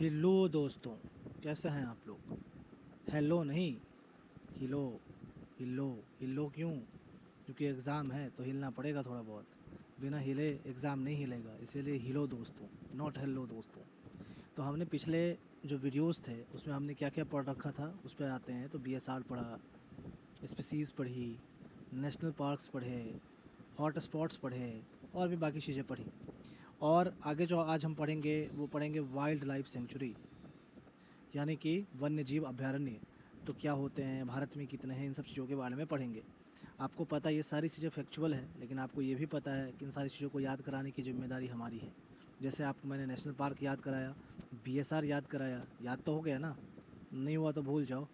Hello दोस्तों, कैसे हैं आप लोग। हेलो नहीं, हिलो। हिलो। हिलो क्यों? क्योंकि एग्ज़ाम है तो हिलना पड़ेगा थोड़ा बहुत। बिना हिले एग्ज़ाम नहीं हिलेगा, इसीलिए हिलो दोस्तों, नॉट हेलो दोस्तों। तो हमने पिछले जो वीडियोस थे उसमें हमने क्या क्या पढ़ रखा था उस पर आते हैं। तो बीएसआर पढ़ा, स्पीसीज़ पढ़ी, नेशनल पार्क्स पढ़े, हॉट स्पॉट्स पढ़े और भी बाकी चीज़ें पढ़ी। और आगे जो आज हम पढ़ेंगे वो पढ़ेंगे वाइल्ड लाइफ सेंचुरी, यानी कि वन्य जीव अभयारण्य। तो क्या होते हैं, भारत में कितने हैं, इन सब चीज़ों के बारे में पढ़ेंगे। आपको पता है ये सारी चीज़ें फैक्चुअल है, लेकिन आपको ये भी पता है कि इन सारी चीज़ों को याद कराने की जिम्मेदारी हमारी है। जैसे आपको मैंने नेशनल पार्क याद कराया, बीएसआर याद कराया, याद तो हो गया ना। नहीं हुआ तो भूल जाओ,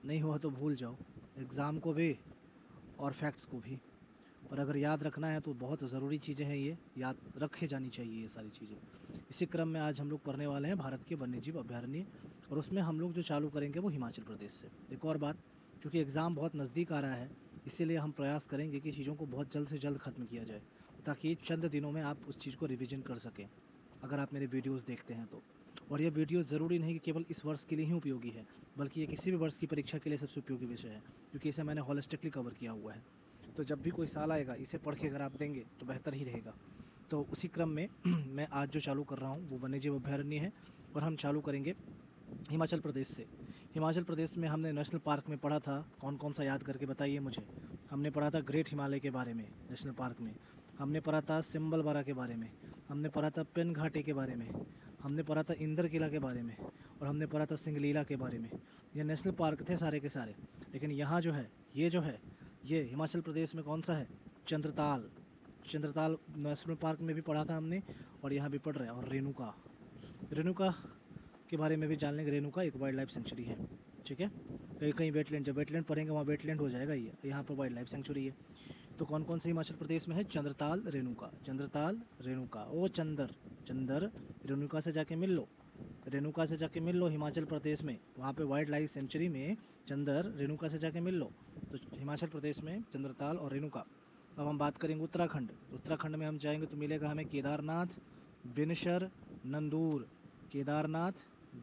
नहीं हुआ तो भूल जाओ, एग्ज़ाम को भी और फैक्ट्स को भी। पर अगर याद रखना है तो बहुत ज़रूरी चीज़ें हैं, ये याद रखे जानी चाहिए ये सारी चीज़ें। इसी क्रम में आज हम लोग पढ़ने वाले हैं भारत के वन्यजीव अभयारण्य, और उसमें हम लोग जो चालू करेंगे वो हिमाचल प्रदेश से। एक और बात, क्योंकि एग्ज़ाम बहुत नज़दीक आ रहा है, इसीलिए हम प्रयास करेंगे कि चीज़ों को बहुत जल्द से जल्द ख़त्म किया जाए, ताकि चंद दिनों में आप उस चीज़ को रिविज़न कर सकें, अगर आप मेरे वीडियोज़ देखते हैं तो। और ये वीडियो ज़रूरी नहीं कि केवल इस वर्ष के लिए ही उपयोगी है, बल्कि ये किसी भी वर्ष की परीक्षा के लिए सबसे उपयोगी विषय है, क्योंकि इसे मैंने हॉलिस्टिकली कवर किया हुआ है। तो जब भी कोई साल आएगा इसे पढ़ के अगर आप देंगे तो बेहतर ही रहेगा। तो उसी क्रम में मैं आज जो चालू कर रहा हूँ वो वन्यजीव अभयारण्य है, और हम चालू करेंगे हिमाचल प्रदेश से। हिमाचल प्रदेश में हमने नेशनल पार्क में पढ़ा था, कौन कौन सा याद करके बताइए मुझे। हमने पढ़ा था ग्रेट हिमालय के बारे में नेशनल पार्क में, हमने पढ़ा था सिम्बलबारा के बारे में, हमने पढ़ा था पेन घाटी के बारे में, हमने पढ़ा था इंदर किला के बारे में, और हमने पढ़ा था सिंगलीला के बारे में। ये नेशनल पार्क थे सारे के सारे। लेकिन यहाँ जो है, ये जो है, ये हिमाचल प्रदेश में कौन सा है, चंद्रताल। चंद्रताल नेशनल पार्क में भी पढ़ा था हमने, और यहाँ भी पढ़ रहे हैं। और रेणुका, रेणुका के बारे में भी जान लेंगे। रेणुका एक वाइल्ड लाइफ सेंचुरी है, ठीक है। कहीं कहीं वेटलैंड, जब वेटलैंड पढ़ेंगे वहाँ वेटलैंड हो जाएगा, ये यहाँ पर वाइल्ड लाइफ सेंचुरी है। तो कौन कौन से हिमाचल प्रदेश में है, चंद्रताल रेणुका, चंद्रताल रेणुका। ओ चंदर, चंदर रेणुका से जाके मिल लो, रेणुका से जाके मिल लो हिमाचल प्रदेश में, वहाँ पे वाइल्ड लाइफ सेंचुरी में चंदर रेणुका से जाके मिल लो। तो हिमाचल प्रदेश में चंद्रताल और रेणुका। अब हम बात करेंगे उत्तराखंड। उत्तराखंड में हम जाएंगे तो मिलेगा हमें केदारनाथ, बिनशर, नंदूर। केदारनाथ,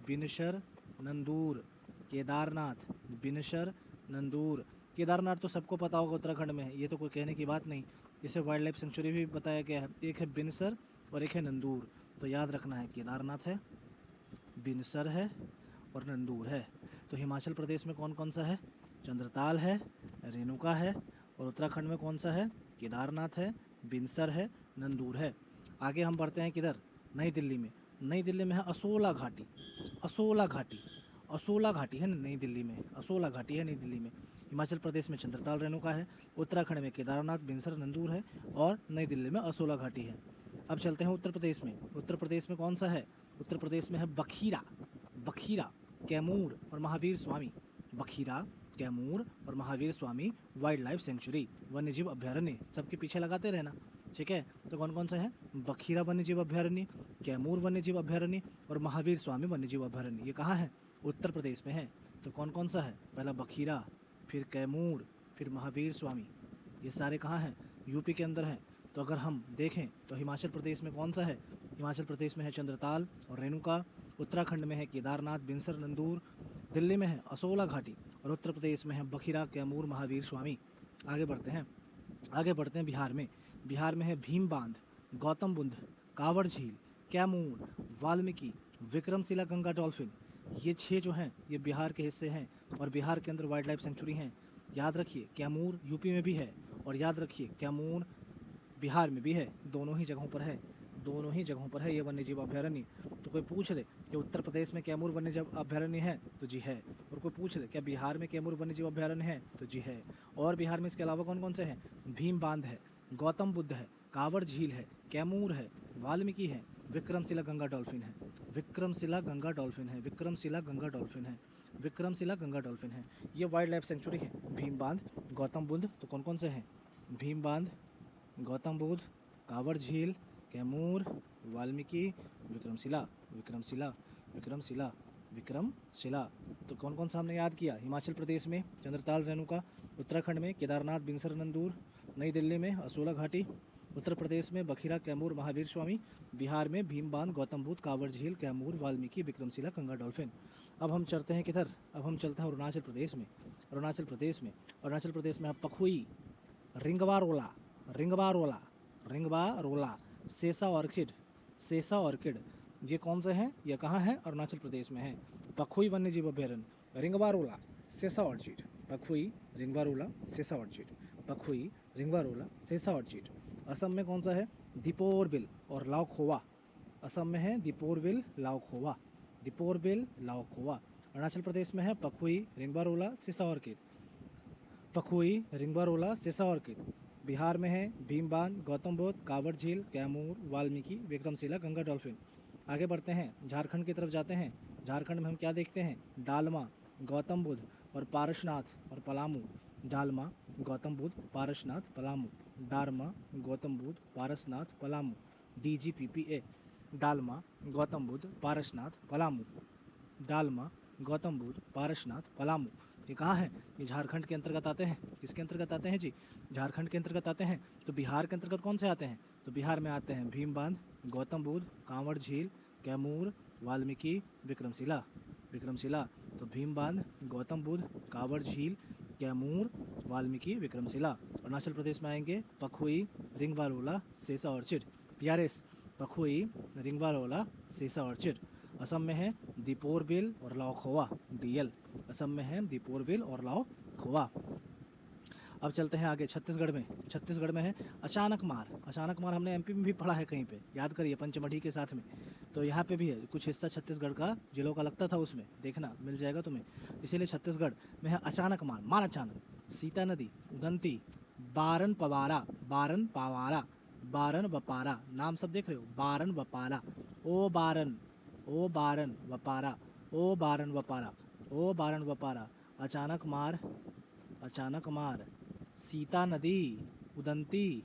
बिनशर, नंदूर। केदारनाथ, बिनशर, नंदूर। केदारनाथ तो सबको पता होगा उत्तराखंड में है, ये तो कोई कहने की बात नहीं। इसे वाइल्ड लाइफ सेंचुरी भी बताया गया है। एक है बिनसर और एक है नंदूर। तो याद रखना है, केदारनाथ है, बिनसर है और नंदूर है। तो हिमाचल प्रदेश में कौन कौन सा है, चंद्रताल है, रेणुका है, और उत्तराखंड में कौन सा है, केदारनाथ है, बिनसर है, नंदूर है। आगे हम बढ़ते हैं किधर, नई दिल्ली में। नई दिल्ली में है असोला घाटी। असोला घाटी, असोला घाटी है नई दिल्ली में, असोला घाटी है नई दिल्ली में। हिमाचल प्रदेश में चंद्रताल रेणुका है, उत्तराखंड में केदारनाथ, बिनसर, नंदूर है, और नई दिल्ली में असोला घाटी है। अब चलते हैं उत्तर प्रदेश में। उत्तर प्रदेश में कौन सा है, उत्तर प्रदेश में है बखीरा, बखीरा, कैमूर और महावीर स्वामी। बखीरा, कैमूर और Mahavir Swami wild life sanctuary, वन्यजीव अभयारण्य। सबके पीछे लगाते रहना, ठीक है। तो कौन कौन सा है, बखीरा वन्यजीव अभयारण्य, कैमूर वन्यजीव अभयारण्य और महावीर स्वामी वन्यजीव अभयारण्य। ये कहाँ है, उत्तर प्रदेश में है। तो कौन कौन सा है, पहला बखीरा, फिर कैमूर, फिर महावीर स्वामी। ये सारे कहाँ हैं, यूपी के अंदर हैं। तो अगर हम देखें तो हिमाचल प्रदेश में कौन सा है, हिमाचल प्रदेश में है चंद्रताल और रेणुका, उत्तराखंड में है केदारनाथ, बिनसर, नंदूर, दिल्ली में है असोला घाटी, और उत्तर प्रदेश में है बखीरा, कैमूर, महावीर स्वामी। आगे बढ़ते हैं, आगे बढ़ते हैं बिहार में। बिहार में है भीम बांध, गौतम बुद्ध, कांवड़ झील, कैमूर, वाल्मीकि, विक्रमशिला, गंगा डॉल्फिन। ये 6 जो हैं ये बिहार के हिस्से हैं, और बिहार के अंदर वाइल्ड लाइफ सेंचुरी हैं। याद रखिए, कैमूर यूपी में भी है, और याद रखिए कैमूर बिहार में भी है, दोनों ही जगहों पर है, दोनों ही जगहों पर है ये वन्यजीव अभयारण्य। तो कोई पूछ ले कि उत्तर प्रदेश में कैमूर वन्यजीव अभयारण्य है, तो जी है। और कोई पूछ ले क्या बिहार में कैमूर वन्यजीव अभयारण्य है, तो जी है। और बिहार में इसके अलावा कौन कौन से हैं, भीम बांध है, गौतम बुद्ध है, कांवड़ झील है, कैमूर है, वाल्मीकि है, विक्रमशिला गंगा डॉल्फिन है, विक्रमशिला गंगा डॉल्फिन है, विक्रमशिला गंगा डॉल्फिन है, विक्रमशिला गंगा डॉल्फिन है। ये वाइल्ड लाइफ सेंचुरी है, भीम बांध, गौतम बुद्ध। तो कौन कौन से हैं, भीम बांध, गौतम बुद्ध, कांवड़ झील, कैमूर, वाल्मीकि, विक्रमशिला, विक्रमशिला, विक्रमशिला, विक्रमशिला। तो कौन कौन सा हमने याद किया, हिमाचल प्रदेश में चंद्रताल रेणुका, उत्तराखंड में केदारनाथ, बिनसर, नंदूर, नई दिल्ली में असोला घाटी, उत्तर प्रदेश में बखिरा, कैमूर, महावीर स्वामी। बिहार में भीमबांध, गौतम बुद्ध, कांवड़ झील, कैमूर, वाल्मीकि, विक्रमशिला, गंगा डॉल्फिन। अब हम चलते हैं किधर? अब हम चलते हैं अरुणाचल प्रदेश में। अरुणाचल प्रदेश में पखुई, रिंगवारोला, रिंगवारोला, रिंगवारोला, सेसा ऑर्किड। ये कौन से हैं? ये कहाँ है? अरुणाचल प्रदेश में है। पखुई वन्य जीव अभ्यारण्य, रिंगवारोला, सेसा ऑर्चिड। पखुई, रिंगवारोला, सेसा ऑर्चिड। पखुई, रिंगवारोला, सेसा ऑर्चिड। असम में कौन सा है? दीपोरबिल और लाओखोवा। असम में है दीपोरबिल, लाओखोवा, दीपोरबिल, लाओखोवा। अरुणाचल प्रदेश में है पखुई, रिंगवारोला, सेसा ऑर्किड। पखुई, रिंगवारोला, सेसा ऑर्किड। बिहार में है भीमबांध, गौतम बुद्ध, कांवड़ झील, कैमूर, वाल्मीकि, विक्रमशिला, गंगा डॉल्फिन। आगे बढ़ते हैं, झारखंड की तरफ जाते हैं। झारखंड में हम क्या देखते हैं? डालमा, गौतम बुद्ध और पारसनाथ और पलामू। डालमा, गौतम बुद्ध, पारसनाथ, पलामू। डारमा, गौतम बुद्ध, पारसनाथ, पलामू। DGPPA। डालमा, गौतम बुद्ध, पारसनाथ, पलामू। डालमा, गौतम बुद्ध, पारसनाथ, पलामू। ये कहाँ है? ये झारखंड के अंतर्गत आते हैं। किसके अंतर्गत आते हैं जी? झारखंड के अंतर्गत आते हैं। तो बिहार के अंतर्गत कौन से आते हैं? तो बिहार में आते हैं भीमबांध, गौतम बुद्ध, कांवड़ झील, कैमूर, वाल्मीकि, विक्रमशिला। विक्रमशिला। तो भीमबांध, गौतम बुद्ध, कांवड़ झील, कैमूर, वाल्मीकि, विक्रमशिला। अरुणाचल प्रदेश में आएंगे पखुई, रिंगवारोला, सेसा ऑर्चिड। PRS, पखुई, रिंगवारोला, सेसा ऑर्चिड। असम में है दीपोरबिल और लाओखोवा, DL। असम में है दीपोरबिल और लाओखोवा। अब चलते हैं आगे छत्तीसगढ़ में। छत्तीसगढ़ में है अचानक मार। अचानक मार हमने MP में भी पढ़ा है कहीं पे, याद करिए, पंचमढ़ी के साथ में। तो यहाँ पे भी है, कुछ हिस्सा छत्तीसगढ़ का जिलों का लगता था, उसमें देखना मिल जाएगा तुम्हें। इसीलिए छत्तीसगढ़ में है अचानक मार, मार अचानक। सीता नदी, उदंती, बारन पवारा, बारन पावारा, बारन वपारा। नाम सब देख रहे हो? बारन वपारा, ओ बारन, ओ बारन वपारा, ओ बारन वपारा, ओ बारन वपारा। अचानक मार, अचानक मार। सीता नदी, उदंती,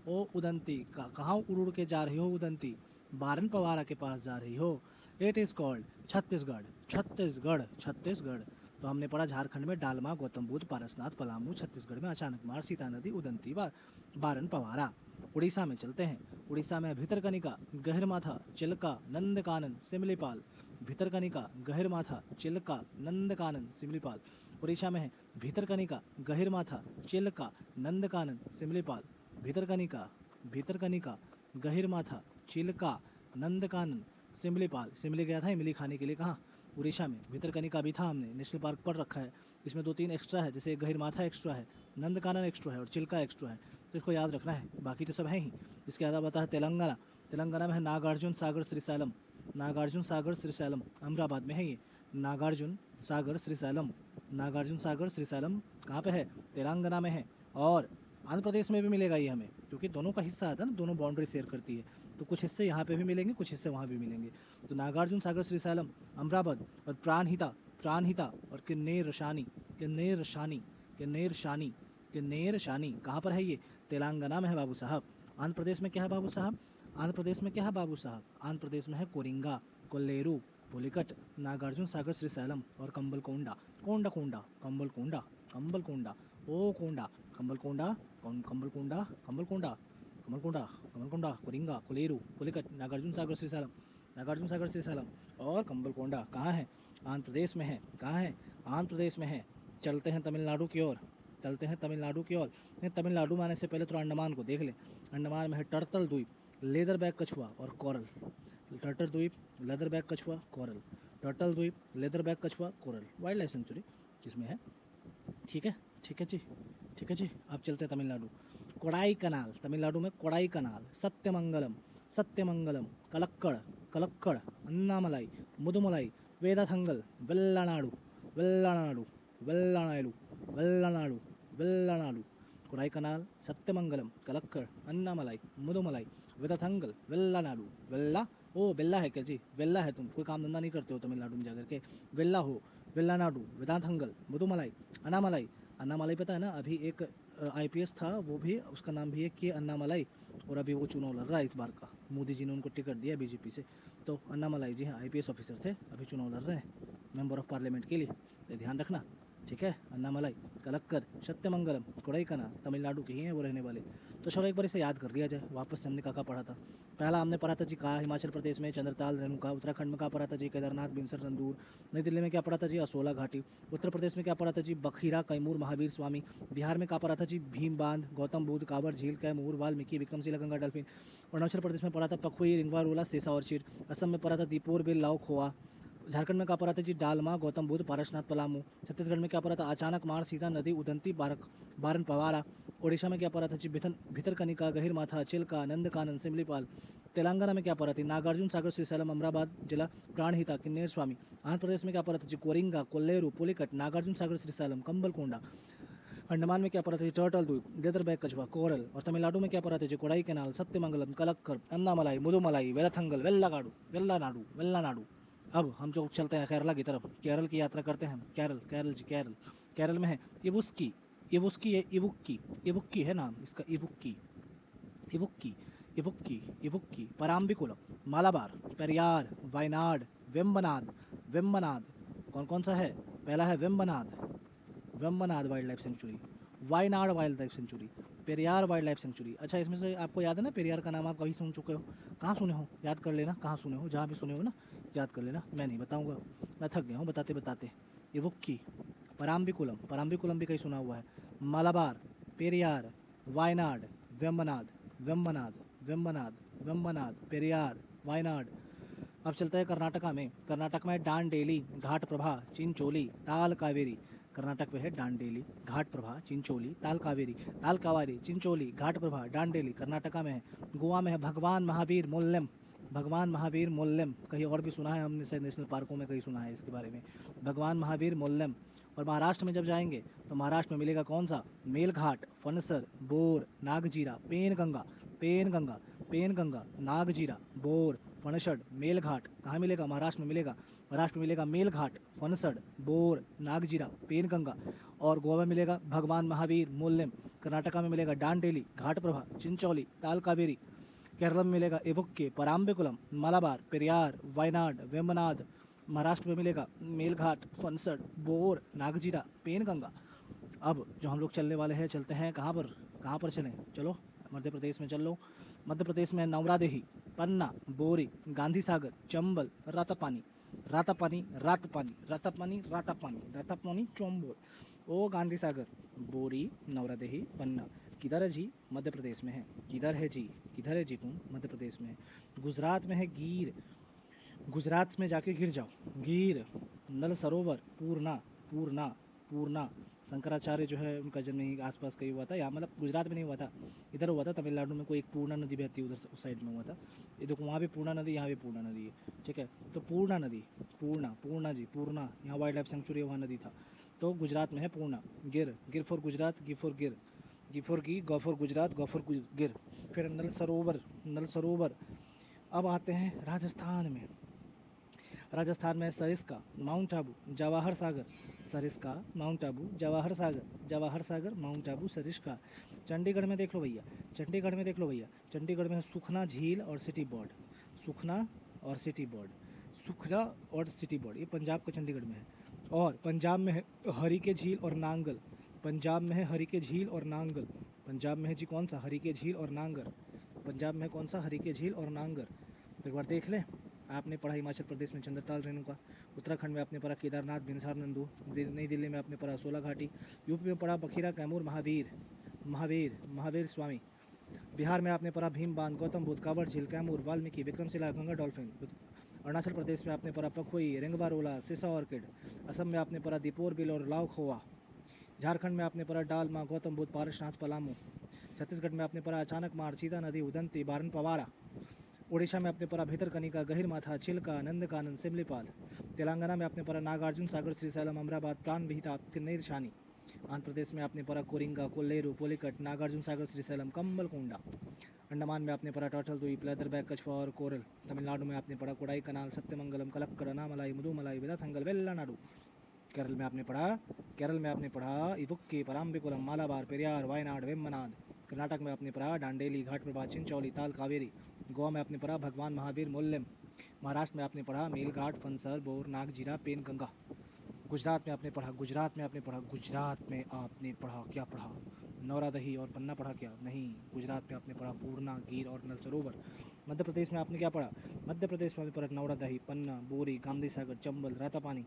ओ उदंती। कहाँ उड़ उड़ के जा रही हो उदंती? बारन पवारा के पास जा रही हो। It is called Chhattisgarh, Chhattisgarh, Chhattisgarh. तो हमने पढ़ा झारखंड में डालमा, गौतम बुद्ध, पारसनाथ, पलामू। छत्तीसगढ़ में अचानक मार, सीता नदी, उदंती, बारन पवारा। उड़ीसा में चलते हैं। उड़ीसा में भितरकनिका, गहिरमाथा, चिल्का, नंदकानन, सिमलीपाल। भितरकनिका, गहिरमाथा, चिल्का, नंदकानन, सिमलीपाल। उड़ीसा में है भितरकनिका, गहिरमाथा, चिल्का, नंदकानन, सिमलीपाल। भितरकनिका, भितरकनिका, गहिरमाथा, चिल्का, नंदकानन, सिमलीपाल। सिमली गया था इमली खाने के लिए, कहाँ? उड़ीसा में। भितरकनिका भी था, हमने नेशनल पार्क पढ़ रखा है। इसमें 2-3 एक्स्ट्रा है, जैसे गहिरमाथा एक्स्ट्रा है, नंदकानन एक्स्ट्रा है और चिल्का एक्स्ट्रा है, तो इसको याद रखना है। बाकी तो सब है ही। इसके अलावा आता है तेलंगाना। तेलंगाना में है नागार्जुन सागर श्रीशैलम। नागार्जुन सागर श्रीशैलम अहमदाबाद में है ये। नागार्जुन सागर श्रीशैलम, नागार्जुन सागर श्रीशैलम कहाँ पे है? तेलंगाना में है। और आंध्र प्रदेश में भी मिलेगा ये हमें, क्योंकि दोनों का हिस्सा आता है ना, दोनों बाउंड्री शेयर करती है। तो कुछ हिस्से यहाँ पे भी मिलेंगे, कुछ हिस्से वहाँ भी मिलेंगे। तो नागार्जुन सागर श्रीशैलम, अमरावद और प्राणहिता, प्राणहिता और किन्नेर शानी, किन्नेर शानी, किन्नेर शानी, किन्नेर शानी कहाँ पर है ये? तेलंगाना में है बाबू साहब। आंध्र प्रदेश में क्या है बाबू साहब? आंध्र प्रदेश में क्या है बाबू साहब? आंध्र प्रदेश में है कोरिंगा, कोल्लेरू, पुलिकट, नागार्जुन सागर श्रीशैलम और कंबलकोंडा। कोंडा कोंडा, कंबलकोंडा, कंबलकोंडा, ओ कोंडा, कंबलकोंडा, कंबलकोंडा, कंबलकोंडा, कमलकोंडा, कमलकोंडा, कोरिंगा, कोलेरू, पुलिकट, नागार्जुन सागर श्रीशैलम, नागार्जुन सागर श्रीशैलम और कंबलकोंडा कहाँ है? आंध्र प्रदेश में है। कहाँ है? आंध्र प्रदेश में है। चलते हैं तमिलनाडु की ओर, चलते हैं तमिलनाडु की ओर। तमिलनाडु में आने से पहले तो अंडमान को देख ले। अंडमान में है टर्टल द्वीप, लेदर बैक कछुआ और कोरल। टर्टल द्वीप, लेदर बैक कछुआ, कोरल। टर्टल द्वीप, लेदर बैक कछुआ, कोरल। वाइल्ड लाइफ सेंचुरी किसमें है? ठीक है, ठीक है जी, ठीक है जी। अब चलते हैं तमिलनाडु। कोडाई कनाल, तमिलनाडु में कोडाई कनाल, सत्यमंगलम, सत्यमंगलम, कलक्कड़, कलक्कड़, अन्नामलाई, मुदुमलाई, वेदाथंगल, वेल्लानाडु, वेल्लानाडु, वेल्लानाडु, वेल्लानाडु, वेल्लानाडु। कोडाई कनाल, सत्यमंगलम, कलक्कड़, अन्नामलाई, मुदुमलाई, वेदाथंगल, वेल्लानाडु। वेल्ला, ओ बेल्ला है क्या जी? वेल्ला है तुम, कोई काम धंधा नहीं करते हो तमिलनाडु में जाकर के, वेल्ला हो। वेल्लानाडु, वेदांथंगल, मुदुमलाई, अन्नामलाई। अन्नामलाई पता है ना, अभी एक IPS था, वो भी, उसका नाम भी है के अन्नामलाई, और अभी वो चुनाव लड़ रहा है इस बार का। मोदी जी ने उनको टिकट दिया BJP से। तो अन्नामलाई जी हाँ IPS ऑफिसर थे, अभी चुनाव लड़ रहे हैं मेंबर ऑफ पार्लियामेंट के लिए, तो ध्यान रखना। ठीक है। अन्नामलाई, कलक्कर, सत्यमंगलम, कोडाईकनाल तमिलनाडु के ही हैं वो रहने वाले। तो चलो एक बार इसे याद कर लिया जाए। वापस से हमने कहाँ पढ़ा था। पहला हमने पढ़ा था जी कहाँ, हिमाचल प्रदेश में चंद्रताल रेणुका। उत्तराखंड में कहाँ पढ़ा था जी, केदारनाथ बिनसर तंदूर। नई दिल्ली में क्या पढ़ा था जी, असोला घाटी। उत्तर प्रदेश में क्या पढ़ा था जी, बखीरा कैमूर महावीर स्वामी। बिहार में कहाँ पढ़ा था जी, भीम बांध, गौतम बुद्ध, कांवर झील, कैमूर, वाल्मीकि, विक्रमशिला, गंगा डल्फिन। अरुणाचल प्रदेश में पढ़ा था पखुई, रिंगवारोला, सेसा और चीर। असम में पढ़ा था दीपोर बिल, लाओ खोआ। झारखंड में क्या पड़ा था जी, डालमा, गौतम बुद्ध, पारसनाथ, पलामू। छत्तीसगढ़ में क्या पड़ा था, अचानक मार, सीता नदी, उदंती, बारन पवारा। ओडिशा में क्या पड़ा था जी, भितरकनिका, गहिरमाथा, चिल्का, नंदकानन, सिमलीपाल। तेलंगाना में क्या पड़ा थी, नागार्जुन सागर, श्रीशैलम, अमराबाद जिला, प्राणहिता, किन्नेर स्वामी। आंध्र प्रदेश में क्या पड़ा था जी, कोरिंगा, कोल्लेरू, पुलिकट, नागार्जुन सागर, श्रीशैलम, कंबलकोंडा। अंडमान में क्या पड़ा था जी, टर्टल द्वीप, लेदरबैक कछुआ, कोरल। और तमिलनाडु में क्या पड़ा था जी, कोडाई कैनाल, सत्यमंगलम, कलक्कर, अन्नामलाई, मुदुमलाई, वेलाथंगल, वेल्लागाडू, वेल्लानाडु, वेल्लानाडु। अब हम जो चलते हैं केरला की तरफ, केरल की यात्रा करते हैं। केरल, केरल जी केरल। केरल में है इवुस्की, इवुस्की है, इवुक्की, इवुक्की है नाम इसका, इवुक्की, इवुक्की, इवुक्की, इवुक्की, पराम्बिकुलम, मालाबार, पेरियार, वायनाड, वेम्बनाड, वेम्बनाड। कौन कौन सा है, पहला है Vembanad, Vembanad wild life sanctuary, Wayanad wild life sanctuary, Periyar wild life sanctuary. अच्छा, इसमें से आपको याद है ना, पेरियार का नाम आप कभी सुन चुके हो, कहाँ सुने हो, याद कर लेना, कहाँ सुने हो, जहाँ भी सुने हो ना याद कर लेना, मैं नहीं बताऊँगा, मैं थक गया हूँ बताते बताते। इवुक्की, पराम्बिकुलम, पराम्बिकुलम भी कहीं सुना हुआ है, मालाबार, पेरियार, वायनाड, वेम्बनाड, वेम्बनाड, वेम्बनाड, वेम्बनाड, पेरियार, वायनाड। अब चलते हैं कर्नाटका में। कर्नाटक में डांडेली, घाट प्रभा, चिंचोली, ताल कावेरी। कर्नाटक में है डांडेली, घाट प्रभा, चिंचोली, ताल कावेरी। ताल कावेरी, चिंचोली, घाट प्रभा, डांडेली कर्नाटका में है। गोवा में है भगवान महावीर मोल्लेम, भगवान महावीर मोल्लेम। कहीं और भी सुना है हमने, शायद नेशनल पार्कों में कहीं सुना है इसके बारे में, भगवान महावीर मोल्लेम। और महाराष्ट्र में जब जाएंगे तो महाराष्ट्र में मिलेगा कौन सा, मेलघाट, फनसर, बोर, नागजीरा, पेनगंगा, पेनगंगा, पेनगंगा, नागजीरा, बोर, फणसड, मेलघाट। कहाँ मिलेगा, महाराष्ट्र में मिलेगा। महाराष्ट्र में मिलेगा मेलघाट, फणसड, बोर, नागजीरा, पेनगंगा। और गोवा में मिलेगा भगवान महावीर मोल्लेम। कर्नाटका में मिलेगा डांडेली, घाटप्रभा, चिंचोली, ताल कावेरी। केरल में मिलेगा इवुक्के, पराम्बिकुलम, मलाबार, पेरियार, वायनाड, वेम्बनाड। महाराष्ट्र में मिलेगा मेलघाट, फनसड, बोर, नागजीरा, पेनगंगा। अब जो हम लोग चलने वाले हैं, चलते हैं कहाँ पर चलें, चलो मध्य प्रदेश में चल लो। मध्य प्रदेश में नवरादेही, पन्ना, बोरी, गांधी सागर, चंबल, रातापानी, रातापानी, रातपानी, रातापानी, रातापानी, रातापानी, चोम्बोर। ओ गांधी सागर, बोरी, नवरादेही, पन्ना। किधर है जी, मध्य प्रदेश में है। किधर है जी, किधर है जी तुम, मध्य प्रदेश में है। गुजरात में है गिर, गुजरात में जाके गिर जाओ, गिर। नल सरोवर, पूर्णा, पूर्णा, पूर्णा। शंकराचार्य जो है उनका जन्म यहीं आसपास कहीं हुआ था, यहाँ मतलब गुजरात में नहीं हुआ था, इधर हुआ था, तमिलनाडु में कोई एक पूर्णा नदी बहती है उधर उस साइड में हुआ था। ये देखो वहाँ भी पूर्णा नदी, यहाँ भी पूर्णा नदी है, ठीक है। तो पूर्णा नदी, पूर्णा, पूर्णा जी, पूर्णा, यहाँ वाइल्ड लाइफ सेंचुरी है, वहाँ नदी था। तो गुजरात में है पूर्णा। गिर, गिर फॉर गुजरात, गी फॉर गिर, गी फॉर गी, गौ फॉर गुजरात, गौ फॉर गिर। फिर नल सरोवर, नल सरोवर। अब आते हैं राजस्थान में। राजस्थान में Sariska, mount Abu, Jawahar Sagar, Sariska, mount Abu, Jawahar Sagar, Jawahar Sagar, mount Abu, Sariska. Chandigarh में देख लो भैया, चंडीगढ़ में देख लो भैया, चंडीगढ़ में है सुखना झील और सिटी बोर्ड, सुखना और सिटी बोर्ड, सुखना और सिटी बोर्ड, ये पंजाब के चंडीगढ़ में है। और पंजाब में है हरी के झील और नांगल, पंजाब में है हरी के झील और नांगल। पंजाब में है जी कौन सा, हरी के झील और नांगर। पंजाब में कौन सा, हरी के झील और नांगर। तो एक बार देख लें। आपने पढ़ा हिमाचल प्रदेश में चंद्रताल रेणुका, उत्तराखंड में आपने पढ़ा केदारनाथ, बिनसार नंदू, नई दिल्ली में आपने पढ़ा सोला घाटी, यूपी में पढ़ा बखीरा, कैमूर, महावीर, महावीर, महावीर स्वामी। बिहार में आपने पढ़ा भीम बांध, गौतम बुद्ध, कांवर झील, कैमूर, वाल्मीकि, विक्रमशिला, गंगा डॉल्फिन। अरुणाचल प्रदेश में आपने पढ़ा पखुई, रेंगबारोला, सिसा ऑर्किड। असम में आपने पढ़ा दीपोर बिल और लाओ खोआ। झारखंड में आपने पढ़ा डालमा, गौतम बुद्ध, पारसनाथ, पलामू। छत्तीसगढ़ में आपने पढ़ा अचानक मार, सीता नदी, उदंती, बारन पवारा। उड़ीसा में आपने पढ़ा भितरकनिका, गहिरमाथा, चिल्का, नंदकानन, सिमलीपाल। तेलंगाना में आपने पढ़ा नागार्जुन सागर, श्रीशैलम, अमराबाद, प्राणहिता, किन्नौर शानी। आंध्र प्रदेश में आपने पढ़ा कोरिंगा, कोल्लेरू, पुलिकट, नागार्जुन सागर, श्रीशैलम, कंबलकोंडा। अंडमान में आपने पढ़ा टर्टल द्वीप, लेदरबैक, कछुआ और कोरल। तमिलनाडु में आपने पढ़ा कोडाई कनाल, सत्यमंगलम, कलक्कड़, अन्नामलाई, मुदुमलाई, वेलाथंगल, वेल्लानाडु। केरल में आपने पढ़ा, केरल में आपने पढ़ा इवुक्की, पराम्बिकुलम, मालाबार, पेरियार, वायनाड, वेम्बनाड। कर्नाटक में आपने पढ़ा डांडेली, घाटप्रभा, चिंचौली, ताल कावेरी। गोवा में आपने पढ़ा भगवान महावीर मोल्लेम। महाराष्ट्र में आपने पढ़ा मेलघाट, फनसर, बोर, नागजीरा, पेनगंगा। गुजरात में आपने पढ़ा, गुजरात में आपने पढ़ा, गुजरात में आपने पढ़ा, क्या पढ़ा? नौरा दही और पन्ना पढ़ा क्या? नहीं, गुजरात में आपने पढ़ा पूर्णा, गिर और नल सरोवर। मध्य प्रदेश में आपने क्या पढ़ा? मध्य प्रदेश में आपने पढ़ा नौरा दही, पन्ना, बोरी, गांधी सागर, चंबल, रातापानी।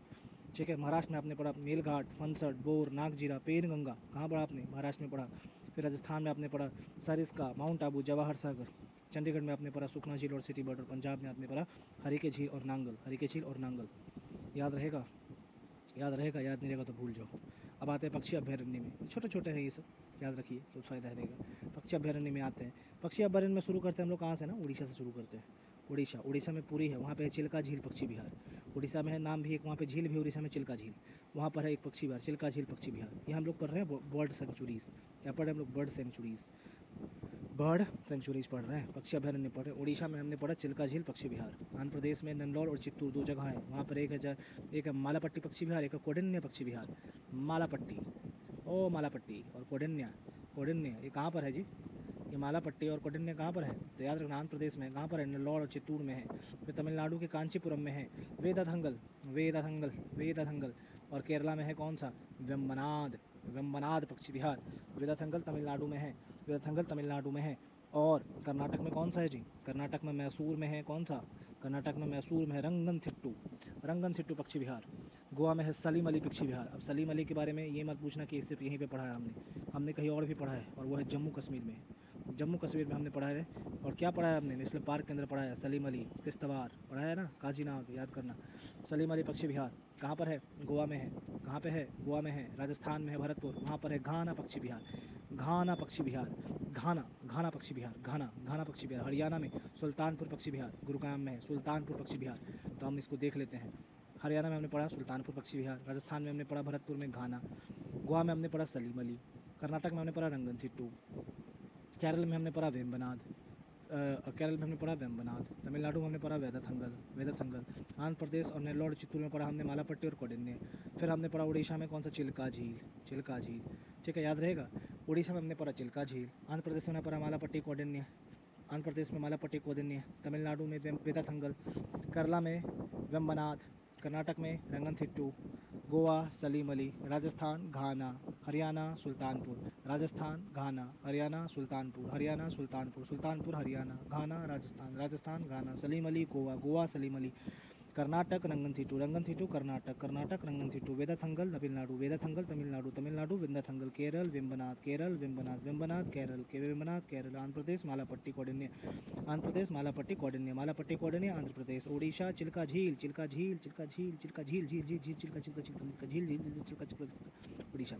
ठीक है, महाराष्ट्र में आपने पढ़ा मेलघाट, फनसट, बोर, नागजीरा, पेनगंगा। कहाँ पढ़ा आपने? महाराष्ट्र में पढ़ा। फिर राजस्थान में आपने पढ़ा सरिस्का, माउंट आबू, जवाहर सागर। चंडीगढ़ में आपने पढ़ा सुखना झील और सिटी बॉर्डर। पंजाब में आपने पढ़ा हरिके झील और नांगल, हरिके झील और नांगल। याद रहेगा? याद रहेगा? याद नहीं रहेगा तो भूल जाओ। अब आते हैं पक्षी अभ्यारण्य में। छोटे छोटे हैं ये सब, याद रखिए तो फ़ायदा रहेगा। पक्षी अभ्यारण्य में आते हैं। पक्षी अभ्यारण्य में शुरू करते हैं हम लोग कहाँ से ना? उड़ीसा से शुरू करते हैं। उड़ीसा, उड़ीसा में पुरी है, वहाँ पे है चिल्का झील पक्षी विहार। उड़ीसा में है, नाम भी एक, वहाँ पे झील भी उड़ीसा में चिल्का झील, वहाँ पर है एक पक्षी विहार, चिल्का झील पक्षी विहार। ये हम लोग पढ़ रहे हैं बर्ड सेंचुरीज़। क्या पढ़ रहे हैं हम लोग? बर्ड सेंचुरीज़, बर्ड सेंचुरीज पढ़ रहे हैं, पक्षी अभ्यारण्य पढ़ रहे हैं। उड़ीसा में हमने पढ़ा चिल्का झील पक्षी विहार। आंध्र प्रदेश में नंदौर और चित्तूर 2 जगह है, वहाँ पर एक है मालापट्टी पक्षी विहार, एक है कौंडिन्य पक्षी विहार। मालापट्टी, ओ मालापट्टी और कौंडिन्य, कौंडिन्य ये कहाँ पर है जी? ये मालापट्टी और कौंडिन्य कहाँ पर है? तो याद रखना, आंध्र प्रदेश में। कहाँ पर है? नेल्लोर और चित्तूर में है। फिर तमिलनाडु के कांचीपुरम में है वेदाथंगल, वेदाथंगल, वेदाथंगल। और केरला में है कौन सा? वेम्बनाद, वेम्बनाद पक्षी विहार। वेदाथंगल तमिलनाडु में है, वेदाथंगल तमिलनाडु में है। और कर्नाटक में कौन सा है जी? कर्नाटक में मैसूर में है कौन सा? कर्नाटक में मैसूर में है रंगनथिट्टू, रंगनथिट्टू पक्षी विहार। गोवा में है सलीम अली पक्षी विहार। अब सलीम अली के बारे में ये मत पूछना कि सिर्फ यहीं पे पढ़ा है हमने कहीं और भी पढ़ा है, और वो है जम्मू कश्मीर में। जम्मू कश्मीर में हमने पढ़ा है। और क्या पढ़ा है हमने? नेशनल पार्क के अंदर पढ़ा है सलीम अली, किश्तवाड़ पढ़ा है ना, काजीनाग, याद करना। सलीम अली पक्षी विहार कहाँ पर है? गोवा में है। कहाँ पे है? गोवा में है। राजस्थान में है भरतपुर, वहाँ पर है घाना पक्षी विहार, घाना पक्षी विहार, घाना, घाना पक्षी विहार, घाना, घाना पक्षी विहार। हरियाणा में सुल्तानपुर पक्षी विहार, गुरुग्राम में है सुल्तानपुर पक्षी विहार। तो हम इसको देख लेते हैं। हरियाणा में हमने पढ़ा सुल्तानपुर पक्षी विहार, राजस्थान में हमने पढ़ा भरतपुर में घाना, गोवा में हमने पढ़ा सलीम अली, कर्नाटक में हमने पढ़ा रंगनथिट्टू, केरल में हमने पढ़ा वेम्बनाद, केरल में हमने पढ़ा वेम्बनाद, तमिलनाडु में हमने पढ़ा वेदाथंगल, वेदाथंगल। आंध्र प्रदेश और नेल्लोर चित्तूर में पढ़ा हमने मालापट्टी और कौंडिन्य। फिर हमने पढ़ा उड़ीसा में कौन सा? चिल्का झील, चिल्का झील। ठीक है, याद रहेगा। उड़ीसा में हमने पढ़ा चिल्का झील, आंध्र प्रदेश में हमने पढ़ा मालापट्टी कौंडिन्य, आंध्र प्रदेश में मालापट्टी कौंडिन्य, तमिलनाडु में वेदाथंगल, केरला में वेम्बनाद, कर्नाटक में रंगनथिट्टू, गोवा सलीम अली, राजस्थान घाना, हरियाणा सुल्तानपुर, राजस्थान घाना, हरियाणा सुल्तानपुर, हरियाणा सुल्तानपुर, सुल्तानपुर हरियाणा, घाना राजस्थान, राजस्थान घाना, सलीम अली गोवा, गोवा सलीम अली, कर्नाटक रंगनथिट्टू, रंगनथिट्टू कर्नाटक, कर्नाटक रंगनथिट्टू, वेदाथंगल तमिलनाडु, वेदाथंगल तमिलनाडु, तमिलनाडु वेदाथंगल, केरल वेम्बनाद, केरल वेम्बनाद, वेम्बनाद केरल, के वेम्बनाद केरल। आंध्र प्रदेश मालापट्टी कौंडिन्य, आंध्र प्रदेश मालापट्टी कौंडिन्य, मालापट्टी कौंडिन्य आंध्र प्रदेश। उड़ीसा चिल्का झील, चिल्का झील, चिल्का झील, चिल्का झील, झील झील झील, चिल्का चिल्का चिल्का चिल्का झील, झील झील चिल्का चिल्का, उड़ीसा।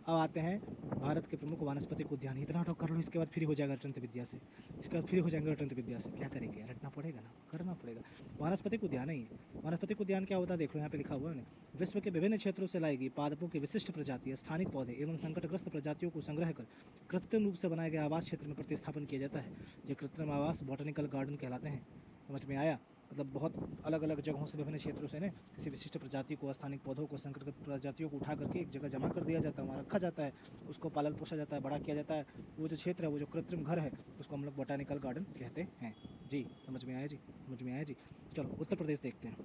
अब आते हैं भारत के प्रमुख वानस्पतिक उद्यान। इतना तो कर लो, इसके बाद फ्री हो जाएगा रटंत विद्या से, इसके बाद फ्री हो जाएंगे रटंत विद्या से। क्या करेंगे? रटना पड़ेगा ना, करना पड़ेगा। वानस्पतिक उद्यान है ये। वानस्पतिक उद्यान क्या होता है देख लो, यहाँ पे लिखा हुआ है। विश्व के विभिन्न क्षेत्रों से लाई गई पादपों की विशिष्ट प्रजातियां, स्थानिक पौधे एवं संकटग्रस्त प्रजातियों को संग्रह कर कृत्रिम रूप से बनाए गए आवास क्षेत्र में प्रतिस्थापन किया जाता है। ये कृत्रिम आवास बॉटनिकल गार्डन कहलाते हैं। समझ में आया? मतलब बहुत अलग अलग जगहों से, विभिन्न क्षेत्रों से ना किसी विशिष्ट प्रजाति को, स्थानिक पौधों को, संकटग्रस्त प्रजातियों को उठा करके एक जगह जमा कर दिया जाता है, वहाँ रखा जाता है, उसको पालन पोषा जाता है, बड़ा किया जाता है। वो जो क्षेत्र है, वो जो कृत्रिम घर है, उसको हम लोग बॉटनिकल गार्डन कहते हैं जी। समझ में आया जी? समझ में आया जी? चलो उत्तर प्रदेश देखते हैं।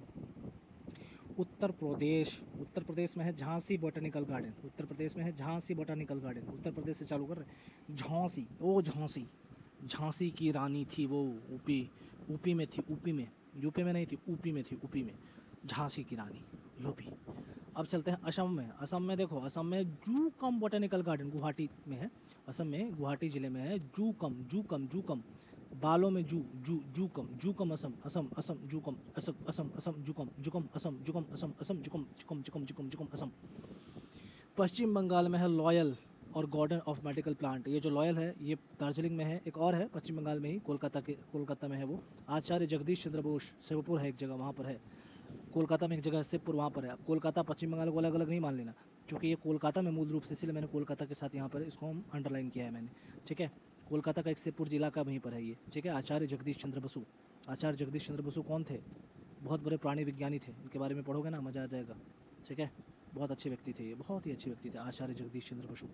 उत्तर प्रदेश, उत्तर प्रदेश में है झांसी बॉटनिकल गार्डन, उत्तर प्रदेश में है झांसी बॉटनिकल गार्डन। उत्तर प्रदेश से चालू कर रहे। झांसी, ओ झांसी, झांसी की रानी थी वो, यूपी में थी, यूपी में, यूपी में नहीं थी, यूपी में थी, यूपी में झांसी की रानी, यूपी। अब चलते हैं असम में। असम में देखो, असम में जूकम बॉटनिकल गार्डन गुवाहाटी में है। असम में गुवाहाटी जिले में है जूकम, जूकम, जूकम, बालों में जूकम, जूकम असम, असम, असम जूकम, असम, असम, असम जूकम, जूकम असम, जूकम असम, असम जूकम, जूकम, जूकम, जूकम, जूकम असम। पश्चिम बंगाल में है लॉयल और गार्डन ऑफ मेडिकल प्लांट। ये जो लॉयल है ये दार्जिलिंग में है, एक और है पश्चिम बंगाल में ही, कोलकाता में है वो। आचार्य जगदीश चंद्र बोस, शिवपुर है एक जगह, वहाँ पर है। कोलकाता में एक जगह है शिवपुर, वहाँ पर है। अब कोलकाता पश्चिम बंगाल को अलग अलग नहीं मान लेना, क्योंकि ये कोलकाता में मूल रूप से, इसलिए मैंने कोलकाता के साथ यहाँ पर इसको हम अंडरलाइन किया है मैंने। ठीक है, कोलकाता का एक शिवपुर जिला का वहीं पर है ये। ठीक है, आचार्य जगदीश चंद्र बसु। आचार्य जगदीश चंद्र बसु कौन थे? बहुत बड़े प्राणी विज्ञानी थे, इनके बारे में पढ़ोगे ना मज़ा आ जाएगा। ठीक है, बहुत अच्छे व्यक्ति थे ये, बहुत ही अच्छे व्यक्ति थे आचार्य जगदीश चंद्र बसु।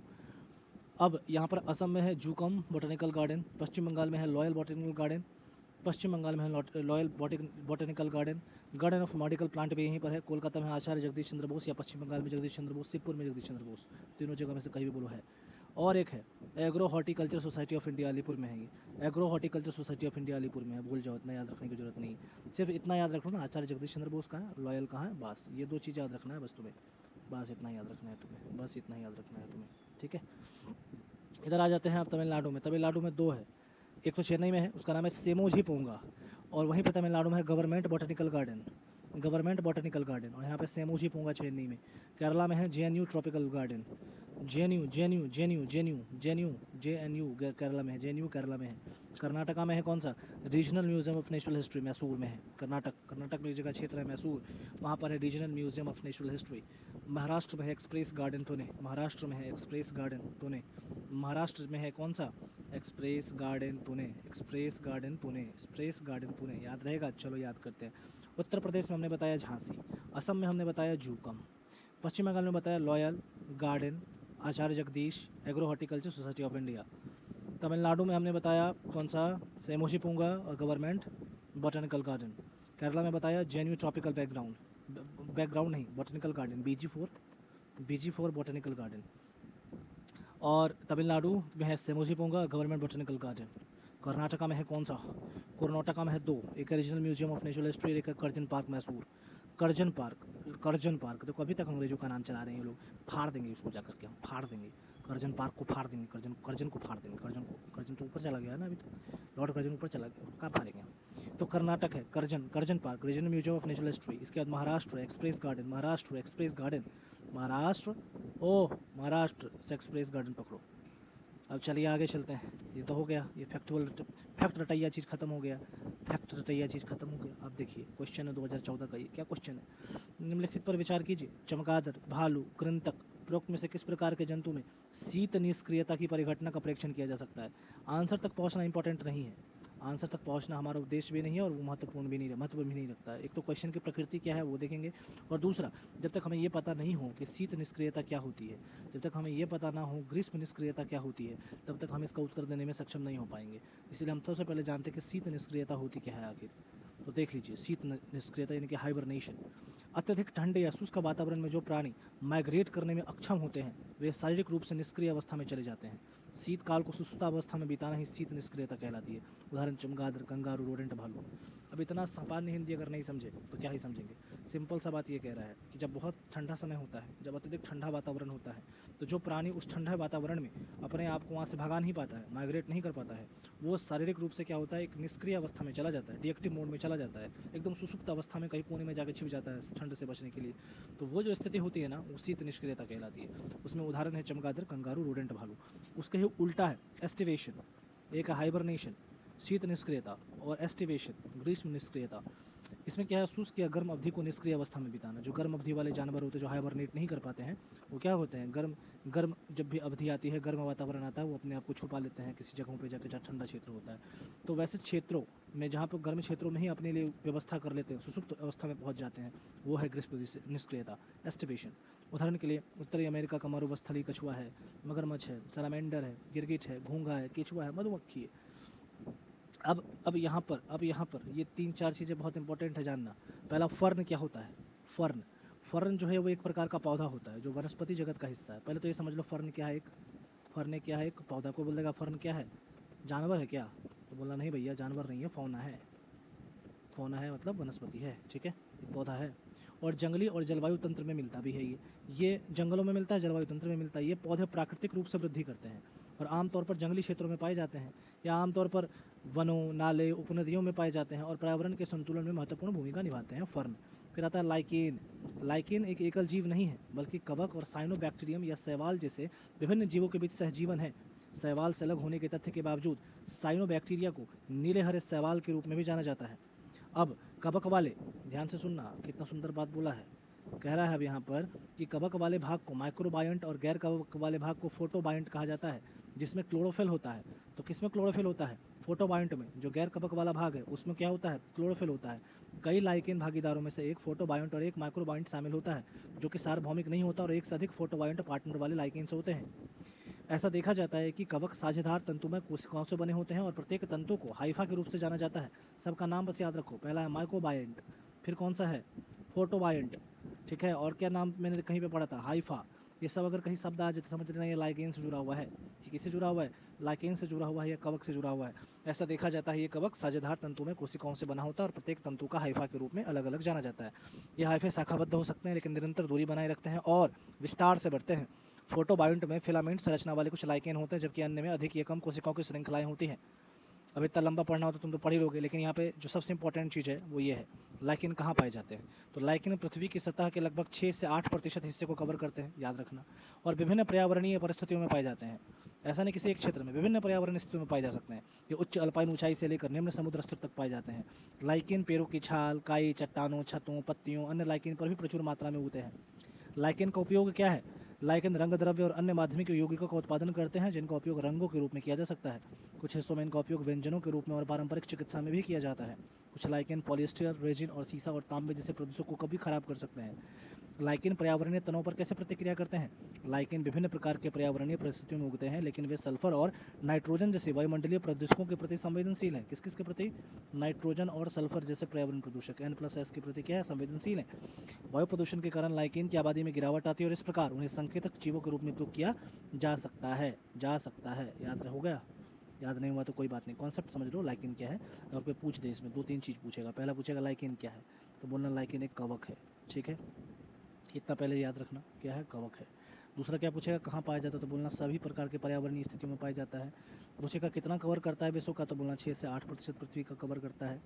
अब यहाँ पर असम में है जूकम बॉटनिकल गार्डन, पश्चिम बंगाल में है लॉयल बॉटनिकल गार्डन, पश्चिम बंगाल में है loyal botanical garden of medical plant भी यहीं पर है। कोलकाता में आचार्य जगदीश चंद्र बोस, या पश्चिम बंगाल में जगदीश चंद्र बोस, शिवपुर में जगदीश चंद्र बोस, तीनों जगह में से कहीं भी बोलो है। और एक है agro horticulture society of India Alipur में है। ये agro horticulture society of India Alipur में है। भूल जाओ, इतना याद रखने की जरूरत नहीं, सिर्फ इतना याद रखो ना, आचार्य जगदीश चंद्र बोस कहाँ है, लॉयल कहाँ है, बस ये 2 चीज़ याद रखना है बस तुम्हें, बस इतना याद रखना है तुम्हें, बस इतना याद रखना है तुम्हें, ठीक है। इधर आ जाते हैं आप तमिलनाडु में। तमिलनाडु में 2 है, एक तो चेन्नई में है, उसका नाम है सेमोजी पोंगा, और वहीं पर तमिलनाडु में है गवर्नमेंट बॉटेनिकल गार्डन, और यहाँ पे सेमोजी पोंगा चेन्नई में। केरला में है JNU tropical garden, JNU Kerala में है, JNU केरला में है। कर्नाटका में है कौन सा, regional Museum of Natural history Mysore में है। कर्नाटक में एक जगह क्षेत्र है मैसूर, वहाँ पर है regional Museum of Natural history. Maharashtra में है एक्सप्रेस गार्डन पुणे, महाराष्ट्र में है कौन सा, एक्सप्रेस गार्डन पुणे, याद रहेगा, चलो याद करते हैं। उत्तर प्रदेश में हमने बताया झांसी, असम में हमने बताया जूकम, पश्चिम बंगाल में बताया loyal garden, Acharya Jagdish, agro horticulture society of India. Tamil Nadu में हमने बताया कौन सा, सेमोशी पूंगा और गवर्नमेंट बॉटनिकल गार्डन। केरला में बताया JNU ट्रॉपिकल बैकग्राउंड नहीं, botanical garden, BG4 botanical garden. और तमिलनाडु में है सेमोजी पोंगा गवर्नमेंट बॉटनिकल गार्डन। कर्नाटका में है कौन सा, कर्नाटका में है 2, एक regional Museum of Natural history, एक है Curzon park Mysore. Karjan park देखो अभी तक अंग्रेजों का नाम चला रहे हैं ये लोग, फाड़ देंगे इसको जाकर के, हम फाड़ देंगे करजन पार्क को, फाड़ देंगे करजन को फाड़ देंगे, करजन तो ऊपर चला गया ना अभी तक, लॉर्ड करजन ऊपर चला गया, कहाँ फाड़ेंगे हम। तो कर्नाटक है Curzon Park Regional Museum of Natural History. इसके बाद महाराष्ट्र एक्सप्रेस से एक्सप्रेस गार्डन पकड़ो। अब चलिए आगे चलते हैं, ये तो हो गया, ये फैक्ट रटैया चीज़ खत्म हो गया, अब देखिए क्वेश्चन है 2014 का, ये क्या क्वेश्चन है, निम्नलिखित पर विचार कीजिए, चमगादड़, भालू, कृंतक, उपरोक्त में से किस प्रकार के जंतु में शीत निष्क्रियता की परिघटना का परीक्षण किया जा सकता है। आंसर तक पहुंचना इंपॉर्टेंट नहीं है, आंसर तक पहुंचना हमारा उद्देश्य भी नहीं है और वो महत्व भी नहीं रखता है। एक तो क्वेश्चन की प्रकृति क्या है वो देखेंगे, और दूसरा जब तक हमें ये पता नहीं हो कि शीत निष्क्रियता क्या होती है, जब तक हमें ये पता ना हो ग्रीष्म निष्क्रियता क्या होती है, तब तक हम इसका उत्तर देने में सक्षम नहीं हो पाएंगे। इसलिए हम सबसे पहले जानते हैं कि शीत निष्क्रियता होती क्या है आखिर। तो देख लीजिए, शीत निष्क्रियता यानी कि हाइबरनेशन। अत्यधिक ठंडे या शुष्क वातावरण में जो प्राणी माइग्रेट करने में अक्षम होते हैं वे शारीरिक रूप से निष्क्रिय अवस्था में चले जाते हैं। शीतकाल को सुस्तावस्था में बिताना ही शीत निष्क्रियता कहलाती है। उदाहरण चमगादड़, कंगारू, रोडेंट, भालू। अब इतना सामान्य हिंदी अगर नहीं समझे तो क्या ही समझेंगे। सिंपल सा बात ये कह रहा है कि जब बहुत ठंडा समय होता है, जब अत्यधिक ठंडा वातावरण होता है, तो जो प्राणी उस ठंडे वातावरण में अपने आप को वहाँ से भगा नहीं पाता है, माइग्रेट नहीं कर पाता है, वो शारीरिक रूप से क्या होता है, एक निष्क्रिय अवस्था में चला जाता है, डिएक्टिव मोड में चला जाता है, एकदम सुसुप्त अवस्था में कहीं कोने में जाकर छिप जाता है ठंड से बचने के लिए। तो वो जो स्थिति होती है ना, वो शीत निष्क्रियता कहलाती है। उसमें उदाहरण है चमगादड़, कंगारू, रोडेंट, भालू। उसके ही उल्टा है एस्टिवेशन, एक हाइबरनेशन शीत निष्क्रियता, और एस्टिवेशन ग्रीष्म निष्क्रियता। इसमें क्या है, शुष्क या गर्म अवधि को निष्क्रिय अवस्था में बिताना। जो गर्म अवधि वाले जानवर होते हैं, जो हाइबरनेट नहीं कर पाते हैं, वो क्या होते हैं, गर्म जब भी अवधि आती है, गर्म वातावरण आता है, वो अपने आप को छुपा लेते हैं किसी जगहों पे जाकर जहाँ ठंडा क्षेत्र होता है। तो वैसे क्षेत्रों में जहाँ पर गर्म क्षेत्रों में ही अपने लिए व्यवस्था कर लेते हैं, सुसुप्त अवस्था में पहुँच जाते हैं, वो है ग्रीष्म निष्क्रियता, एस्टिवेशन। उदाहरण के लिए उत्तरी अमेरिका का मरुस्थलीय कछुआ है, मगरमच्छ है, सैलामेंडर है, गिरगिट है, घोंघा है, केचुआ है, मधुमक्खी है। अब यहाँ पर ये 3-4 चीज़ें बहुत इंपॉर्टेंट है जानना। पहला, फर्न क्या होता है। फर्न जो है वो एक प्रकार का पौधा होता है जो वनस्पति जगत का हिस्सा है। पहले तो ये समझ लो फर्न क्या है, एक पौधा। को बोल देगा फर्न क्या है, जानवर है क्या, तो बोलना नहीं भैया जानवर नहीं है, फौना है मतलब वनस्पति है, ठीक है, एक पौधा है। और जंगली और जलवायु तंत्र में मिलता भी है ये जंगलों में मिलता है, जलवायु तंत्र में मिलता है। ये पौधे प्राकृतिक रूप से वृद्धि करते हैं और आमतौर पर जंगली क्षेत्रों में पाए जाते हैं, या आमतौर पर वनों, नाले, उपनदियों में पाए जाते हैं और पर्यावरण के संतुलन में महत्वपूर्ण भूमिका निभाते हैं फर्न। फिर आता है लाइकेन एक एकल जीव नहीं है, बल्कि कवक और साइनोबैक्टीरियम या शैवाल जैसे विभिन्न जीवों के बीच सहजीवन है। शैवाल से अलग होने के तथ्य के बावजूद साइनोबैक्टीरिया को नीले हरे शैवाल के रूप में भी जाना जाता है। अब कवक वाले, ध्यान से सुनना, कितना सुंदर बात बोला है। कह रहा है अब यहाँ पर कि कवक वाले भाग को माइक्रोबायंट और गैर कवक वाले भाग को फोटोबायंट कहा जाता है, जिसमें क्लोरोफिल होता है। तो किसमें क्लोरोफिल होता है, फोटोबायंट में। जो गैर कवक वाला भाग है उसमें क्या होता है, क्लोरोफिल होता है। कई लाइकेन भागीदारों में से एक फोटोबायंट और एक माइक्रोबायंट शामिल होता है, जो कि सार्वभौमिक नहीं होता और एक से अधिक फोटोबायंट पार्टनर वाले लाइकेन्स होते हैं। ऐसा देखा जाता है कि कवक साझेदार तंतुमय कोशिकाओं से बने होते हैं और प्रत्येक तंतु को हाइफा के रूप से जाना जाता है। सबका नाम बस याद रखो। पहला है माइक्रोबायंट, फिर कौन सा है, फोटोबायंट, ठीक है, और क्या नाम मैंने कहीं पे पढ़ा था, हाइफा। ये सब अगर कहीं शब्द आ जाए तो समझ लेना ये लाइकेन से जुड़ा हुआ है। कि किससे जुड़ा हुआ है, लाइकेन से जुड़ा हुआ है या कवक से जुड़ा हुआ है। ऐसा देखा जाता है ये कवक साझेदार तंतु में कोशिकाओं से बना होता है और प्रत्येक तंतु का हाइफा के रूप में अलग अलग जाना जाता है। ये हाइफे शाखाबद्ध हो सकते हैं लेकिन निरंतर दूरी बनाए रखते हैं और विस्तार से बढ़ते हैं। फोटोबायोंट में फिलामेंट संरचना वाले कुछ लाइकेन होते हैं जबकि अन्य में अधिक या कम कोशिकाओं की श्रृंखलाएं होती हैं। अब इतना लंबा पढ़ना हो तो तुम तो पढ़ ही लोगे, लेकिन यहाँ पे जो सबसे इंपॉर्टेंट चीज़ है वो ये है, लाइकेन कहाँ पाए जाते हैं। तो लाइकेन पृथ्वी की सतह के लगभग 6 से 8% हिस्से को कवर करते हैं, याद रखना, और विभिन्न पर्यावरणीय परिस्थितियों में पाए जाते हैं। ऐसा नहीं किसी एक क्षेत्र में, विभिन्न पर्यावरणीय स्थितियों में पाए जा सकते हैं। ये उच्च अल्पाइन ऊंचाई से लेकर निम्न समुद्र स्तर तक पाए जाते हैं। लाइकेन पेड़ों की छाल, काई, चट्टानों, छतों, पत्तियों, अन्य लाइकेन पर भी प्रचुर मात्रा में उगते हैं। लाइकेन का उपयोग क्या है, लाइकेन रंग द्रव्य और अन्य माध्यमिक यौगिकों का उत्पादन करते हैं जिनका उपयोग रंगों के रूप में किया जा सकता है। कुछ हिस्सों में इनका उपयोग व्यंजनों के रूप में और पारंपरिक चिकित्सा में भी किया जाता है। कुछ लाइकेन पॉलिएस्टर, रेजिन और सीसा और तांबे जैसे प्रदूषकों को भी खराब कर सकते हैं। लाइकेन पर्यावरणीय तनाव पर कैसे प्रतिक्रिया करते हैं। लाइकेन विभिन्न प्रकार के पर्यावरणीय परिस्थितियों में उगते हैं लेकिन वे सल्फर और नाइट्रोजन जैसे वायुमंडलीय प्रदूषकों के प्रति संवेदनशील हैं। किस किस के प्रति, नाइट्रोजन और सल्फर जैसे पर्यावरण प्रदूषक N+S के प्रति क्या है, संवेदनशील है। वायु प्रदूषण के कारण लाइकेन की आबादी में गिरावट आती है और इस प्रकार उन्हें संकेतक जीवों के रूप में उपयोग किया जा सकता है। याद हो गया, याद नहीं हुआ तो कोई बात नहीं, कॉन्सेप्ट समझ लो लाइकेन क्या है। और कोई पूछ दे इसमें 2-3 चीज़ पूछेगा। पहला पूछेगा लाइकेन क्या है, तो बोलना लाइकेन एक कवक है, ठीक है, इतना पहले याद रखना क्या है, कवक है। दूसरा क्या पूछेगा, कहाँ पाया जाता है, तो बोलना सभी प्रकार के पर्यावरणीय स्थितियों में पाया जाता है। पूछेगा कितना कवर करता है विश्व का, तो बोलना 6 से 8% पृथ्वी का कवर करता है,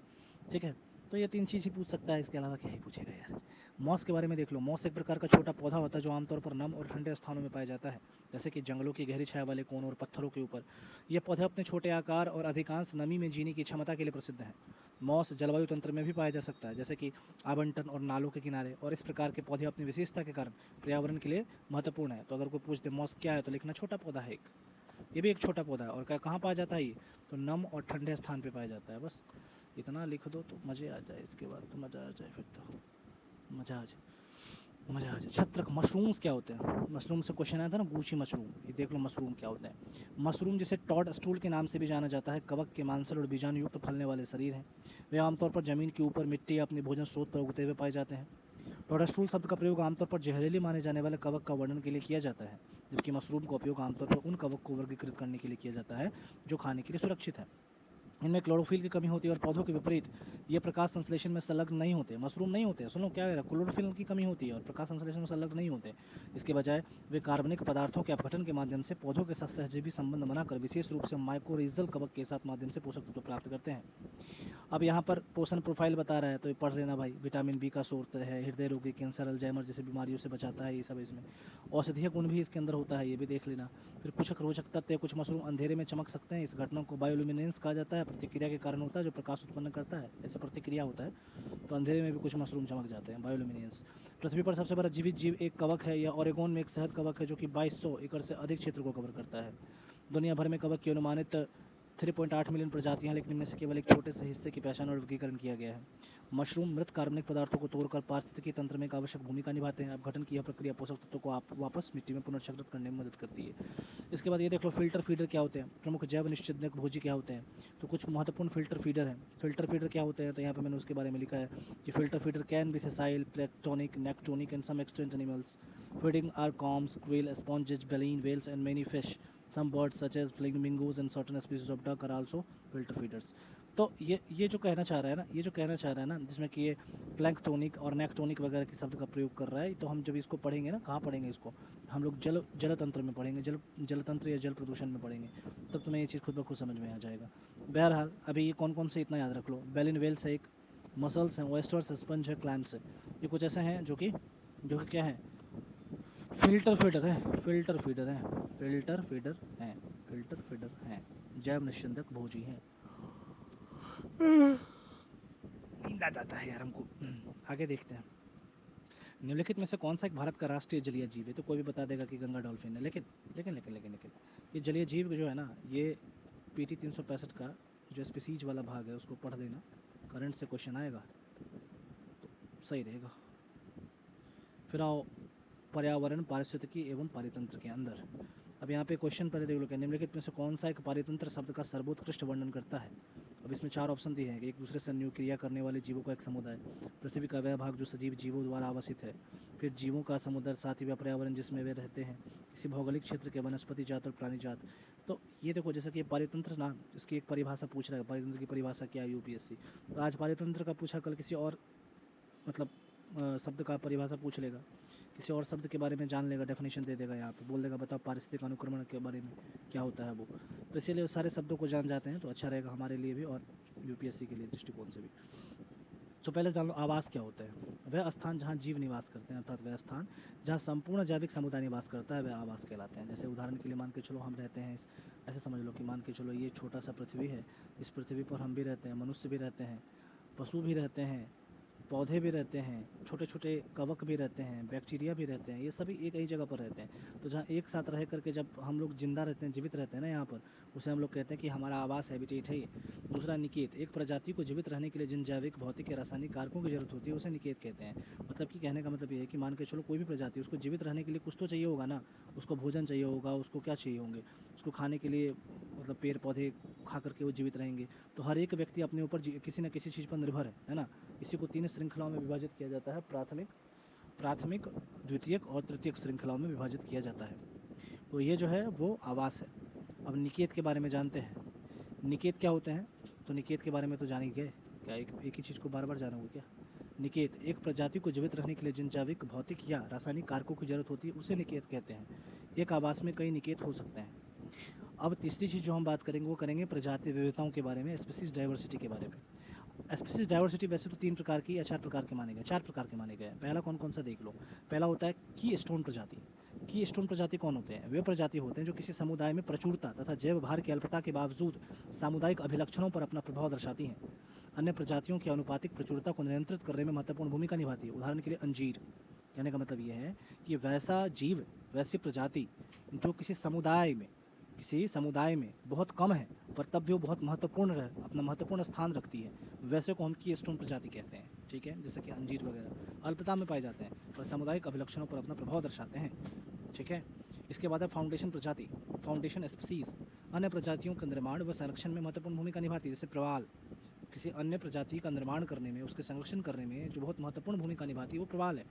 ठीक है। तो ये 3 चीज़ ही पूछ सकता है, इसके अलावा क्या ही पूछेगा यार। मॉस के बारे में देख लो। मॉस एक प्रकार का छोटा पौधा होता है जो आमतौर पर नम और ठंडे स्थानों में पाया जाता है, जैसे कि जंगलों की गहरी छाया वाले कोन और पत्थरों के ऊपर। यह पौधे अपने छोटे आकार और अधिकांश नमी में जीने की क्षमता के लिए प्रसिद्ध है। मॉस जलवायु तंत्र में भी पाया जा सकता है, जैसे कि आवंटन और नालों के किनारे, और इस प्रकार के पौधे अपनी विशेषता के कारण पर्यावरण के लिए महत्वपूर्ण है। तो अगर कोई पूछ दे मॉस क्या है, तो लिखना छोटा पौधा है एक, ये भी एक छोटा पौधा है। और कहाँ पाया जाता है ये, तो नम और ठंडे स्थान पे पाया जाता है। बस इतना लिख दो तो मज़े आ जाए, इसके बाद तो मज़ा आ जाए, फिर तो मज़ा आ जाए, मज़ा आ जाए। छत्रक मशरूम्स क्या होते हैं, मशरूम से क्वेश्चन आया था ना, गूची मशरूम, ये देख लो मशरूम क्या होते हैं। मशरूम जिसे टॉड स्टूल के नाम से भी जाना जाता है, कवक के मांसल और बीजाणु युक्त फलने वाले शरीर हैं। वे आमतौर पर जमीन के ऊपर मिट्टी या अपने भोजन स्रोत पर उगते हुए पाए जाते हैं। टोडास्टूल शब्द का प्रयोग आमतौर पर जहरीले माने जाने वाले कवक का वर्णन के लिए किया जाता है, जबकि मशरूम का उपयोग आमतौर पर उन कवक को वर्गीकृत करने के लिए किया जाता है जो खाने के लिए सुरक्षित है। इनमें क्लोरोफिल की कमी होती है और पौधों के विपरीत ये प्रकाश संश्लेषण में संलग्न नहीं होते। मशरूम नहीं होते, सुनो क्या है, क्लोरोफिल की कमी होती है और प्रकाश संश्लेषण में संलग्न नहीं होते। इसके बजाय वे कार्बनिक पदार्थों के अपघटन के माध्यम से पौधों के साथ सहजीवी संबंध बनाकर विशेष रूप से माइकोरिजल कवक के साथ माध्यम से पोषक तत्व प्राप्त करते हैं। अब यहाँ पर पोषण प्रोफाइल बता रहा है तो ये पढ़ लेना भाई। विटामिन बी का स्रोत है, हृदय रोगी, कैंसर, अल्जाइमर जैसे बीमारियों से बचाता है, ये सब इसमें। औषधीय गुण भी इसके अंदर होता है, ये भी देख लेना। फिर कुछ रोचक तथ्य, कुछ मशरूम अंधेरे में चमक सकते हैं, इस घटना को बायोल्यूमिनेंस कहा जाता है। प्रतिक्रिया के कारण होता है जो प्रकाश उत्पन्न करता है, ऐसे प्रतिक्रिया होता है, तो अंधेरे में भी कुछ मशरूम चमक जाते हैं, बायोल्यूमिनेंस। पृथ्वी पर सबसे बड़ा जीवित जीव एक कवक है, या ओरेगोन में एक शहद कवक है जो कि 2200 एकड़ से अधिक क्षेत्र को कवर करता है। दुनिया भर में कवक की अनुमानित 3.8 मिलियन प्रजातियां, लेकिन इनमें से केवल एक छोटे से हिस्से की पहचान और वर्गीकरण किया गया है। मशरूम मृत कार्बनिक पदार्थों को तोड़कर पारिस्थितिकी तंत्र में एक आवश्यक भूमिका निभाते हैं। अपघटन की यह प्रक्रिया पोषक तत्वों को वापस मिट्टी में पुनर्चक्रित करने में मदद करती है। इसके बाद ये देख लो फिल्टर फीडर क्या होते हैं, प्रमुख जैव निश्चितक भोजी क्या होते हैं। तो कुछ महत्वपूर्ण फिल्टर फीडर हैं। फिल्टर फीडर क्या होते हैं, तो यहाँ पे मैंने उसके बारे में लिखा है कि filter feeder can be sessile, planktonic, nektonic and some extent animals feeding are clams, krill, sponges, baleen, whales and many fish. Some birds such as flamingos and certain species of duck are also filter feeders. तो ये जो कहना चाह रहा है ना, ये जो कहना चाह रहा है ना, जिसमें कि ये प्लैंकटोनिक और नेक्टोनिक वगैरह के शब्द का प्रयोग कर रहा है, तो हम जब इसको पढ़ेंगे ना, कहाँ पढ़ेंगे इसको, हम लोग जल तंत्र में पढ़ेंगे, जल तंत्र या जल प्रदूषण में पढ़ेंगे, तब तुम्हें ये चीज़ खुद ब खुद समझ में आ जाएगा। बहरहाल अभी ये कौन कौन से इतना याद रख लो। बेलिन वेल्स है एक, मसल्स हैं, ऑयस्टर्स, स्पंज है, क्लैम्स है। ये कुछ ऐसे हैं जो कि क्या है, फिल्टर फीडर है, फिल्टर फीडर है, फिल्टर फीडर हैं, फिल्टर फीडर हैं, जैव निश्चिंदक भोजी हैं। नींद आ जाता है यार हमको। आगे देखते हैं। निम्नलिखित में से कौन सा एक भारत का राष्ट्रीय जलीय जीव है, तो कोई भी बता देगा कि गंगा डॉल्फिन है, लेकिन लेकिन लेकिन लेकिन लेकिन ये जलीय जीव जो है ना, ये PT 365 का जो स्पीसीज वाला भाग है उसको पढ़ देना, करंट से क्वेश्चन आएगा तो सही रहेगा। फिर आओ पर्यावरण, पारिस्थितिकी एवं पारितंत्र के अंदर। अब यहाँ पे क्वेश्चन पहले देख लो कि निम्नलिखित में से कौन सा एक पारितंत्र शब्द का सर्वोत्कृष्ट वर्णन करता है। अब इसमें 4 ऑप्शन दिए हैं कि एक दूसरे से अन्योन्य क्रिया करने वाले जीवों का एक समुदाय, पृथ्वी का वह भाग जो सजीव जीवों द्वारा आवासित है, फिर जीवों का समुदाय, साथ ही वह पर्यावरण जिसमें वे रहते हैं, किसी भौगोलिक क्षेत्र के वनस्पति जात और प्राणी जात। तो ये देखो जैसा कि पारितंत्र ना, इसकी एक परिभाषा पूछ रहा है, पारितंत्र की परिभाषा क्या है यूपीएससी। तो आज पारितंत्र का पूछा, कल किसी और मतलब शब्द का परिभाषा पूछ लेगा, किसी और शब्द के बारे में जान लेगा, डेफिनेशन दे देगा, यहाँ पे बोल देगा बताओ पारिस्थितिक अनुक्रमण के बारे में क्या होता है वो। तो इसीलिए सारे शब्दों को जान जाते हैं तो अच्छा रहेगा हमारे लिए भी और यूपीएससी के लिए दृष्टिकोण से भी। तो पहले जान लो आवास क्या होता है। वह स्थान जहाँ जीव निवास करते हैं, अर्थात वह स्थान जहाँ संपूर्ण जैविक समुदाय निवास करता है, वह आवास कहलाते हैं। जैसे उदाहरण के लिए मान के चलो हम रहते हैं ऐसे समझ लो कि मान के चलो ये छोटा सा पृथ्वी है, इस पृथ्वी पर हम भी रहते हैं, मनुष्य भी रहते हैं, पशु भी रहते हैं, पौधे भी रहते हैं, छोटे छोटे कवक भी रहते हैं, बैक्टीरिया भी रहते हैं, ये सभी एक ही जगह पर रहते हैं। तो जहाँ एक साथ रह करके जब हम लोग जिंदा रहते हैं, जीवित रहते हैं ना यहाँ पर, उसे हम लोग कहते हैं कि हमारा आवास हैबिटेट है ये। दूसरा निकेत, एक प्रजाति को जीवित रहने के लिए जिन जैविक भौतिक या रासायनिक कारकों की जरूरत होती है उसे निकेत कहते हैं। मतलब कि कहने का मतलब ये है कि मान के चलो कोई भी प्रजाति, उसको जीवित रहने के लिए कुछ तो चाहिए होगा ना, उसको भोजन चाहिए होगा, उसको क्या चाहिए होंगे, उसको खाने के लिए मतलब पेड़ पौधे खा करके वो जीवित रहेंगे। तो हर एक व्यक्ति अपने ऊपर किसी न किसी चीज़ पर निर्भर है ना। इसी को 3 श्रृंखलाओं में विभाजित किया जाता है, प्राथमिक, द्वितीयक और तृतीयक श्रृंखलाओं में विभाजित किया जाता है। तो ये जो है वो आवास है। अब निकेत के बारे में जानते हैं। निकेत क्या होते हैं, तो निकेत के बारे में तो जान ही गए, क्या एक ही चीज़ को बार बार जानोगे क्या। निकेत, एक प्रजाति को जीवित रहने के लिए जिन जैविक भौतिक या रासायनिक कारकों की जरूरत होती है उसे निकेत कहते हैं। एक आवास में कई निकेत हो सकते हैं। अब तीसरी चीज़ जो हम बात करेंगे वो करेंगे प्रजाति विविधताओं के बारे में, स्पीसीज डाइवर्सिटी के बारे में। स्पीसीज डाइवर्सिटी वैसे तो 3 प्रकार की या 4 प्रकार के माने गए, 4 प्रकार के माने गए। पहला कौन कौन सा देख लो। पहला होता है की स्टोन प्रजाति। की स्टोन प्रजाति कौन होते हैं, वे प्रजाति होते हैं जो किसी समुदाय में प्रचुरता तथा जैव भार की अल्पता के बावजूद सामुदायिक अभिलक्षणों पर अपना प्रभाव दर्शाती हैं। अन्य प्रजातियों की अनुपातिक प्रचुरता को नियंत्रित करने में महत्वपूर्ण भूमिका निभाती है। उदाहरण के लिए अंजीर। कहने का मतलब ये है कि वैसा जीव, वैसी प्रजाति जो किसी समुदाय में बहुत कम है पर तब भी वो बहुत महत्वपूर्ण अपना महत्वपूर्ण स्थान रखती है, वैसे को हम की स्टोन प्रजाति कहते हैं। ठीक है, जैसे कि अंजीर वगैरह अल्पता में पाए जाते हैं पर सामुदायिक अभिलक्षणों पर अपना प्रभाव दर्शाते हैं। ठीक है, इसके बाद है फाउंडेशन प्रजाति, फाउंडेशन स्पीसीज। अन्य प्रजातियों के निर्माण व संरक्षण में महत्वपूर्ण भूमिका निभाती है। जैसे प्रवाल, किसी अन्य प्रजाति का निर्माण करने में, उसके संरक्षण करने में जो बहुत महत्वपूर्ण भूमिका निभाती है वो प्रवाल है।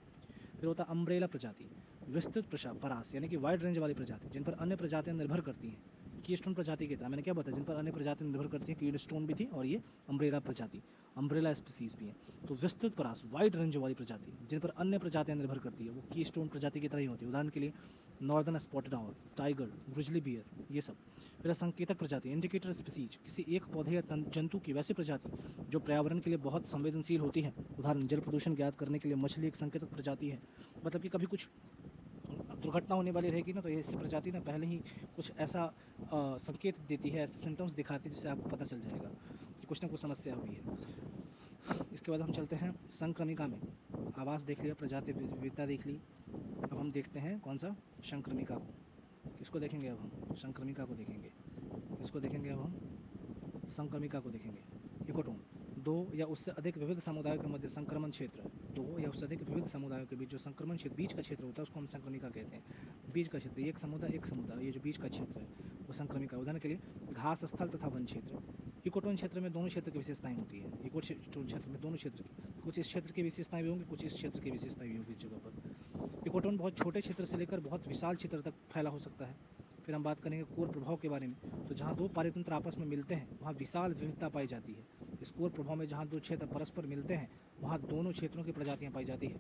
फिर होता है अम्ब्रेला प्रजाति, विस्तृत परास यानी कि वाइड रेंज वाली प्रजाति जिन पर अन्य प्रजातियां निर्भर करती हैं। कीस्टोन प्रजाति की तरह मैंने क्या बताया, जिन पर अन्य प्रजातियां निर्भर करती हैं, कीस्टोन भी थी और ये अम्ब्रेला प्रजाति, अम्ब्रेला स्पीसीज भी है। तो विस्तृत परास वाइड रेंज वाली प्रजाति जिन पर अन्य प्रजातियां निर्भर करती है वो कीस्टोन प्रजाति की तरह ही होती है। उदाहरण के लिए northern spotted owl, tiger, grizzly bear, ये सब। फिर संकेतक प्रजाति, इंडिकेटर स्पीसीज, किसी एक पौधे या जंतु की वैसी प्रजाति जो पर्यावरण के लिए बहुत संवेदनशील होती है। उदाहरण जल प्रदूषण ज्ञात करने के लिए मछली एक संकेतक प्रजाति है। मतलब कि कभी कुछ दुर्घटना होने वाली रहेगी ना तो इससे प्रजाति ना पहले ही कुछ ऐसा संकेत देती है, ऐसे सिम्टम्स दिखाती है जिससे आपको पता चल जाएगा कि कुछ ना कुछ समस्या हुई है। इसके बाद हम चलते हैं संक्रमिका में। आवास देख लिया, प्रजाति विविधता देख ली, अब हम देखते हैं कौन सा, संक्रमिका को। किसको देखेंगे अब हम, संक्रमिका को देखेंगे। किसको देखेंगे अब हम, संक्रमिका को देखेंगे। इकोटोन, दो या उससे अधिक विविध समुदायों के मध्य संक्रमण क्षेत्र, दो या उससे अधिक विविध समुदायों के बीच जो संक्रमण क्षेत्र, बीच का क्षेत्र होता है उसको हम संक्रमिका कहते हैं। बीच का क्षेत्र, एक समुदाय, ये जो बीच का क्षेत्र है वो संक्रमिका। उदाहरण के लिए घास स्थल तथा वन क्षेत्र। इकोटोन क्षेत्र में दोनों क्षेत्र की विशेषताएं होती है। इकोटोन क्षेत्र में दोनों क्षेत्र की, कुछ इस क्षेत्र की विशेषताएं भी होंगी, कुछ इस क्षेत्र की विशेषताएं भी होंगी इस जगह पर। इकोटोन बहुत छोटे क्षेत्र से लेकर बहुत विशाल क्षेत्र तक फैला हो सकता है। फिर हम बात करेंगे कोर प्रभाव के बारे में। तो जहाँ दो पारितंत्र आपस में मिलते हैं वहाँ विशाल विविधता पाई जाती है। इस कोर प्रभाव में जहाँ दो क्षेत्र परस्पर मिलते हैं वहाँ दोनों क्षेत्रों की प्रजातियाँ पाई जाती है।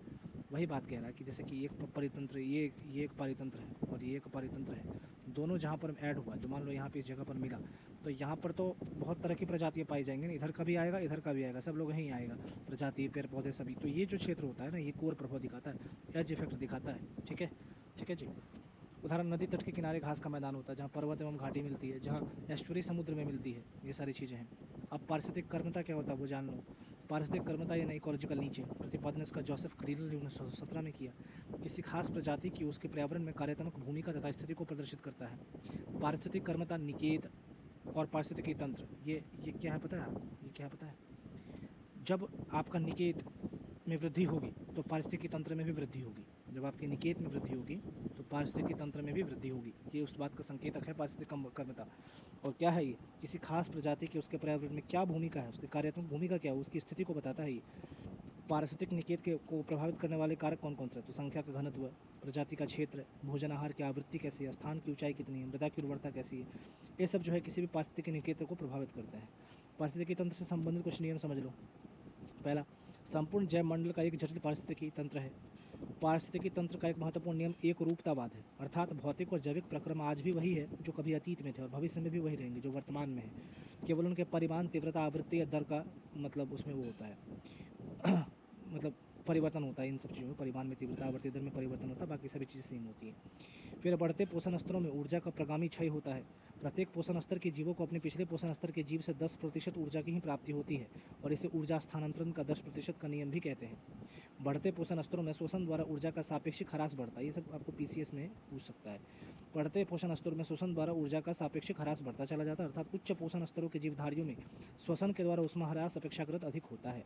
वही बात कह रहा है कि जैसे कि एक परितंत्र, ये एक पारितंत्र है और ये एक पारितंत्र है, दोनों जहाँ पर ऐड हुआ, जो मान लो यहाँ पे इस जगह पर मिला, तो यहाँ पर तो बहुत तरह की प्रजातियाँ पाई जाएंगी ना, इधर का भी आएगा इधर का भी आएगा, सब लोग यहीं आएगा, प्रजाति पेड़ पौधे सभी। तो ये जो क्षेत्र होता है ना, ये कोर प्रभाव दिखाता है, एज इफेक्ट दिखाता है। ठीक है जी। उदाहरण नदी तट के किनारे घास का मैदान होता है, जहाँ पर्वत एवं घाटी मिलती है, जहाँ एस्चुरी समुद्र में मिलती है, ये सारी चीज़ें हैं। अब पारिस्थितिक कर्मता क्या होता है वो जान लो। पारिस्थितिक कर्मता यानी इकोलॉजिकल नीचे, प्रतिपादन इसका जोसेफ क्रीनल ने 1917 में किया। किसी खास प्रजाति की उसके पर्यावरण में कार्यात्मक भूमिका तथा स्थिति को प्रदर्शित करता है। पारिस्थितिक कर्मता, निकेत और पारिस्थितिकी तंत्र, ये क्या है पता है, ये क्या है पता है। जब आपका निकेत में वृद्धि होगी तो पारिस्थितिकी तंत्र में भी वृद्धि होगी। जब आपके निकेत में वृद्धि होगी तो पारिस्थितिकी तंत्र में भी वृद्धि होगी। ये उस बात का संकेतक है पारिस्थितिक कर्मता। और क्या है ये? किसी खास प्रजाति की उसके पर्यावरण में क्या भूमिका है, उसकी कार्यात्मक भूमिका क्या है, उसकी स्थिति को बताता है ये। पारिस्थितिक निकेत के को प्रभावित करने वाले कारक कौन कौन से हैं? तो संख्या का घनत्व, प्रजाति का क्षेत्र, भोजन आहार की आवृत्ति कैसी है, स्थान की ऊंचाई कितनी है, मृदा की उर्वरता कैसी है, ये सब जो है किसी भी पारिस्थितिक निकेत को प्रभावित करते हैं। पारिस्थितिकी तंत्र से संबंधित कुछ नियम समझ लो। पहला, संपूर्ण जैव मंडल का एक जटिल पारिस्थितिकी तंत्र है। पारिस्थितिकी तंत्र का एक महत्वपूर्ण नियम एक रूपतावाद है, अर्थात भौतिक और जैविक प्रक्रम आज भी वही है जो कभी अतीत में थे और भविष्य में भी वही रहेंगे जो वर्तमान में है। केवल उनके परिमाण, तीव्रता, आवृत्ति या दर का मतलब उसमें वो होता है मतलब परिवर्तन होता है। इन सब चीज़ों में परिमाण में, तीव्रता, आवृत्ति, दर में परिवर्तन होता है, बाकी सभी चीज़ें सेम होती हैं। फिर बढ़ते पोषण स्तरों में ऊर्जा का प्रगामी क्षय होता है। प्रत्येक पोषण स्तर के जीवों को अपने पिछले पोषण स्तर के जीव से 10% ऊर्जा की ही प्राप्ति होती है और इसे ऊर्जा स्थानांतरण का 10% का नियम भी कहते हैं। बढ़ते पोषण स्तरों में शोषण द्वारा ऊर्जा का सापेक्षिक ह्रास बढ़ता है। ये सब आपको पीसीएस में पूछ सकता है। बढ़ते पोषण स्तरों में शोषण द्वारा ऊर्जा का सापेक्षिक ह्रास बढ़ता चला जाता है, अर्थात उच्च पोषण स्तरों के जीवधारियों में श्वसन के द्वारा ऊष्मा ह्रास अपेक्षाकृत अधिक होता है।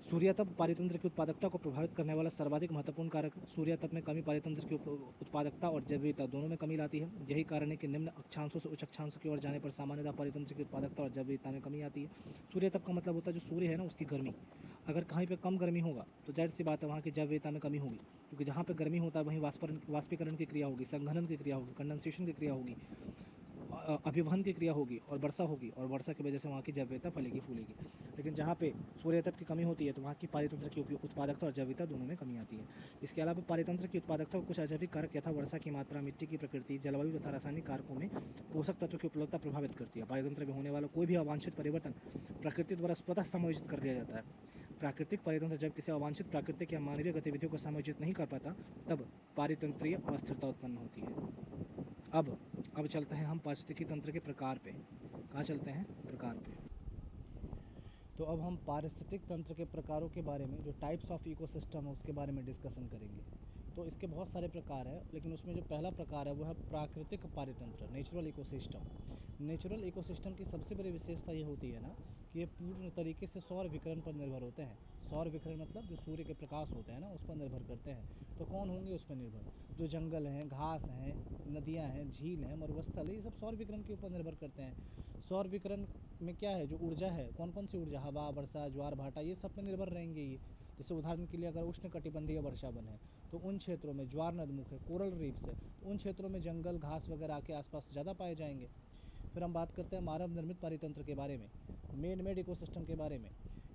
सूर्यतप पारितंत्र की उत्पादकता को प्रभावित करने वाला सर्वाधिक महत्वपूर्ण कारक। सूर्यतप में कमी पारितंत्र की उत्पादकता और जैव विविधता दोनों में कमी लाती है। यही कारण है कि निम्न अक्षांशों से उच्च अक्षांश की ओर जाने पर सामान्यतः पारितंत्र की उत्पादकता और जैव विविधता में कमी आती है। सूर्यतप का मतलब होता है जो सूर्य है ना उसकी गर्मी। अगर कहीं पर कम गर्मी होगा तो जाहिर सी बात है वहाँ की जैव विविधता में कमी होगी, क्योंकि जहाँ पर गर्मी होता है वहीं वाष्पीकरण की क्रिया होगी, संघनन की क्रिया होगी, कंडेंसेशन की क्रिया होगी, अभिवहन की क्रिया होगी और वर्षा होगी, और वर्षा की वजह से वहाँ की जैव विविधता फलेगी फूलेगी। लेकिन जहाँ पे सूर्यतप की कमी होती है तो वहाँ की पारितंत्र की उत्पादकता और जैव विविधता दोनों में कमी आती है। इसके अलावा पारितंत्र की उत्पादकता को कुछ अजैविक कारक यथा वर्षा की मात्रा, मिट्टी की प्रकृति, जलवायु तथा रासायनिक कारकों में पोषक तत्व की उपलब्धता प्रभावित करती है। पारितंत्र में होने वाला कोई भी अवांछित परिवर्तन प्रकृति द्वारा स्वतः समायोजित कर दिया जाता है। प्राकृतिक पारितंत्र जब किसी अवांछित प्राकृतिक या मानवीय गतिविधियों को समायोजित नहीं कर पाता तब पारितंत्रीय अस्थिरता उत्पन्न होती है। अब चलते हैं हम पारिस्थितिकी तंत्र के प्रकार पे। कहाँ चलते हैं? प्रकार पे। तो अब हम पारिस्थितिक तंत्र के प्रकारों के बारे में, जो टाइप्स ऑफ इकोसिस्टम है उसके बारे में डिस्कशन करेंगे। तो इसके बहुत सारे प्रकार हैं, लेकिन उसमें जो पहला प्रकार है वो है प्राकृतिक पारितंत्र, नेचुरल इकोसिस्टम। नेचुरल इकोसिस्टम की सबसे बड़ी विशेषता ये होती है ना कि ये पूर्ण तरीके से सौर विकिरण पर निर्भर होते हैं। सौर विकिरण मतलब जो सूर्य के प्रकाश होते हैं ना उस पर निर्भर करते हैं। तो कौन होंगे उस पर निर्भर? जो जंगल हैं, घास हैं, नदियाँ हैं, झील हैं, मरुस्थल है, ये सब सौर विकिरण के ऊपर निर्भर करते हैं। सौर विकिरण में क्या है, जो ऊर्जा है, कौन कौन सी ऊर्जा, हवा, वर्षा, ज्वार भाटा, ये सब पे निर्भर रहेंगे ये। जैसे उदाहरण के लिए अगर उष्णकटिबंधीय वर्षा वन है तो उन क्षेत्रों में ज्वार नदमुख है, कोरल रीफ्स है, तो उन क्षेत्रों में जंगल, घास वगैरह के आसपास ज़्यादा पाए जाएंगे। फिर हम बात करते हैं मानव निर्मित पारितंत्र के बारे में, मेड मेड इकोसिस्टम के बारे में।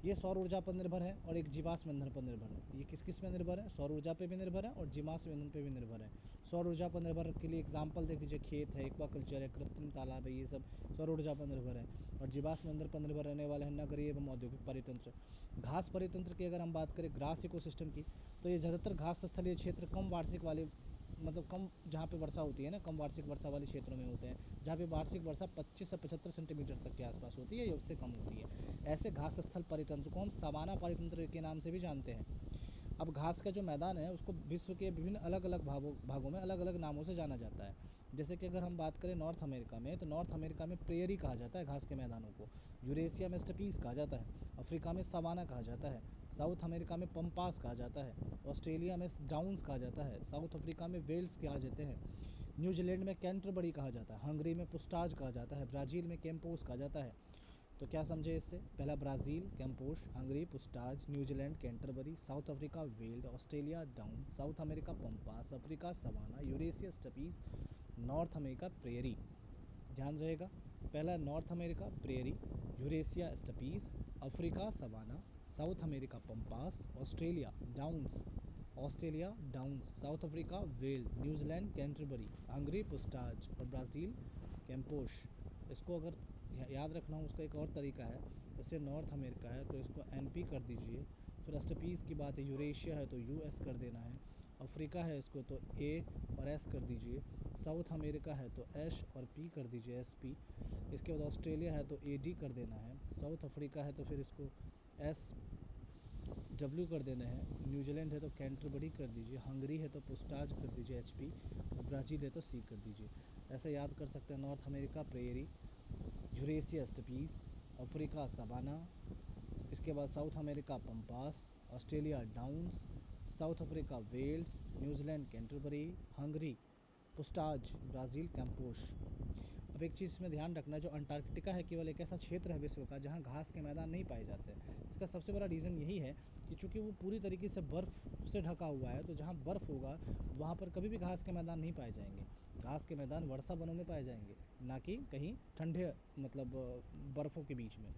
ये सौर ऊर्जा पर निर्भर है और एक जीवाश्म ईंधन पर निर्भर है। ये किस किस पे निर्भर है? सौर ऊर्जा पे भी निर्भर है और जीवाश्म ईंधन पे भी निर्भर है। सौर ऊर्जा पर निर्भर के लिए एग्जाम्पल देख लीजिए, खेत है, एक्वाकल्चर है, कृत्रिम तालाब है, ये सब सौर ऊर्जा पर निर्भर है। और जीवाश्म ईंधन पर निर्भर रहने वाले हैं नगरीय एवं औद्योगिक परितंत्र। घास परितंत्र की अगर हम बात करें, ग्रास इकोसिस्टम की, तो ये ज़्यादातर घास स्थलीय क्षेत्र कम वार्षिक वाले, मतलब कम जहाँ पे वर्षा होती है ना, कम वार्षिक वर्षा वाले क्षेत्रों में होते हैं, जहाँ पे वार्षिक वर्षा 25 से 75 सेंटीमीटर तक के आसपास होती है या उससे कम होती है। ऐसे घास स्थल परितंत्र को हम सवाना परितंत्र के नाम से भी जानते हैं। अब घास का जो मैदान है उसको विश्व के विभिन्न अलग अलग भागों में अलग अलग नामों से जाना जाता है। जैसे कि अगर हम बात करें नॉर्थ अमेरिका में, तो नॉर्थ अमेरिका में प्रेयरी कहा जाता है घास के मैदानों को। यूरेशिया में स्टेपीज कहा जाता है। अफ्रीका में सवाना कहा जाता है। साउथ अमेरिका में पम्पास कहा जाता है। ऑस्ट्रेलिया में डाउन्स कहा जाता है। साउथ अफ्रीका में वेल्स कहा जाते हैं। न्यूजीलैंड में कैंटरबरी कहा जाता है। हंगरी में पुस्टाज कहा जाता है। ब्राज़ील में कैंपोस कहा जाता है। तो क्या समझे इससे? पहला Brazil campos, Hungary pusztas, New Zealand Canterbury, South Africa veld, Australia downs, South America pampas, Africa savanna, Eurasia steppes, North America prairie. ध्यान रहेगा, पहला North America prairie, Eurasia steppes, Africa savanna, South America pampas, Australia downs, South Africa veld, New Zealand Canterbury, Hungary pusztas और Brazil कैंपोश। इसको अगर याद रखना हो उसका एक और तरीका है, जैसे नॉर्थ अमेरिका है तो इसको NP कर दीजिए, फिर स्टेपीज़ की बात है, यूरेशिया है तो US कर देना है, अफ्रीका है इसको तो A और S कर दीजिए, साउथ अमेरिका है तो H और P कर दीजिए SP, इसके बाद ऑस्ट्रेलिया है तो AD कर देना है, साउथ अफ्रीका है तो फिर इसको SW कर देना है, न्यूजीलैंड है तो कैंटरबरी कर दीजिए, हंगरी है तो पुस्टाज कर दीजिए HP, और ब्राज़ील है तो C कर दीजिए। ऐसे याद कर सकते हैं, North America prairie, Eurasia steppes, Africa savanna, इसके बाद South America pampas, Australia downs, South Africa veld, New Zealand Canterbury, Hungary pusztas, Brazil campos. अब एक चीज़ इसमें ध्यान रखना है, जो अंटार्कटिका है केवल एक ऐसा क्षेत्र है विश्व का जहाँ घास के मैदान नहीं पाए जाते। इसका सबसे बड़ा रीज़न यही है कि चूँकि वो पूरी तरीके से बर्फ़ से ढका हुआ है, तो जहाँ बर्फ़ होगा वहाँ पर कभी भी घास के मैदान नहीं पाए जाएंगे। घास के मैदान वर्षा वनों में पाए जाएंगे, ना कि कहीं ठंडे मतलब बर्फ़ों के बीच में।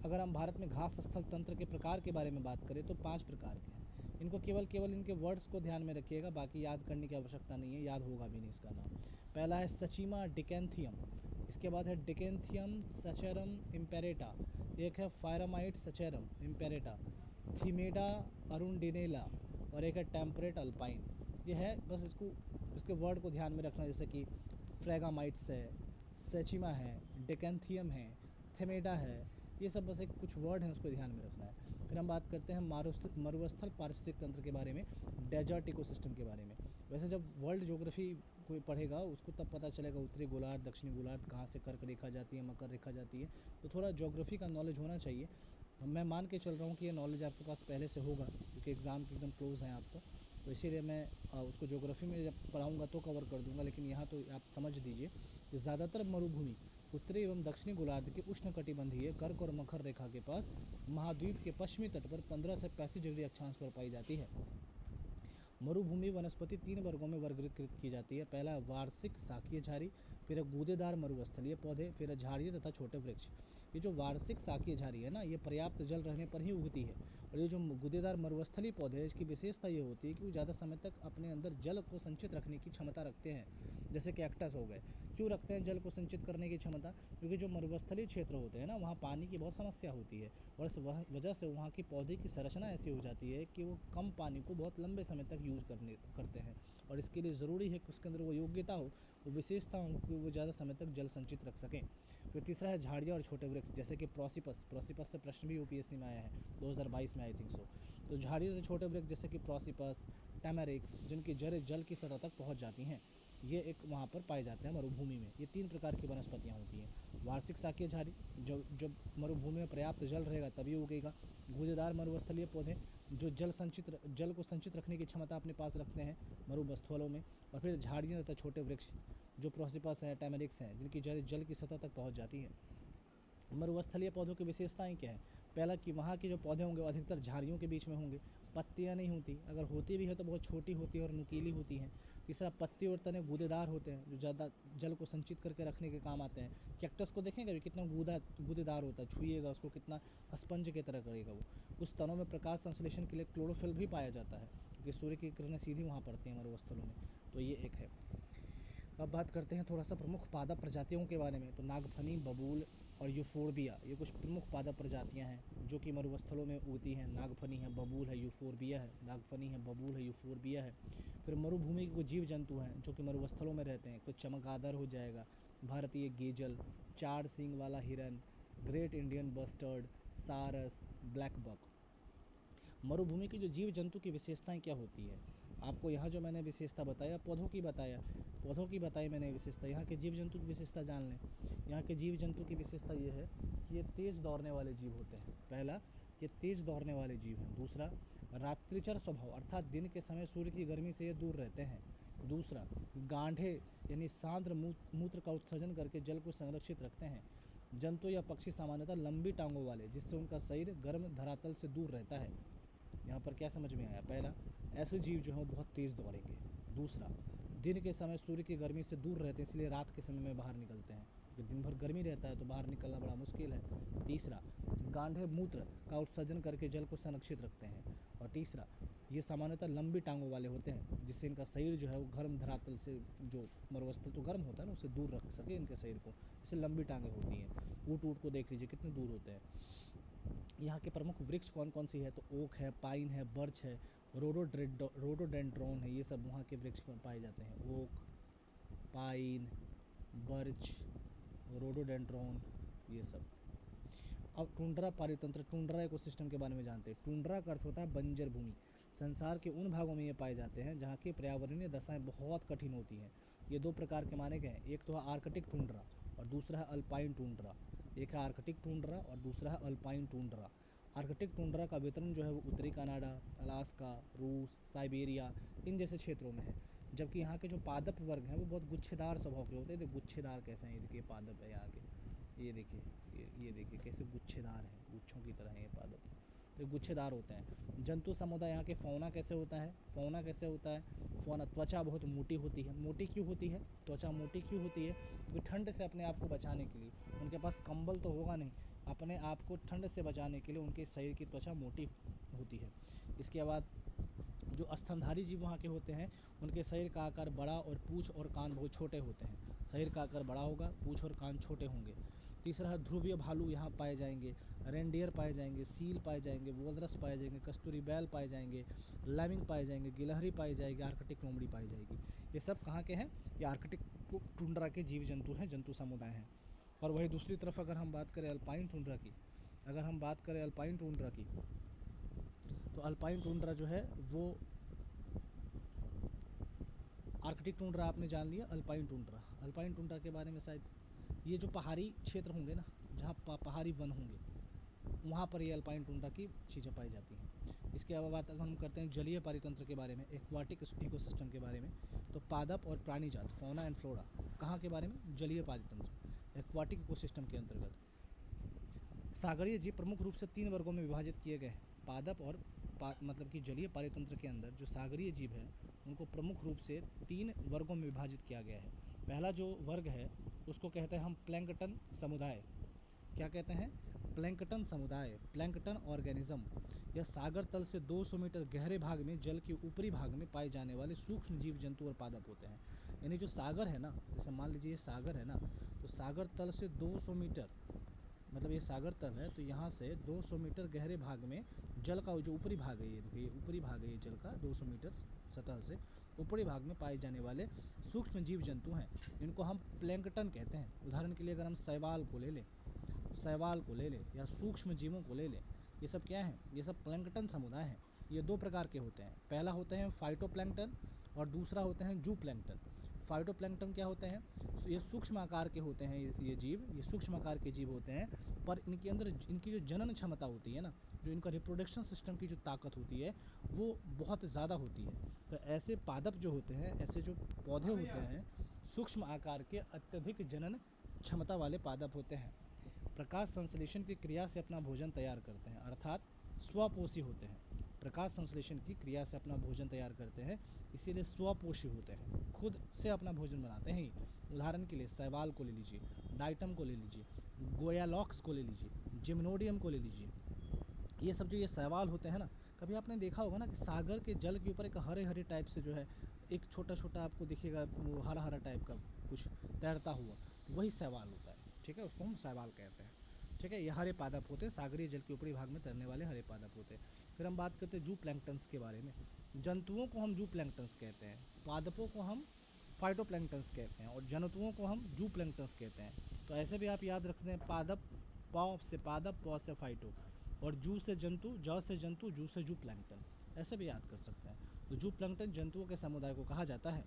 अगर हम भारत में घास स्थल तंत्र के प्रकार के बारे में बात करें तो 5 प्रकार के हैं। इनको केवल इनके वर्ड्स को ध्यान में रखिएगा, बाकी याद करने की आवश्यकता नहीं है, याद होगा भी नहीं इसका नाम। पहला है सचीमा डिकेंथियम, इसके बाद है डिकेंथियम सचेरम इम्पेरेटा, एक है फायरामाइट सचेरम इम्पेरेटा, थीमेडा अरुंडिनेला, और एक है टेम्परेट अल्पाइन। ये है, बस इसके वर्ड को ध्यान में रखना, जैसे कि फ्रेगामाइट्स है, सेचिमा है, डिकेंथियम है, थेमेडा है, ये सब बस एक कुछ वर्ड हैं, उसको ध्यान में रखना है। फिर हम बात करते हैं मरुस्थल पारिस्थितिक तंत्र के बारे में, डेजर्ट इकोसिस्टम के बारे में। वैसे जब वर्ल्ड ज्योग्राफी कोई पढ़ेगा उसको तब पता चलेगा उत्तरी गोलार्ध, दक्षिणी गोलार्ध कहाँ से कर्क रेखा जाती है, मकर रेखा जाती है, तो थोड़ा ज्योग्राफी का नॉलेज होना चाहिए। मैं मान के चल रहा हूँ कि ये नॉलेज आपके पास पहले से होगा, क्योंकि एग्ज़ाम के एकदम क्लोज हैं आपको, तो इसीलिए मैं उसको ज्योग्राफी में जब पढ़ाऊँगा तो कवर कर दूँगा। लेकिन यहाँ तो आप समझ दीजिए कि ज़्यादातर मरुभूमि उत्तरी एवं दक्षिणी गोलार्ध के उष्णकटिबंधीय कर्क और मकर रेखा के पास महाद्वीप के पश्चिमी तट पर 15 से 35 डिग्री अक्षांश पर पाई जाती है। मरुभूमि वनस्पति 3 वर्गों में वर्गीकृत की जाती है। पहला वार्षिक शाकीय झाड़ी, फिर गूदेदार मरुस्थलीय पौधे, फिर झाड़ियाँ तथा छोटे वृक्ष। ये जो वार्षिक शाकीय झाड़ी है ना, ये पर्याप्त जल रहने पर ही उगती है। और ये जो गूदेदार मरुस्थलीय पौधे हैं, इसकी विशेषता ये होती है कि वो ज़्यादा समय तक अपने अंदर जल को संचित रखने की क्षमता रखते हैं, जैसे कैक्टस हो गए। क्यों रखते हैं जल को संचित करने की क्षमता? क्योंकि जो मरुस्थलीय क्षेत्र होते हैं ना, वहाँ पानी की बहुत समस्या होती है, और इस वजह से वहाँ की पौधे की संरचना ऐसी हो जाती है कि वो कम पानी को बहुत लंबे समय तक यूज़ करते हैं। और इसके लिए ज़रूरी है कि उसके अंदर वो योग्यता हो, वो विशेषता हो कि वो ज़्यादा समय तक जल संचित रख सकें। फिर तीसरा है झाड़ियाँ और छोटे वृक्ष, जैसे कि प्रोसिपस से प्रश्न भी यूपीएससी में आया है 2022 में, आई थिंक सो। तो झाड़ियाँ और छोटे वृक्ष जैसे कि प्रोसिपस, टैमेरिक्स, जिनकी जड़ें जल की सतह तक पहुँच जाती हैं, ये एक वहाँ पर पाए जाते हैं मरुभूमि में। ये 3 प्रकार की वनस्पतियाँ होती हैं। वार्षिक शाकीय झाड़ी, जब मरुभूमि में पर्याप्त जल रहेगा तभी उगेगा। गूदेदार मरुस्थलीय पौधे, जो जल को संचित रखने की क्षमता अपने पास रखते हैं मरुस्थलों में। और फिर झाड़ियाँ तथा छोटे वृक्ष, जो प्रोसिपस हैं, टैमेरिक्स हैं, जिनकी जड़ें जल की सतह तक पहुँच जाती हैं। मरुस्थलीय पौधों की विशेषताएं क्या है? पहला कि वहाँ के जो पौधे होंगे वो अधिकतर झाड़ियों के बीच में होंगे, पत्तियाँ नहीं होती, अगर होती भी है तो बहुत छोटी होती है और नुकीली होती हैं। तीसरा, पत्ती और तने गूदेदार होते हैं, जो ज़्यादा जल को संचित करके रखने के काम आते हैं। कैक्टस को देखेंगे भी कितना गूदेदार होता है, छुइएगा उसको कितना स्पंज की तरह करेगा वो। कुछ तनों में प्रकाश संश्लेषण के लिए क्लोरोफिल भी पाया जाता है, क्योंकि सूर्य की किरणें सीधी वहाँ पड़ती हैं मरुस्थलों में, तो ये एक है। अब बात करते हैं थोड़ा सा प्रमुख पादप प्रजातियों के बारे में। तो नागफनी, बबूल और यूफोर्बिया, ये कुछ प्रमुख पादप प्रजातियां हैं जो कि मरुस्थलों में उगती हैं। नागफनी है, बबूल है, यूफोर्बिया है। नागफनी है, बबूल है, यूफोर्बिया है। फिर मरुभूमि के कुछ जीव जंतु हैं जो कि मरुस्थलों में रहते हैं। कुछ चमगादड़ हो जाएगा, भारतीय गेजल, 4 सींग वाला हिरन, ग्रेट इंडियन बस्टर्ड, सारस, ब्लैक बक। मरुभूमि की जो जीव जंतु की विशेषताएं क्या होती है? आपको यहाँ जो मैंने विशेषता बताया, पौधों की बताई मैंने विशेषता। यहाँ के जीव जंतु की विशेषता जान लें। यहाँ के जीव जंतु की विशेषता ये है कि ये तेज़ दौड़ने वाले जीव होते हैं। पहला, ये तेज़ दौड़ने वाले जीव हैं। दूसरा, रात्रिचर स्वभाव, अर्थात दिन के समय सूर्य की गर्मी से ये दूर रहते हैं। दूसरा, गांठे यानी सांद्र मूत्र का उत्सर्जन करके जल को संरक्षित रखते हैं। जंतु या पक्षी सामान्यतः लंबी टांगों वाले, जिससे उनका शरीर गर्म धरातल से दूर रहता है। यहाँ पर क्या समझ में आया? पहला, ऐसे जीव जो हैं बहुत तेज़ दौड़ेंगे। दूसरा, दिन के समय सूर्य की गर्मी से दूर रहते हैं, इसलिए रात के समय में बाहर निकलते हैं, क्योंकि दिन भर गर्मी रहता है तो बाहर निकलना बड़ा मुश्किल है। तीसरा, गांठे मूत्र का उत्सर्जन करके जल को संरक्षित रखते हैं। और तीसरा, ये सामान्यतः लंबी टांगों वाले होते हैं, जिससे इनका शरीर जो है वो गर्म धरातल से, जो मरुस्थल तो गर्म होता है ना, उससे दूर रख सके इनके शरीर को, इससे लंबी टांगें होती हैं। ऊँट को देख लीजिए कितने दूर होते हैं। यहाँ के प्रमुख वृक्ष कौन कौन सी है? तो ओक है, पाइन है, बर्च है, रोडोडेंड्रॉन है, ये सब वहाँ के वृक्ष पाए जाते हैं। ओक, पाइन, बर्च, रोडोडेंड्रॉन, ये सब। अब टुंड्रा पारितंत्र, टुंड्रा इकोसिस्टम के बारे में जानते हैं। टुंड्रा का अर्थ होता है बंजर भूमि। संसार के उन भागों में ये पाए जाते हैं जहाँ की पर्यावरणीय दशाएं बहुत कठिन होती हैं। ये 2 प्रकार के माने गए हैं, एक तो है आर्कटिक टुंड्रा और दूसरा है अल्पाइन टुंड्रा। एक है आर्कटिक टुंड्रा और दूसरा है अल्पाइन टुंड्रा। आर्कटिक टुंड्रा का वितरण जो है वो उत्तरी कनाडा, अलास्का, रूस, साइबेरिया इन जैसे क्षेत्रों में है। जबकि यहाँ के जो पादप वर्ग हैं वो बहुत गुच्छेदार स्वभाव के होते हैं। तो गुच्छेदार कैसे हैं, ये देखिए पादप है यहाँ के, ये देखिए, ये देखिए कैसे गुच्छेदार हैं, गुच्छों की तरह हैं ये पादप, तो गुच्छेदार होते हैं। जंतु समुदाय यहाँ के फौना कैसे होता है, फौना कैसे होता है, फौना त्वचा बहुत मोटी होती है। मोटी क्यों होती है, त्वचा मोटी क्यों होती है, क्योंकि ठंड से अपने आप को बचाने के लिए, उनके पास कंबल तो होगा नहीं, अपने आप को ठंड से बचाने के लिए उनके शरीर की त्वचा मोटी होती है। इसके बाद जो स्तनधारी जीव वहाँ के होते हैं, उनके शरीर का आकार बड़ा और पूँछ और कान बहुत छोटे होते हैं। शरीर का आकार बड़ा होगा, पूँछ और कान छोटे होंगे। तीसरा है ध्रुवीय भालू यहाँ पाए जाएंगे, रेंडियर पाए जाएंगे, सील पाए जाएंगे, वोलरस पाए जाएंगे, कस्तूरी बैल पाए जाएंगे, लैमिंग पाए जाएंगे, गिलहरी पाई जाएगी, आर्कटिक लोमड़ी पाई जाएगी। ये सब कहाँ के हैं, ये आर्कटिक टुंड्रा के जीव जंतु हैं, जंतु समुदाय हैं। और वही दूसरी तरफ अगर हम बात करें अल्पाइन टुंड्रा की, अगर हम बात करें अल्पाइन टुंड्रा की, तो अल्पाइन टुंड्रा जो है वो आर्कटिक टुंड्रा आपने जान लिया, अल्पाइन टुंड्रा, अल्पाइन टुंड्रा के बारे में शायद ये जो पहाड़ी क्षेत्र होंगे ना, जहाँ पहाड़ी वन होंगे, वहाँ पर ये अल्पाइन टुंड्रा की चीज़ें पाई जाती हैं। इसके अलावा बात अगर हम करते हैं जलीय पारितंत्र के बारे में, एक्वाटिक इकोसिस्टम के बारे में, तो पादप और प्राणी जात, फौना एंड फ्लोरा, कहाँ के बारे में, जलीय पारितंत्र, एक्वाटिक इकोसिस्टम के अंतर्गत। सागरीय जीव प्रमुख रूप से 3 वर्गों में विभाजित किए गए हैं। पादप और मतलब कि जलीय पारितंत्र के अंदर जो सागरीय जीव हैं उनको प्रमुख रूप से 3 वर्गों में विभाजित किया गया है। पहला जो वर्ग है उसको कहते हैं हम प्लैंकटन समुदाय। क्या कहते हैं, प्लैंकटन समुदाय, प्लैंकटन ऑर्गेनिज्म। यह सागर तल से 200 मीटर गहरे भाग में जल के ऊपरी भाग में पाए जाने वाले सूक्ष्म जीव जंतु और पादप होते हैं। यानी जो सागर है ना, जैसे मान लीजिए ये सागर है ना, तो सागर तल से 200 मीटर, मतलब ये सागर तल है, तो यहाँ से 200 मीटर गहरे भाग में जल का जो ऊपरी भाग है, ये देखिए ऊपरी भाग है ये जल का, 200 मीटर सतह से ऊपरी भाग में पाए जाने वाले सूक्ष्म जीव जंतु हैं, इनको हम प्लैंकटन कहते हैं। उदाहरण के लिए अगर हम शैवाल को ले लें, शैवाल को ले लें या सूक्ष्म जीवों को ले लें, ये सब क्या हैं, ये सब प्लैंकटन समुदाय हैं। ये 2 प्रकार के होते हैं, पहला होते हैं फाइटोप्लैंक्टन और दूसरा होते हैं जूप्लैंक्टन। फाइटोप्लैंक्टन क्या होते हैं, ये सूक्ष्म आकार के होते हैं, ये जीव, ये सूक्ष्म आकार के जीव होते हैं, पर इनके अंदर इनकी जो जनन क्षमता होती है ना, जो इनका रिप्रोडक्शन सिस्टम की जो ताकत होती है वो बहुत ज़्यादा होती है। तो ऐसे पादप जो होते हैं, ऐसे जो पौधे होते हैं, सूक्ष्म आकार के अत्यधिक जनन क्षमता वाले पादप होते हैं। प्रकाश संश्लेषण की क्रिया से अपना भोजन तैयार करते हैं, अर्थात स्वपोषी होते हैं। प्रकाश संश्लेषण की क्रिया से अपना भोजन तैयार करते हैं, इसीलिए स्वपोषी होते हैं, खुद से अपना भोजन बनाते हैं। उदाहरण के लिए शैवाल को ले लीजिए, डाइटम को ले लीजिए, गोयालॉक्स को ले लीजिए, जिम्नोडियम को ले लीजिए। ये सब जो ये शैवाल होते हैं ना, कभी आपने देखा होगा ना कि सागर के जल के ऊपर एक हरे हरे टाइप से जो है एक छोटा छोटा आपको दिखेगा, वो हरा हरा टाइप का कुछ तैरता हुआ, वही शैवाल होता है। ठीक है, उसको हम शैवाल कहते हैं। ठीक है, ये हरे पादप होते हैं, सागरीय जल के ऊपरी भाग में तैरने वाले हरे पादप होते हैं। फिर हम बात करते हैं जू प्लैंक्टन्स के बारे में। जंतुओं को हम जू प्लैंक्टन्स कहते हैं, पादपों को हम फाइटोप्लैंक्टन्स कहते हैं और जंतुओं को हम जू प्लैंक्टन्स कहते हैं। तो ऐसे भी आप याद रखते हैं, पादप, पौ से पादप, पौ से फाइटो, और जू से जंतु, ज से जंतु, जू से जू प्लैंक्टन, ऐसे भी याद कर सकते हैं। तो जू प्लैंक्टन जंतुओं के समुदाय को कहा जाता है।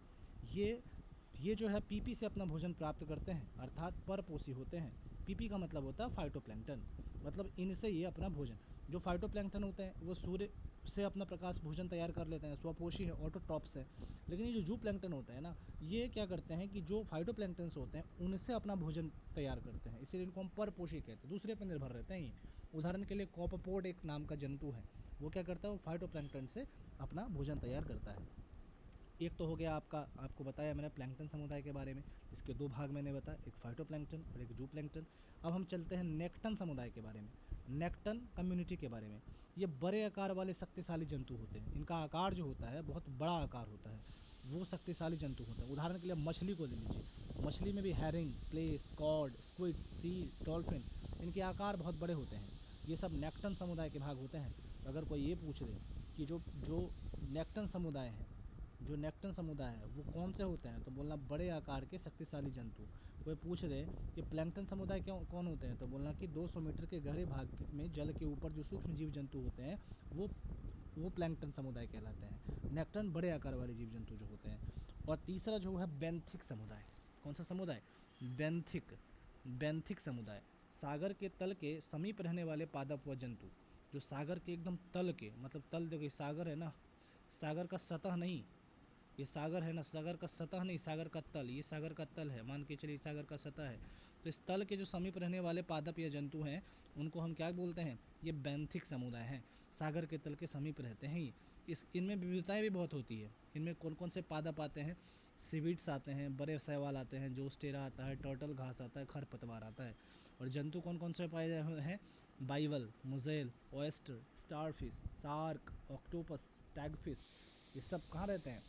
ये जो है पीपी से अपना भोजन प्राप्त करते हैं, अर्थात परपोषी होते हैं। पीपी का मतलब होता है फाइटोप्लैंक्टन, मतलब इनसे ये अपना भोजन, जो फाइटोप्लैंक्टन होते हैं वो सूर्य से अपना प्रकाश भोजन तैयार कर लेते हैं, स्वपोषी है, ऑटोट्रॉप्स है। लेकिन ये जो जू प्लैंक्टन होते हैं ना, ये क्या करते हैं कि जो फाइटोप्लैंक्टन्स होते हैं उनसे अपना भोजन तैयार करते हैं, इसीलिए इनको हम परपोषी कहते हैं, दूसरे पर निर्भर रहते हैं ये। उदाहरण के लिए कॉपरपोड एक नाम का जंतु है, वो क्या करता है, वो फाइटोप्लैंक्टन से अपना भोजन तैयार करता है। एक तो हो गया आपको बताया मैंने प्लैंक्टन समुदाय के बारे में, इसके 2 भाग मैंने बताया, एक फाइटोप्लैंक्टन और एक जू प्लैंक्टन। अब हम चलते हैं नेक्टन समुदाय के बारे में, नेक्टन कम्युनिटी के बारे में। ये बड़े आकार वाले शक्तिशाली जंतु होते हैं, इनका आकार जो होता है बहुत बड़ा आकार होता है, वो शक्तिशाली जंतु होते हैं। उदाहरण के लिए मछली को ले लीजिए, मछली में भी herring, plaice, cod, squid, seal, dolphin, इनके आकार बहुत बड़े होते हैं। ये सब नेक्टन समुदाय के भाग होते हैं। अगर कोई ये पूछ दे कि जो नेक्टन समुदाय है, जो नेक्टन समुदाय है वो कौन से होते हैं, तो बोलना बड़े आकार के शक्तिशाली जंतु। कोई पूछ दे कि प्लैंक्टन समुदाय कौन होते हैं, तो बोलना कि 200 मीटर के गहरे भाग में जल के ऊपर जो सूक्ष्म जीव जंतु होते हैं वो प्लैंक्टन समुदाय कहलाते हैं। नेक्टन बड़े आकार वाले जीव जंतु जो होते हैं। और तीसरा जो है बेंथिक समुदाय। कौन सा समुदाय, बेंथिक समुदाय। सागर के तल के समीप रहने वाले पादप व जंतु, जो सागर के एकदम तल के, मतलब तल देखिए सागर है ना, सागर का सतह नहीं, ये सागर है ना, सागर का सतह नहीं, सागर का तल, ये सागर का तल है, मान के चलिए सागर का सतह है। तो इस तल के जो समीप रहने वाले पादप या जंतु हैं उनको हम क्या बोलते हैं, ये बैंथिक समुदाय हैं, सागर के तल के समीप रहते हैं ये। इनमें विविधताएं भी बहुत होती है। इनमें कौन कौन से पादप आते हैं, सीवीड्स आते हैं, बड़े शैवाल आते हैं, जोस्टेरा आता है, टर्टल घास आता है, खरपतवार आता है। और जंतु कौन कौन से पाए जाते हैं, बाइवल, मुजेल, ओएस्टर, स्टारफिश, शार्क, ऑक्टोपस, टैगफिश, ये सब कहाँ रहते हैं,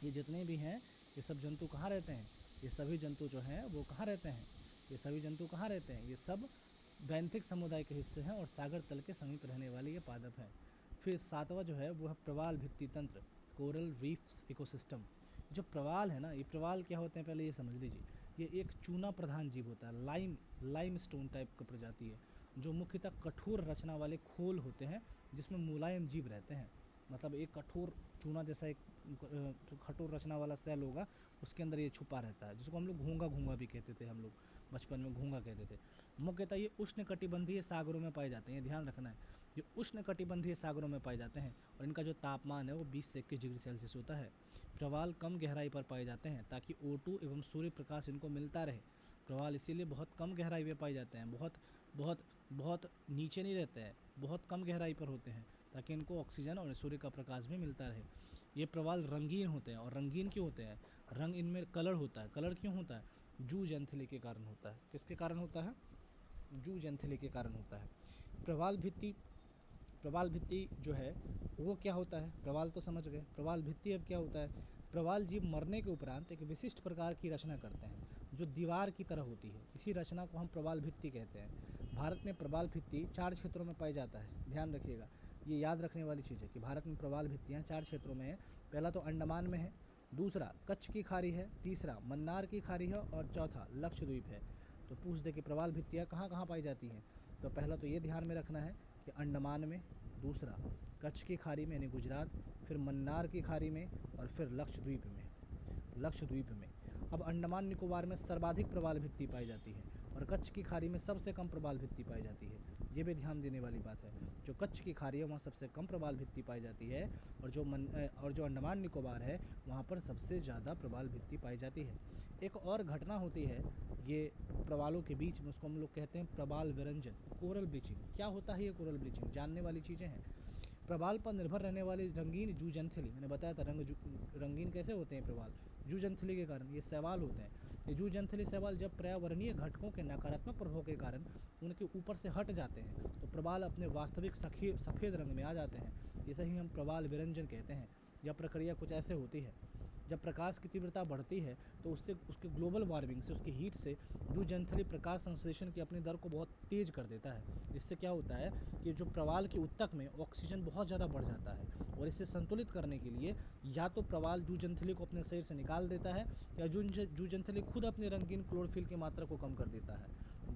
ये जितने भी हैं ये सब जंतु कहाँ रहते हैं, ये सभी जंतु जो हैं वो कहाँ रहते हैं, ये सभी जंतु कहाँ रहते हैं, ये सब बैंथिक समुदाय के हिस्से हैं और सागर तल के समीप रहने वाले ये पादप हैं। फिर सातवां जो है वो है प्रवाल भित्ति तंत्र, कोरल रीफ्स इकोसिस्टम। जो प्रवाल है ना, ये प्रवाल क्या होते हैं पहले ये समझ लीजिए। ये एक चूना प्रधान जीव होता है, लाइम स्टोन टाइप का प्रजाति है, जो मुख्यतः कठोर रचना वाले खोल होते हैं जिसमें मुलायम जीव रहते हैं। मतलब एक कठोर चूना जैसा एक कठोर रचना वाला सेल होगा, उसके अंदर ये छुपा रहता है, जिसको हम लोग घोंगा घोंगा भी कहते थे, हम लोग बचपन में घोंगा कहते थे। मुख्यतः ये उष्ण कटिबंधीय सागरों में पाए जाते हैं, ध्यान रखना है, ये उष्ण कटिबंधीय सागरों में पाए जाते हैं और इनका जो तापमान है वो 20 से 21 डिग्री सेल्सियस होता है। प्रवाल कम गहराई पर पाए जाते हैं ताकि O2 एवं सूर्य प्रकाश इनको मिलता रहे। प्रवाल इसीलिए बहुत कम गहराई पे पाए जाते हैं, बहुत बहुत बहुत नीचे नहीं रहते हैं, बहुत कम गहराई पर होते हैं ताकि इनको ऑक्सीजन और सूर्य का प्रकाश भी मिलता रहे। ये प्रवाल रंगीन होते हैं, और रंगीन क्यों होते हैं, रंग इनमें कलर होता है। कलर क्यों होता है, जूज एंथली के कारण होता है। किसके कारण होता है, जूज एंथली के कारण होता है। प्रवाल भित्ति जो है वो क्या होता है, प्रवाल तो समझ गए, प्रवाल भित्ति अब क्या होता है। प्रवाल जीव मरने के उपरांत एक विशिष्ट प्रकार की रचना करते हैं जो दीवार की तरह होती है, इसी रचना को हम प्रवाल भित्ति कहते हैं। भारत में प्रवाल भित्ति 4 क्षेत्रों में पाई जाता है, ध्यान रखिएगा, ये याद रखने वाली चीज़ है कि भारत में प्रवाल भित्तियाँ 4 क्षेत्रों में है। पहला तो अंडमान में है, दूसरा कच्छ की खाड़ी है, तीसरा मन्नार की खाड़ी है और चौथा लक्षद्वीप है। तो पूछ दे कि प्रवाल भित्तियाँ कहाँ कहाँ पाई जाती हैं, तो पहला तो ये ध्यान में रखना है कि अंडमान में, दूसरा कच्छ की खाड़ी में यानी गुजरात, फिर मन्नार की खाड़ी में और फिर लक्षद्वीप में। अब अंडमान निकोबार में सर्वाधिक प्रवाल भित्ति पाई जाती है और कच्छ की खाड़ी में सबसे कम प्रवाल भित्ति पाई जाती है। ये भी ध्यान देने वाली बात है, जो कच्छ की खाड़ी है वहाँ सबसे कम प्रवाल भित्ति पाई जाती है और जो अंडमान निकोबार है वहाँ पर सबसे ज़्यादा प्रवाल भित्ति पाई जाती है। एक और घटना होती है ये प्रवालों के बीच में, उसको हम लोग कहते हैं प्रवाल विरंजन, कोरल ब्लीचिंग। क्या होता है ये कोरल ब्लीचिंग, जानने वाली चीज़ें हैं। प्रवाल पर निर्भर रहने वाली रंगीन जूजंथली, मैंने बताया था रंगीन कैसे होते हैं प्रवाल, जूजंथली के कारण ये शैवाल होते हैं। ये जूजंथली शैवाल जब पर्यावरणीय घटकों के नकारात्मक प्रभाव के कारण उनके ऊपर से हट जाते हैं तो प्रवाल अपने वास्तविक सफ़ेद रंग में आ जाते हैं। इसे ही हम प्रवाल विरंजन कहते हैं। यह प्रक्रिया कुछ ऐसे होती है, जब प्रकाश की तीव्रता बढ़ती है तो उससे उसके ग्लोबल वार्मिंग से, उसकी हीट से जूजंथली प्रकाश संश्लेषण की अपनी दर को बहुत तेज़ कर देता है। इससे क्या होता है कि जो प्रवाल के उत्तक में ऑक्सीजन बहुत ज़्यादा बढ़ जाता है और इसे संतुलित करने के लिए या तो प्रवाल जूजंथली को अपने शरीर से निकाल देता है या जूजंथली खुद अपने रंगीन क्लोरोफिल की मात्रा को कम कर देता है।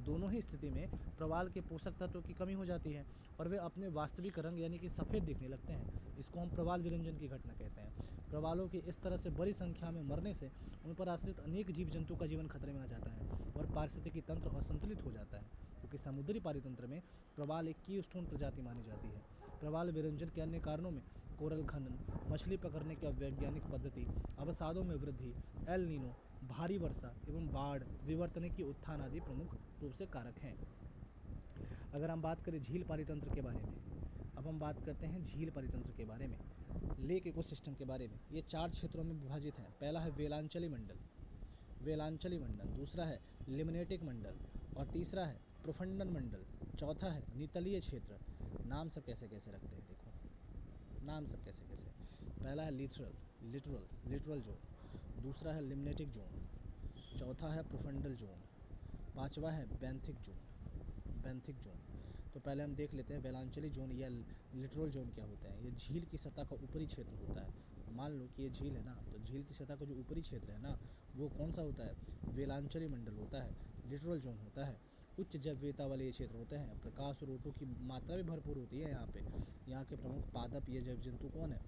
दोनों ही स्थिति में प्रवाल के पोषक तत्वों की कमी हो जाती है और वे अपने वास्तविक रंग यानी कि सफ़ेद दिखने लगते हैं। इसको हम प्रवाल विरंजन की घटना कहते हैं। प्रवालों के इस तरह से बड़ी संख्या में मरने से उन पर आश्रित अनेक जीव जंतु का जीवन खतरे में आ जाता है और पारिस्थितिकी तंत्र असंतुलित हो जाता है, क्योंकि समुद्री पारितंत्र में प्रवाल एक कीस्टोन प्रजाति मानी जाती है। प्रवाल विरंजन के अन्य कारणों में कोरल खनन, मछली पकड़ने की अवैज्ञानिक पद्धति, अवसादों में वृद्धि, एल नीनो, भारी वर्षा एवं बाढ़, विवर्तनिक की उत्थान आदि प्रमुख रूप से कारक हैं। अगर हम बात करें झील पारितंत्र के बारे में, अब हम बात करते हैं झील पारितंत्र के बारे में, लेक इकोसिस्टम के बारे में। ये 4 क्षेत्रों में विभाजित हैं। पहला है वेलांचली मंडल, दूसरा है लिमनेटिक मंडल और तीसरा है प्रोफंडन मंडल, चौथा है नितलीय क्षेत्र। नाम सब कैसे कैसे रखते हैं, देखो नाम सब कैसे कैसे। पहला है लिटरल जोन, दूसरा है लिमनेटिक जोन, चौथा है प्रोफंडल जोन, पांचवा है बेंथिक जोन। तो पहले हम देख लेते हैं वेलांचली जोन या लिटरल जोन क्या होता है। ये झील की सतह का ऊपरी क्षेत्र होता है। मान लो कि ये झील है ना, तो झील की सतह का जो ऊपरी क्षेत्र है ना वो कौन सा होता है, वेलांचली मंडल होता है। लिटरल जोन होता है, उच्च जैववीयता वाले ये क्षेत्र होते हैं। प्रकाश और O2 की मात्रा भी भरपूर होती है यहाँ पे। यहाँ के प्रमुख पादप ये जैव जंतु कौन है,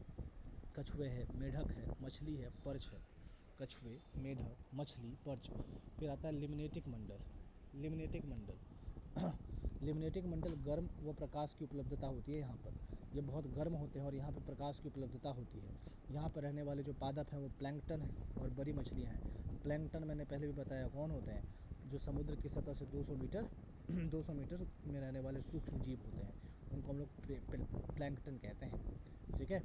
कछुए है, मेढक है, मछली है, पर्च है। कछुए, मेढक, मछली, पर्च। फिर आता है लिमनेटिक मंडल। लिमनेटिक मंडल गर्म व प्रकाश की उपलब्धता होती है यहाँ पर, ये बहुत गर्म होते हैं और यहाँ पर प्रकाश की उपलब्धता होती है। यहाँ पर रहने वाले जो पादप हैं वो प्लैंकटन हैं और बड़ी मछलियाँ हैं। प्लैंकटन मैंने पहले भी बताया कौन होते हैं, जो समुद्र की सतह से 200 मीटर 200 मीटर में रहने वाले सूक्ष्म जीव होते हैं, उनको हम लोग प्लैंकटन कहते हैं। ठीक है।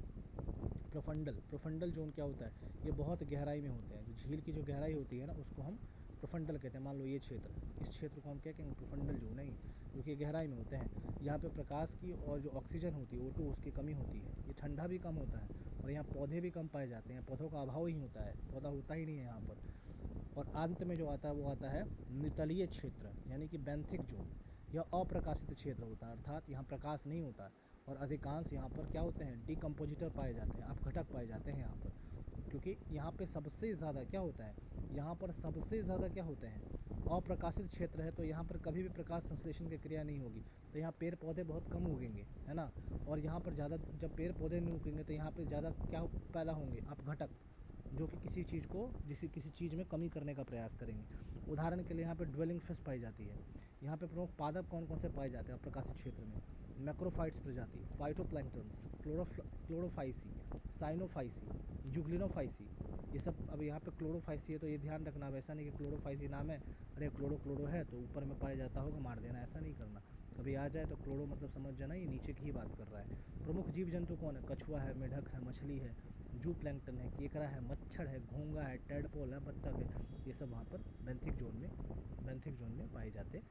प्रोफंडल जोन क्या होता है, ये बहुत गहराई में होते हैं। जो झील की जो गहराई होती है ना, उसको हम प्रोफंडल कहते हैं। मान लो ये क्षेत्र, इस क्षेत्र को हम क्या कहेंगे, प्रोफंडल जोन है, क्योंकि गहराई में होते हैं। यहाँ पे प्रकाश की और जो ऑक्सीजन होती है O2 उसकी कमी होती है, ये ठंडा भी कम होता है और यहाँ पौधे भी कम पाए जाते हैं, पौधों का अभाव ही होता है, पौधा होता ही नहीं है यहाँ पर। और अंत में जो आता है वो आता है नितलीय क्षेत्र, यानी कि बेंथिक जोन। यह अप्रकाशित क्षेत्र होता है, अर्थात यहाँ प्रकाश नहीं होता है और अधिकांश यहाँ पर क्या होते हैं, डिकम्पोजिटर पाए जाते हैं, अपघटक पाए जाते हैं यहाँ पर। क्योंकि यहाँ पे सबसे ज़्यादा क्या होता है, यहाँ पर सबसे ज़्यादा क्या होते हैं, अप्रकाशित क्षेत्र है, तो यहाँ पर कभी भी प्रकाश संश्लेषण की क्रिया नहीं होगी, तो यहाँ पेड़ पौधे बहुत कम उगेंगे, है ना। और यहाँ पर ज़्यादा जब पेड़ पौधे नहीं उगेंगे तो यहाँ पर ज़्यादा क्या पैदा होंगे, अपघटक, जो कि किसी चीज़ को किसी चीज़ में कमी करने का प्रयास करेंगे। उदाहरण के लिए यहाँ पे ड्वेलिंग फिश पाई जाती है। यहाँ पे प्रमुख पादप कौन कौन से पाए जाते हैं प्रकाशित क्षेत्र में, मैक्रोफाइट्स प्रजाति, फाइटोप्लैंक्टन्स, क्लोरोफाइसी, साइनोफाइसी, यूग्लिनोफाइसी, ये सब। अब यहाँ पे क्लोरोफाइसी है तो ये ध्यान रखना, वैसा नहीं कि क्लोरोफाइसी नाम है, अरे क्लोरो है तो ऊपर में पाया जाता होगा मार देना, ऐसा नहीं करना। कभी आ जाए तो क्लोरो मतलब समझ जाना ये नीचे की ही बात कर रहा है। प्रमुख जीव जंतु कौन है, कछुआ है, मेढक है, मछली है, जू प्लैंकटन है, केकड़ा है, मच्छर है, घोंगा है, टेडपोल है, बत्तख है, ये सब वहाँ पर बेंथिक जोन में पाए जाते हैं।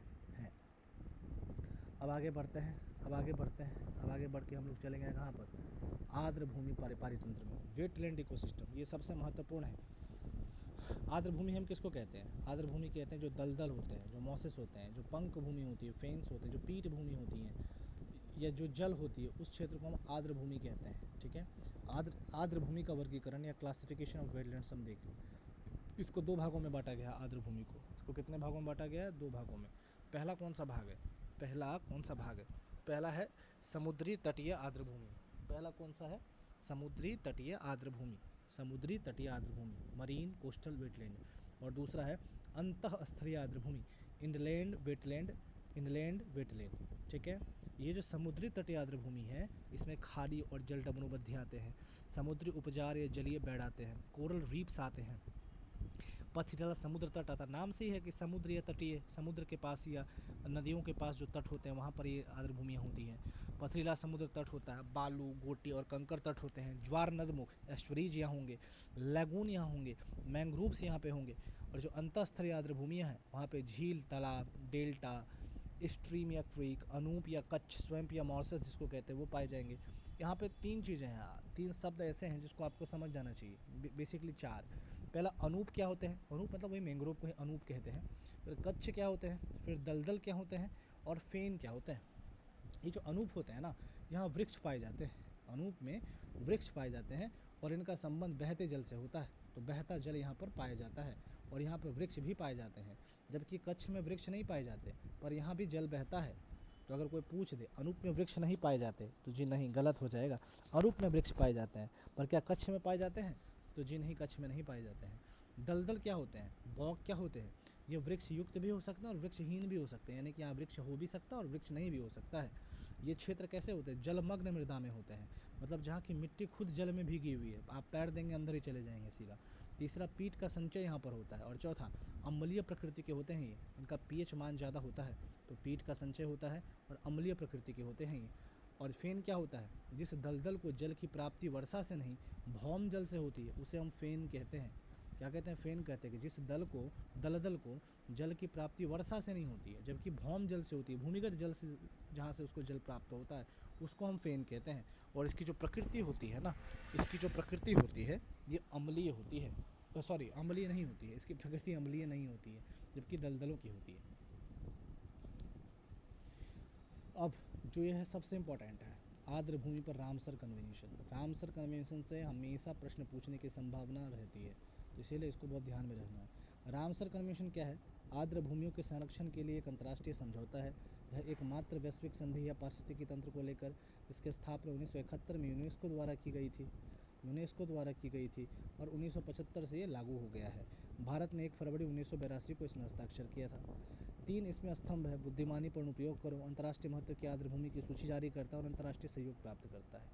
अब आगे बढ़ते हैं, अब आगे बढ़ के हम लोग चलेंगे कहाँ पर, आर्द्र भूमि पारितंत्र में, वेटलैंड इकोसिस्टम, ये सबसे महत्वपूर्ण है। आर्द्र भूमि हम किसको कहते हैं, आर्द्र भूमि कहते हैं जो दलदल होते हैं, जो मॉसेस होते हैं, जो पंख भूमि होती है, फेन्स होते हैं, जो पीठ भूमि होती हैं, या जो जल होती है, उस क्षेत्र को हम आर्द्र भूमि कहते हैं। ठीक है। आर्द्र भूमि का वर्गीकरण या क्लासिफिकेशन ऑफ वेटलैंड्स हम देख लें। इसको दो भागों में बांटा गया है आर्द्र भूमि को। इसको कितने भागों में बांटा गया है, दो भागों में। पहला कौन सा भाग है, पहला है समुद्री तटीय आर्द्र भूमि। पहला कौन सा है, समुद्री तटीय आर्द्र भूमि, मरीन कोस्टल वेटलैंड। और दूसरा है अंतःस्थलीय आर्द्र भूमि, इनलैंड वेटलैंड। ठीक है। ये जो समुद्री तटीय आर्द्र भूमि है, इसमें खाड़ी और जल डमरूबद्ध आते हैं, समुद्री उपजार या जलीय बेड़ आते हैं, कोरल रीफ्स आते हैं, पथरीला समुद्र तट आता है, नाम से ही है कि समुद्र या तटीय, समुद्र के पास या नदियों के पास जो तट होते हैं वहाँ पर ये आर्द्र भूमियाँ होती हैं। पथरीला समुद्र तट होता है, बालू, गोटी और कंकर तट होते हैं, ज्वार नदमुख एस्टुरीज यहाँ होंगे, लैगून यहाँ होंगे, मैंग्रोव्स यहाँ पे होंगे। और जो अंतःस्थलीय आर्द्र भूमियाँ हैं वहाँ पे झील, तालाब, डेल्टा, स्ट्रीम या क्रीक, अनूप या कच्छ, स्वैम्प या मॉर्सस जिसको कहते हैं वो पाए जाएंगे। यहाँ पे तीन चीज़ें हैं, तीन शब्द ऐसे हैं जिसको आपको समझ जाना चाहिए, बेसिकली चार। पहला अनूप क्या होते हैं, अनूप मतलब वही मैंग्रोव को ही अनूप कहते हैं। फिर कच्छ क्या होते हैं, फिर दलदल क्या होते हैं, और फेन क्या होते हैं। ये जो अनूप होते हैं ना, यहाँ वृक्ष पाए जाते हैं, अनूप में वृक्ष पाए जाते हैं और इनका संबंध बहते जल से होता है, तो बहता जल यहाँ पर पाया जाता है और यहाँ पर वृक्ष भी पाए जाते हैं। जबकि कच्छ में वृक्ष नहीं पाए जाते पर यहाँ भी जल बहता है। तो अगर कोई पूछ दे अनूप में वृक्ष नहीं पाए जाते, तो जी नहीं, गलत हो जाएगा। अनूप में वृक्ष पाए जाते हैं, पर क्या कच्छ में पाए जाते हैं, तो जी नहीं, कच्छ में नहीं पाए जाते हैं। दलदल क्या होते हैं, बॉग क्या होते हैं, ये वृक्ष युक्त भी हो सकते हैं और वृक्षहीन भी हो सकते हैं, यानी कि यहाँ वृक्ष हो भी सकता है और वृक्ष नहीं भी हो सकता है। ये क्षेत्र कैसे होते हैं, जलमग्न मृदा में होते हैं, मतलब जहाँ की मिट्टी खुद जल में भीगी हुई है, आप पैर देंगे अंदर ही चले जाएंगे सीधा। तीसरा, पीठ का संचय यहाँ पर होता है। और चौथा, अम्लीय प्रकृति के होते हैं ये, इनका पीएच मान ज़्यादा होता है, तो पीठ का संचय होता है और अम्लीय प्रकृति के होते हैं ये। और फेन क्या होता है, जिस दलदल को जल की प्राप्ति वर्षा से नहीं भौम जल से होती है उसे हम फेन कहते हैं। क्या कहते हैं, फेन कहते हैं कि जिस दलदल को जल की प्राप्ति वर्षा से नहीं होती है, जबकि भौम जल से होती है, भूमिगत जल से जहाँ से उसको जल प्राप्त होता है, उसको हम फेन कहते हैं। और इसकी जो प्रकृति होती है ना, ये अम्लीय होती है, सॉरी अम्लीय नहीं होती है, इसकी प्रकृति अम्लीय नहीं होती है, जबकि दलदलों की होती है। अब जो ये है सबसे इम्पोर्टेंट है, आर्द्र भूमि पर रामसर कन्वेंशन से हमेशा प्रश्न पूछने की संभावना रहती है, तो इसीलिए इसको बहुत ध्यान में रखना है। रामसर कन्वेंशन क्या है, आर्द्र भूमियों के संरक्षण के लिए एक अंतर्राष्ट्रीय समझौता है। यह एकमात्र वैश्विक संधि या पारिस्थितिकी तंत्र को लेकर इसकी स्थापना 1971 में यूनेस्को द्वारा की गई थी और 1975 से ये लागू हो गया है। भारत ने 1 फरवरी 1982 को इसमें हस्ताक्षर किया था। 3 इसमें स्तंभ है: बुद्धिमानी पूर्ण उपयोग करो, अंतर्राष्ट्रीय महत्व की आर्द्रभूमि की सूची जारी करता है और अंतर्राष्ट्रीय सहयोग प्राप्त करता है।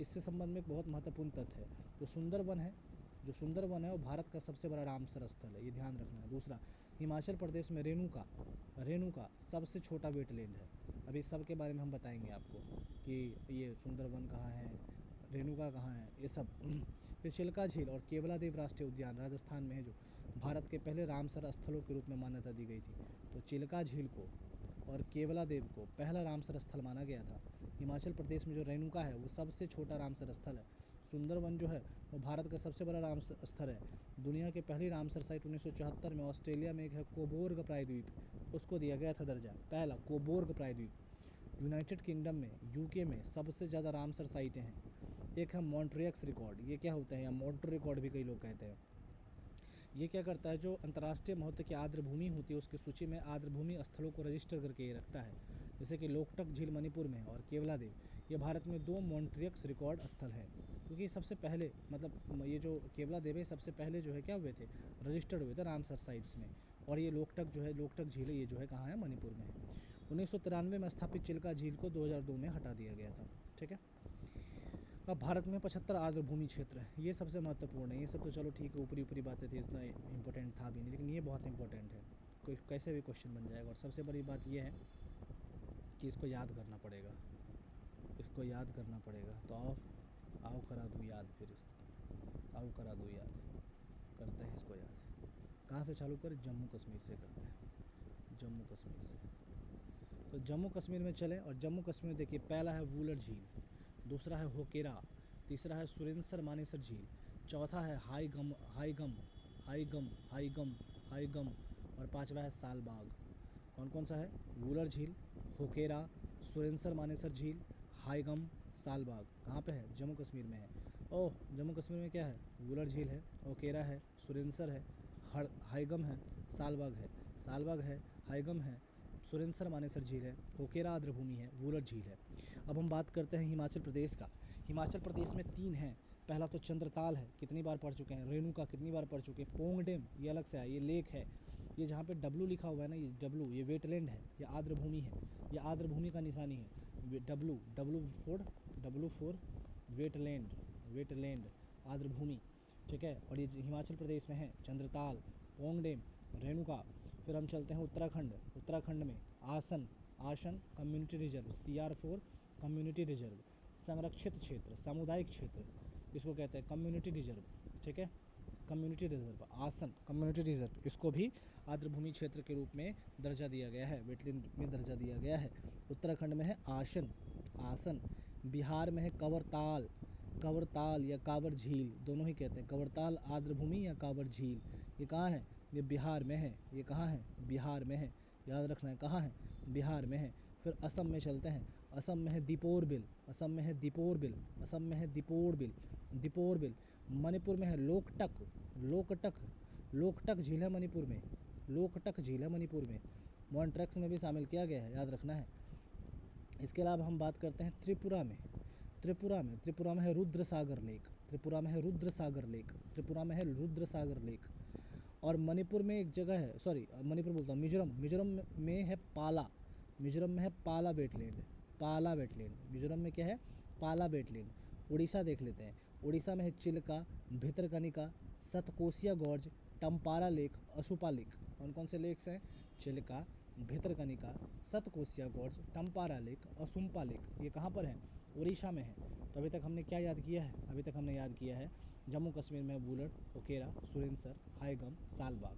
इससे संबंध में एक बहुत महत्वपूर्ण तथ्य है, जो सुंदरवन है वो भारत का सबसे बड़ा रामसर स्थल है, ये ध्यान रखना है। दूसरा, हिमाचल प्रदेश में रेणुका सबसे छोटा वेटलैंड है। अभी सब के बारे में हम बताएंगे आपको कि ये सुंदरवन कहाँ है, रेणुका कहाँ है, ये सब। फिर चिल्का झील और केवलादेव राष्ट्रीय उद्यान राजस्थान में है, जो भारत के पहले रामसर स्थलों के रूप में मान्यता दी गई थी। तो चिल्का झील को और केवलादेव को पहला रामसर स्थल माना गया था। हिमाचल प्रदेश में जो रेणुका है वो सबसे छोटा रामसर स्थल है। सुंदरवन जो है वो भारत का सबसे बड़ा रामसर स्थल है। दुनिया की पहली रामसर साइट 1974 में ऑस्ट्रेलिया में एक है कोबोर्ग प्रायद्वीप, उसको दिया गया था दर्जा पहला, कोबोर्ग प्रायद्वीप। यूनाइटेड किंगडम में, यूके में सबसे ज़्यादा रामसर साइटें हैं। एक है मॉन्ट्रियक्स रिकॉर्ड, ये क्या होता है, या मॉन्ट्रो रिकॉर्ड भी कई लोग कहते हैं। ये क्या करता है, जो अंतर्राष्ट्रीय महत्व की आर्द्रभूमि होती है उसकी सूची में आर्द्रभूमि स्थलों को रजिस्टर करके ये रखता है। जैसे कि लोकटक झील मणिपुर में और केवलादेव, ये भारत में 2 मॉन्ट्रियक्स रिकॉर्ड स्थल हैं, क्योंकि सबसे पहले मतलब ये जो केवलादेव है सबसे पहले जो है क्या हुए थे, रजिस्टर्ड हुए थे रामसर साइट्स में। और ये लोकटक झील ये जो है कहाँ है, मणिपुर में है। 1993 में स्थापित चिल्का झील को 2002 में हटा दिया गया था। ठीक है। अब भारत में 75 आर्द्रभूमि क्षेत्र है, ये सबसे महत्वपूर्ण है। ये सब तो चलो ठीक है, ऊपरी बातें थी, इतना इंपॉर्टेंट था भी नहीं, लेकिन ये बहुत इंपॉर्टेंट है, कोई कैसे भी क्वेश्चन बन जाएगा। और सबसे बड़ी बात ये है कि इसको याद करना पड़ेगा, तो आओ करा दूँ याद, फिर इसको आओ करा दूँ याद, करते हैं इसको याद। कहाँ से चालू करें, जम्मू कश्मीर से करते हैं, जम्मू कश्मीर से। तो जम्मू कश्मीर में चलें, और जम्मू कश्मीर देखिए, पहला है वुलर झील, दूसरा है होकेरा, तीसरा है सुरेंसर मानेसर झील, चौथा है हाईगम और पांचवा है सालबाग। कौन कौन सा है, वुलर झील, होकेरा, सुरेंसर मानेसर झील, हाईगम, सालबाग। कहाँ पे है, जम्मू कश्मीर में है। ओह, जम्मू कश्मीर में क्या है, वुलर झील है, होकेरा है, सुरेंसर है, हाईगम है, सालबाग है, हाईगम है, सुरेंसर मानेसर झील है, होकेरा आर्द्रभूमि है, वुलर झील है। अब हम बात करते हैं हिमाचल प्रदेश का। हिमाचल प्रदेश में 3 हैं। पहला तो चंद्रताल है, कितनी बार पढ़ चुके हैं, रेणुका कितनी बार पढ़ चुके हैं, पोंग डैम ये अलग से है, ये लेक है। ये जहाँ पे डब्लू लिखा हुआ है ना, ये डब्लू, ये वेटलैंड है, ये आर्द्रभूमि है, ये आर्द्रभूमि का निशानी है। डब्लू फोर वेटलैंड आर्द्रभूमि। ठीक है। और ये हिमाचल प्रदेश में है चंद्रताल, पोंग डैम, रेणुका। फिर हम चलते हैं उत्तराखंड में आसन community reserve, CR4 community reserve, संरक्षित क्षेत्र, सामुदायिक क्षेत्र, इसको कहते हैं कम्युनिटी रिजर्व। ठीक है, कम्युनिटी रिजर्व, आसन कम्युनिटी रिजर्व, इसको भी आर्द्रभूमि क्षेत्र के रूप में दर्जा दिया गया है, वेटलैंड में दर्जा दिया गया है। उत्तराखंड में है आसन। बिहार में है कवरताल या कांवर झील, दोनों ही कहते हैं, कवरताल आर्द्रभूमि या कांवर झील। ये कहाँ है, ये बिहार में है। ये कहाँ है, बिहार में है, याद रखना है, कहाँ है, बिहार में है। फिर असम में चलते हैं, असम में है दीपोरबिल। मणिपुर में है लोकटक झील है मणिपुर में, मॉन्ट्रेक्स में भी शामिल किया गया है, याद रखना है। इसके अलावा हम बात करते हैं त्रिपुरा में है रुद्रसागर लेक। और मणिपुर में एक जगह है, मिजोरम में है पाला वेटलैंड। मिजोरम में क्या है, पाला वेटलैंड। उड़ीसा देख लेते हैं, उड़ीसा में है Chilka, Bhitarkanika, Satkosia gorge, Tampara lake, Ansupa lake. कौन कौन से लेक्स हैं, चिल्का, भितरकनिका, सतकोसिया गॉर्ज, टम्पारा लेक, असुम्पा लेक। ये कहाँ पर है, उड़ीसा में है। तो अभी तक हमने क्या याद किया है, याद किया है जम्मू कश्मीर में वुलर, होकेरा, सुरेंसर, हाईगम, सालबाग।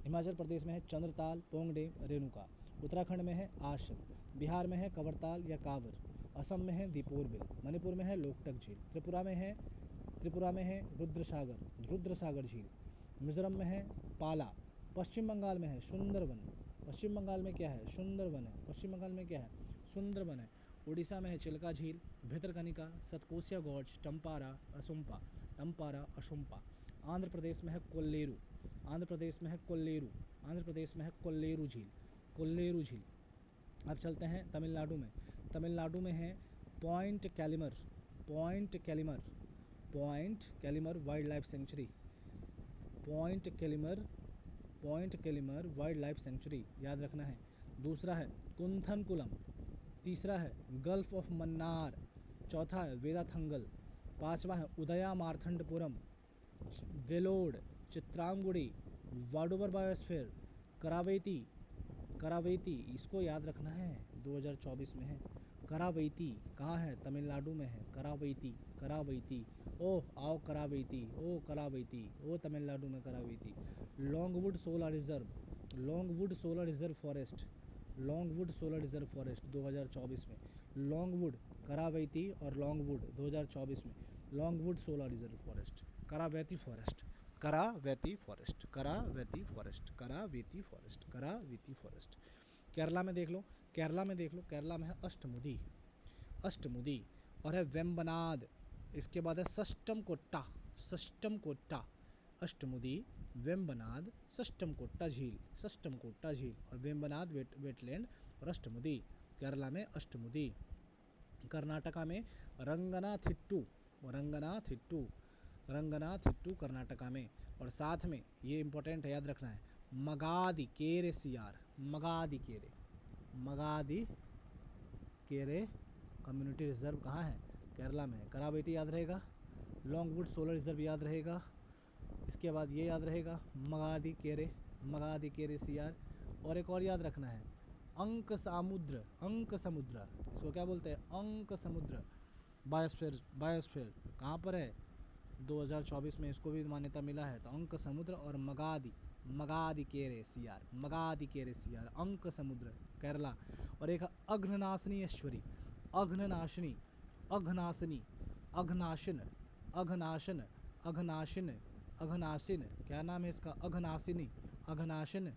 हिमाचल प्रदेश में है चंद्रताल, पोंग डैम, रेणुका। उत्तराखंड में है आसन, बिहार में है कवरताल या कांवर, असम में है दीपोरबिल, मणिपुर में है लोकटक झील, त्रिपुरा में है रुद्रसागर झील, मिजोरम में है पाला, पश्चिम बंगाल में है सुंदरवन। पश्चिम बंगाल में क्या है, सुंदरवन है। उड़ीसा में है चिल्का झील, भितरकनिका, सतकोसिया गॉर्ज, टम्पारा, अशुम्पा। आंध्र प्रदेश में है कोल्लेरू झील। अब चलते हैं तमिलनाडु में है point Calimere wild life sanctuary, याद रखना है। दूसरा है कुंथनकुलम, तीसरा है गल्फ ऑफ मन्नार, चौथा है वेदाथंगल, पांचवा है उदया मार्थंडपुरम, वेलोड, चित्रांगुड़ी, वाडोवर बायोस्फीयर, करावेती, करावेती इसको याद रखना है 2024 में है। करावेती कहाँ है? तमिलनाडु में है। करावेती, करावेती, ओह आओ करावेती, ओ करावेती, ओ तमिलनाडु में Karaivetti. Longwood solar reserve, Longwood solar reserve forest, Longwood solar reserve forest 2024 में। लॉन्गवुड, करावेती और लॉन्गवुड 2024 में। Longwood solar reserve forest, Karaivetti forest, Karaivetti forest, Karaivetti forest, Karaivetti forest, Karaivetti forest. Kerala में देख लो, केरला में देख लो, केरला में है अष्टमुदी, अष्टमुदी, और है वेम्बनाद। इसके बाद है सष्टम कोट्टा, सष्टम कोट्टा, अष्टमुदी, वेम्बनाद, सष्टम कोट्टा झील, सष्टम कोट्टा झील और वेम्बनाद वेटलैंड और अष्टमुदी। केरला में अष्टमुदी। कर्नाटका में रंगनाथिट्टू, रंगनाथिट्टू, रंगनाथिट्टू कर्नाटका में। और साथ में ये इंपॉर्टेंट है, याद रखना है, मगादी केरे सियार, मगादी केरे, मगादी केरे कम्युनिटी रिजर्व कहाँ है? केरला में है। करावेती याद रहेगा, लॉन्गवुड सोलर रिजर्व याद रहेगा, इसके बाद ये याद रहेगा मगादी केरे, मगादी केरे सियार। और एक और याद रखना है अंक समुद्र, अंक समुद्र, इसको क्या बोलते हैं? अंक समुद्र बायोस्फीयर, बायोस्फीयर कहाँ पर है? 2024 में इसको भी मान्यता मिला है। तो अंक समुद्र और मगादी, मगादी केरे सियार, मगादी केरे सियार, अंक समुद्र केरला। और एक अघ्ननाशनीश्वरी, अघ्ननाशनी, अघनाशनी, अघनाशिन, अघनाशन, अघनाशिन, अघनाशिन, क्या नाम है इसका? अघनाशिनी, अघनाशिन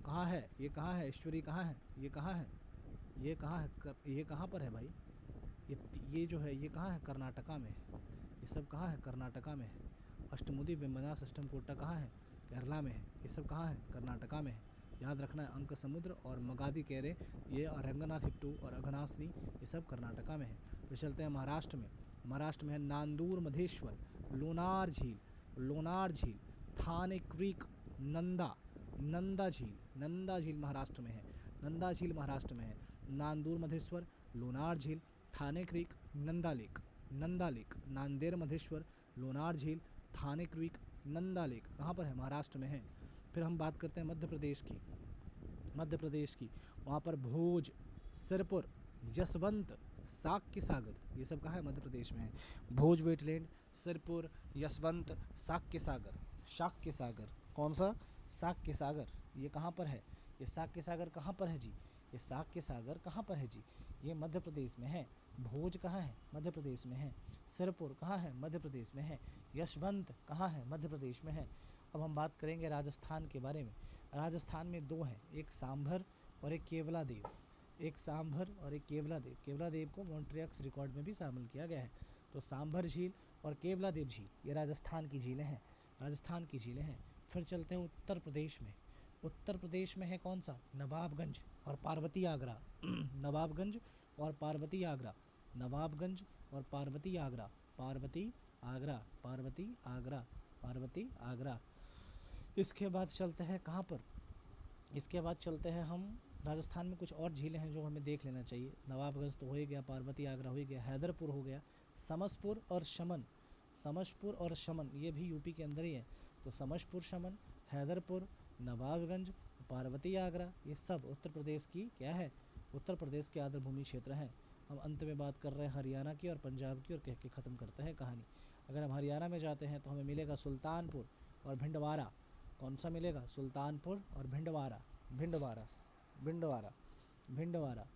कहाँ है? ये कहाँ है? ईश्वरी कहाँ है? ये कहाँ है? ये कहाँ है? ये कहाँ पर है भाई? ये जो है ये कहाँ है? कर्नाटका में। ये सब कहाँ है? कर्नाटका में है। अष्टमुदी, वेम्बनाद, सष्टम कोट्टा कहाँ है? केरला में है। ये सब कहाँ है? कर्नाटका में है। याद रखना है अंक समुद्र और मगादी केरे, ये रंगनाथिट्टू और अघनासनी, ये सब कर्नाटका में है। फिर चलते हैं महाराष्ट्र में। महाराष्ट्र में है नांदूर मधेश्वर, लोनार झील, लोनार झील, थाने क्रीक, नंदा, नंदा झील, नंदा झील महाराष्ट्र में है। नंदा झील महाराष्ट्र में है। नांदूर मधेश्वर, लोनार झील, Thane creek, Nanda lake, Nanda lake, Nanded Madheshwar, Lonar झील, थाने क्रीक, नंदा लेक कहाँ पर है? महाराष्ट्र में है। फिर हम बात करते हैं मध्य प्रदेश की, मध्य प्रदेश की। वहाँ पर भोज, सिरपुर, यशवंत, साक्य सागर, ये सब कहाँ है? मध्य प्रदेश में है। भोज वेटलैंड, सिरपुर, यशवंत, साक्य सागर, शाक्य सागर, कौन सा? साक्य सागर। ये कहाँ पर है? ये साक्य सागर कहाँ पर है जी? ये साक्य सागर कहाँ पर है जी? ये मध्य प्रदेश में है। भोज कहाँ है? मध्य प्रदेश में है। सिरपुर कहाँ है? मध्य प्रदेश में है। यशवंत कहाँ है? मध्य प्रदेश में है। अब हम बात करेंगे राजस्थान के बारे में। राजस्थान में दो हैं, एक सांभर और एक केवला देव, एक सांभर और एक केवला देव। केवला देव को मॉन्ट्रियक्स रिकॉर्ड में भी शामिल किया गया है। तो सांभर झील और केवला देव झील ये राजस्थान की झीलें हैं, राजस्थान की झीलें हैं। फिर चलते हैं उत्तर प्रदेश में। उत्तर प्रदेश में है कौन सा? नवाबगंज और पार्वती आगरा, नवाबगंज और पार्वती आगरा, नवाबगंज और पार्वती आगरा, पार्वती आगरा, पार्वती आगरा, पार्वती आगरा। इसके बाद चलते हैं कहाँ पर? इसके बाद चलते हैं हम राजस्थान में कुछ और झीलें हैं जो हमें देख लेना चाहिए। नवाबगंज तो हो ही गया, पार्वती आगरा हो ही गया, हैदरपुर हो गया, समसपुर और शमन, समसपुर और शमन ये भी यूपी के अंदर ही है। तो समसपुर, शमन, हैदरपुर, नवाबगंज, पार्वती आगरा, ये सब उत्तर प्रदेश की क्या है? उत्तर प्रदेश के आर्द्रभूमि क्षेत्र हैं। हम अंत में बात कर रहे हैं हरियाणा की और पंजाब की और कह के ख़त्म करते हैं कहानी। अगर हम हरियाणा में जाते हैं तो हमें मिलेगा सुल्तानपुर और भिंडवारा। कौन सा मिलेगा? सुल्तानपुर और भिंडवारा, भिंडवारा, भिंडवारा, भिंडवारा,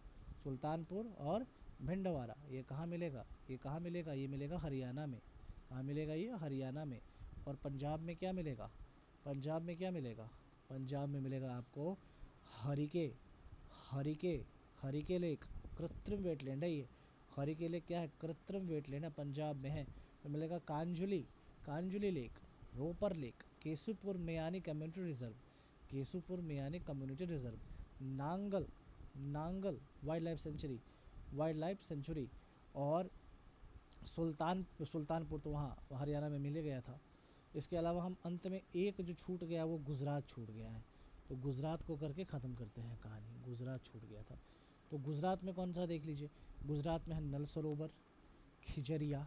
सुल्तानपुर और भिंडवारा। ये कहाँ मिलेगा? ये कहाँ मिलेगा? ये मिलेगा हरियाणा में। कहाँ मिलेगा? ये हरियाणा में। और पंजाब में क्या मिलेगा? पंजाब में क्या मिलेगा? पंजाब में मिलेगा आपको हरिके, हरिके, हरिके लेक, कृत्रिम वेटलैंड है ये। हरिके लेक क्या है? कृत्रिम वेटलैंड है, पंजाब में है। तो मिलेगा Kanjli, Kanjli lake, Ropar lake, Keshopur Miani community reserve, Keshopur Miani community reserve, Nangal, Nangal wildlife sanctuary, wildlife sanctuary. और सुल्तानपुर तो वहाँ हरियाणा में मिल गया था। इसके अलावा हम अंत में एक जो छूट गया वो गुजरात छूट गया है। तो गुजरात को करके ख़त्म करते हैं कहानी, गुजरात छूट गया था। तो गुजरात में कौन सा देख लीजिए, गुजरात में है नल सरोवर, खिजरिया,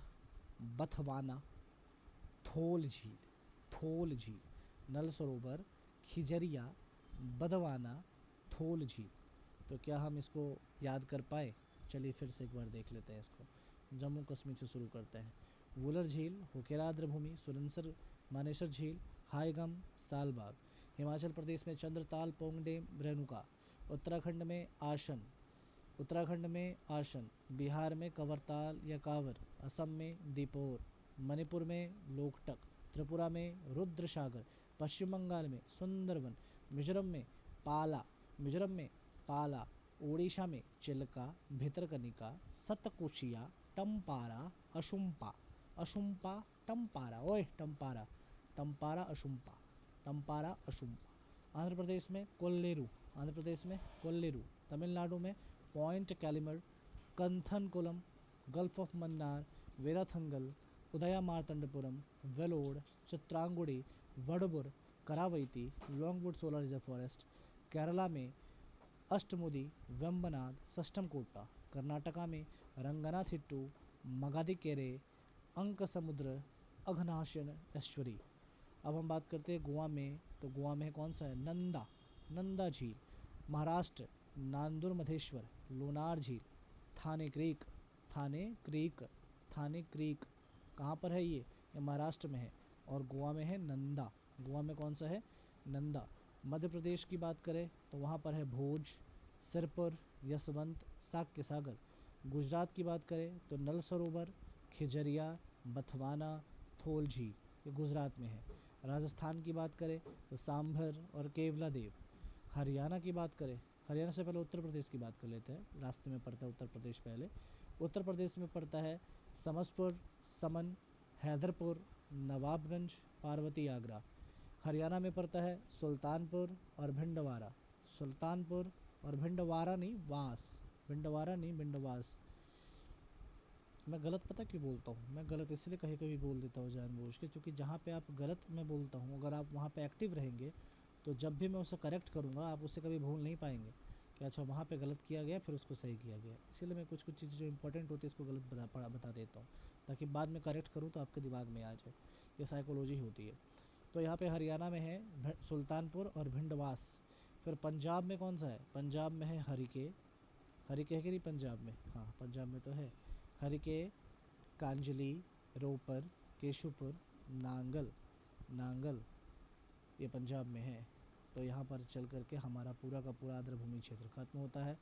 बथवाना, थोल झील, थोल झील, नल सरोवर, खिजरिया, बदवाना, थोल झील। तो क्या हम इसको याद कर पाए? चलिए फिर से एक बार देख लेते हैं इसको। जम्मू कश्मीर से शुरू करते हैं। वुलर झील, होकेराद्र भूमि, सुरनसर, मानेसर झील, हाईगम, सालबाग। हिमाचल प्रदेश में चंद्रताल, पोंगडेम, रेणुका। उत्तराखंड में आसन, उत्तराखंड में आसन, बिहार में कवरताल या कावर, असम में दीपोर, मणिपुर में लोकटक, त्रिपुरा में रुद्रसागर, पश्चिम बंगाल में सुंदरवन, मिजोरम में पाला, मिजोरम में पाला, ओडिशा में चिल्का, भितरकनिका, सतकोशिया, टम्पारा, अशुम्पा, अशुम्पा, टम्पारा, ओए टम्पारा, टम्पारा अशुम्पा, टम्पारा अशुम्पा। आंध्र प्रदेश में कोल्लेरू, आंध्र प्रदेश में कोल्लेरू, तमिलनाडु में point Calimere, Koonthankulam, gulf of Mannar, Vedanthangal, Udhaya Marthandapuram, Vellode, Chitrangudi, Vaduvur, Karaivetti, Longwood solar reserve forest. Kerala में अष्टमुदी, वेम्बनाड, सष्टमकोटा। कर्नाटका में रंगनाथिट्टू, मगादिकेरे, अंक समुद्र, अघनाशन ऐश्वरी। अब हम बात करते हैं गोवा में, तो गोवा में कौन सा है? नंदा, नंदा झील। महाराष्ट्र नांदुर मधेश्वर, लोनार झील, थाने क्रीक, थाने क्रीक, थाने क्रीक। कहाँ पर है ये महाराष्ट्र में है। और गोवा में है नंदा, गोवा में कौन सा है? नंदा। मध्य प्रदेश की बात करें तो वहाँ पर है भोज, सिरपुर, यशवंत, साक्य सागर। गुजरात की बात करें तो नल सरोवर, खिजरिया, बथवाना, थोल झील, ये गुजरात में है। राजस्थान की बात करें तो सांभर और केवला देव। हरियाणा की बात करें, हरियाणा से पहले उत्तर प्रदेश की बात कर लेते हैं, रास्ते में पड़ता है उत्तर प्रदेश पहले। उत्तर प्रदेश में पड़ता है समसपुर, समन, हैदरपुर, नवाबगंज, पार्वती, आगरा। हरियाणा में पड़ता है सुल्तानपुर और भिंडवारा, सुल्तानपुर और भिंडवारा नहीं, वास, भिंडवारा नहीं, भिंडवास। मैं गलत पता क्यों बोलता हूँ, मैं गलत इसलिए कहीं कभी बोल देता हूँ जानबूझ के, क्योंकि जहाँ पे आप गलत मैं बोलता हूँ, अगर आप वहाँ पे एक्टिव रहेंगे तो जब भी मैं उसे करेक्ट करूँगा आप उसे कभी भूल नहीं पाएंगे कि अच्छा वहाँ पे गलत किया गया फिर उसको सही किया गया। इसीलिए मैं कुछ कुछ चीज़ें जो इंपॉर्टेंट होती है इसको गलत बता देता हूँ, ताकि बाद में करेक्ट करूँ तो आपके दिमाग में आ जाए। ये साइकोलॉजी होती है। तो यहाँ पे हरियाणा में है सुल्तानपुर और भिंडवास। फिर पंजाब में कौन सा है? पंजाब में है हरिके, हरिके है कि नहीं पंजाब में? हाँ पंजाब में तो है हरिके, कांजली, रोपर, केशुपुर, नांगल, नांगल, ये पंजाब में है। तो यहाँ पर चल करके हमारा पूरा का पूरा आर्द्रभूमि क्षेत्र खत्म होता है।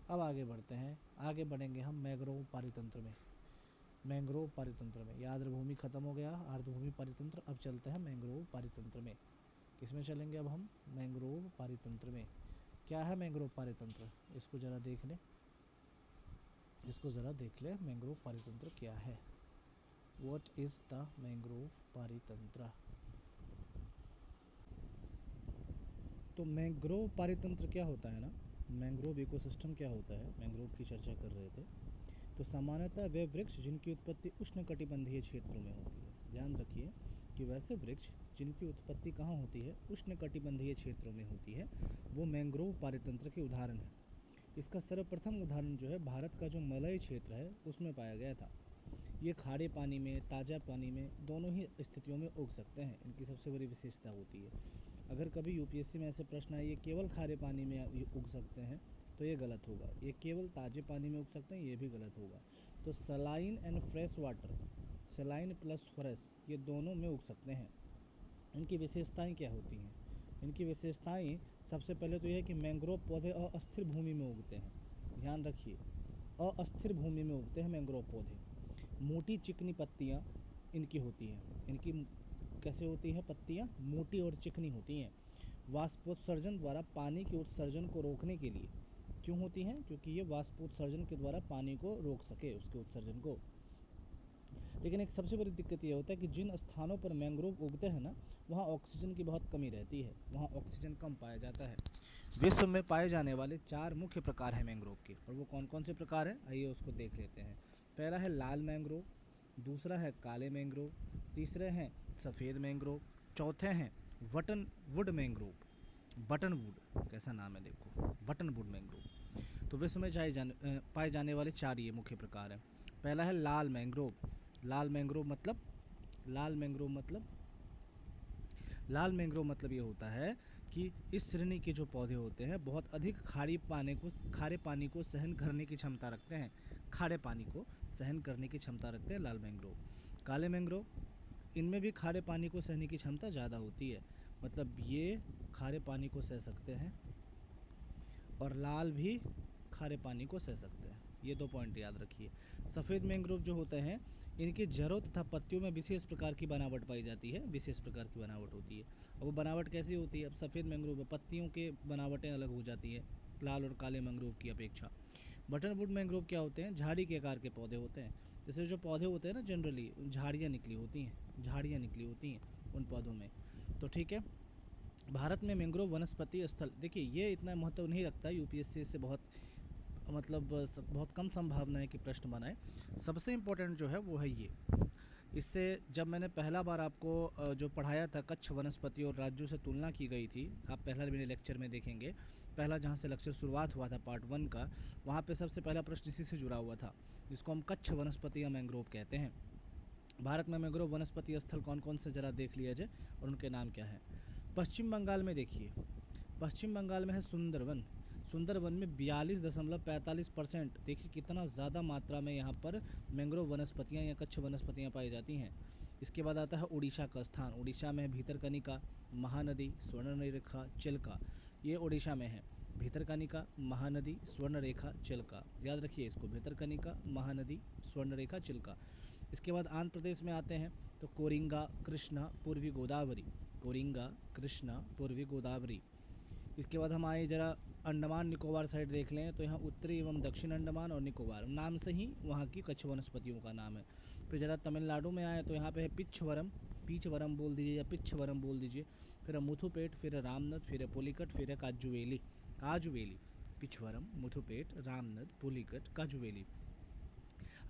अब आगे बढ़ते हैं, आगे बढ़ेंगे हम मैंग्रोव पारितंत्र में। मैंग्रोव पारितंत्र में, यह आर्द्रभूमि खत्म हो गया, आर्द्रभूमि पारितंत्र। अब चलते हैं मैंग्रोव पारितंत्र में। किसमें चलेंगे अब हम? मैंग्रोव पारितंत्र में। क्या है मैंग्रोव पारितंत्र? इसको ज़रा देख लें, इसको ज़रा देख लें, मैंग्रोव पारितंत्र क्या है। What is the मैंग्रोव पारितंत्र? तो मैंग्रोव पारितंत्र क्या होता है ना, मैंग्रोव इकोसिस्टम क्या होता है, मैंग्रोव की चर्चा कर रहे थे। तो सामान्यतः वे वृक्ष जिनकी उत्पत्ति उष्णकटिबंधीय क्षेत्रों में होती है। ध्यान रखिए कि वैसे वृक्ष जिनकी उत्पत्ति कहाँ होती है? उष्णकटिबंधीय क्षेत्रों में होती है, वो मैंग्रोव पारितंत्र के उदाहरण है। इसका सर्वप्रथम उदाहरण जो है भारत का जो मलय क्षेत्र है उसमें पाया गया था। ये खारे पानी में, ताज़ा पानी में, दोनों ही स्थितियों में उग सकते हैं। इनकी सबसे बड़ी विशेषता होती है। अगर कभी यूपीएससी में ऐसे प्रश्न आए ये केवल खारे पानी में उग सकते हैं तो ये गलत होगा, ये केवल ताज़े पानी में उग सकते हैं, ये भी गलत होगा। तो saline and fresh water, saline plus fresh, ये दोनों में उग सकते हैं। इनकी विशेषताएं क्या होती हैं? इनकी विशेषताएं सबसे पहले तो यह है कि मैंग्रोव पौधे अस्थिर भूमि में उगते हैं। ध्यान रखिए, अस्थिर भूमि में उगते हैं मैंग्रोव पौधे। मोटी चिकनी पत्तियाँ इनकी होती हैं। इनकी कैसे होती हैं पत्तियाँ? मोटी और चिकनी होती हैं। वाष्पोत्सर्जन द्वारा पानी के उत्सर्जन को रोकने के लिए। क्यों होती हैं? क्योंकि ये वाष्पोत्सर्जन के द्वारा पानी को रोक सके, उसके उत्सर्जन को। लेकिन एक सबसे बड़ी दिक्कत ये होता है कि जिन स्थानों पर मैंग्रोव उगते हैं ना, वहाँ ऑक्सीजन की बहुत कमी रहती है, वहाँ ऑक्सीजन कम पाया जाता है। विश्व में पाए जाने वाले 4 मुख्य प्रकार हैं मैंग्रोव के, और वो कौन कौन से प्रकार हैं आइए उसको देख लेते हैं। पहला है लाल मैंग्रोव, दूसरा है काले मैंग्रोव, तीसरे हैं सफ़ेद मैंग्रोव, चौथे हैं वटन वुड मैंग्रोव। बटनवुड, कैसा नाम है देखो, बटनवुड मैंग्रोव। तो विश्व में पाए जाने वाले 4 ये मुख्य प्रकार हैं। पहला है लाल मैंग्रोव। लाल मैंग्रोव मतलब लाल मैंग्रोव मतलब लाल मैंग्रोव मतलब ये होता है कि इस श्रेणी के जो पौधे होते हैं बहुत अधिक खारे पानी को सहन करने की क्षमता रखते हैं। खारे पानी को सहन करने की क्षमता रखते हैं लाल मैंग्रोव। काले मैंग्रोव, इनमें भी खारे पानी को सहने की क्षमता ज़्यादा होती है, मतलब ये खारे पानी को सह सकते हैं और लाल भी खारे पानी को सह सकते हैं। ये 2 पॉइंट याद रखिए। सफ़ेद मैंग्रोव जो होते हैं इनकी जड़ों तथा पत्तियों में विशेष प्रकार की बनावट पाई जाती है, विशेष प्रकार की बनावट होती है। अब वो बनावट कैसी होती है? अब सफ़ेद मैंग्रोव में पत्तियों के बनावटें अलग हो जाती है लाल और काले मैंग्रोव की अपेक्षा। बटनवुड मैंग्रोव क्या होते हैं? झाड़ी के आकार के पौधे होते हैं। जैसे जो पौधे होते हैं ना, जनरली झाड़ियाँ निकली होती हैं उन पौधों में। तो ठीक है, भारत में मैंग्रोव वनस्पति स्थल, देखिए ये इतना महत्व नहीं रखता, यूपीएससी से बहुत बहुत कम संभावना है कि प्रश्न बनाए। सबसे इम्पोर्टेंट जो है वो है ये। इससे जब मैंने पहला बार आपको जो पढ़ाया था कच्छ वनस्पति और राज्यों से तुलना की गई थी, आप पहला मेरे लेक्चर में देखेंगे, पहला जहाँ से लेक्चर शुरुआत हुआ था पार्ट 1 का, वहाँ पे सबसे पहला प्रश्न इसी से जुड़ा हुआ था, जिसको हम कच्छ वनस्पति या मैंग्रोव कहते हैं। भारत में मैंग्रोव वनस्पति स्थल कौन कौन से ज़रा देख लिया जाए और उनके नाम क्या है। पश्चिम बंगाल में देखिए, पश्चिम बंगाल में है सुंदरवन। सुंदरवन में 42.45%, देखिए कितना ज़्यादा मात्रा में यहाँ पर मैंग्रोव वनस्पतियाँ या कच्छ वनस्पतियाँ पाई जाती हैं। इसके बाद आता है उड़ीसा का स्थान। उड़ीसा में है भीतरकनिका, महानदी, स्वर्णरेखा, चिल्का। ये उड़ीसा में है, भीतरकनिका, महानदी, स्वर्णरेखा, चिल्का। याद रखिए इसको, भीतरकनिका, महानदी, स्वर्णरेखा, चिल्का। इसके बाद आंध्र प्रदेश में आते हैं तो कोरिंगा, कृष्णा, पूर्वी गोदावरी। कोरिंगा, कृष्णा, पूर्वी गोदावरी। इसके बाद हम आए जरा अंडमान निकोबार साइड देख लें तो यहाँ उत्तरी एवं दक्षिण अंडमान और निकोबार, नाम से ही वहाँ की कच्छ वनस्पतियों का नाम है। फिर जरा तमिलनाडु में आए तो यहाँ पे है पिछवरम, पीचवरम बोल दीजिए या पिछवरम बोल दीजिए। फिर है मुथुपेट, फिर है रामनद, फिर है पुलिकट, फिर है काजुवेली। काजुवेली, पिछवरम, मुथुपेट, रामनद, पुलिकट, काजुवेली।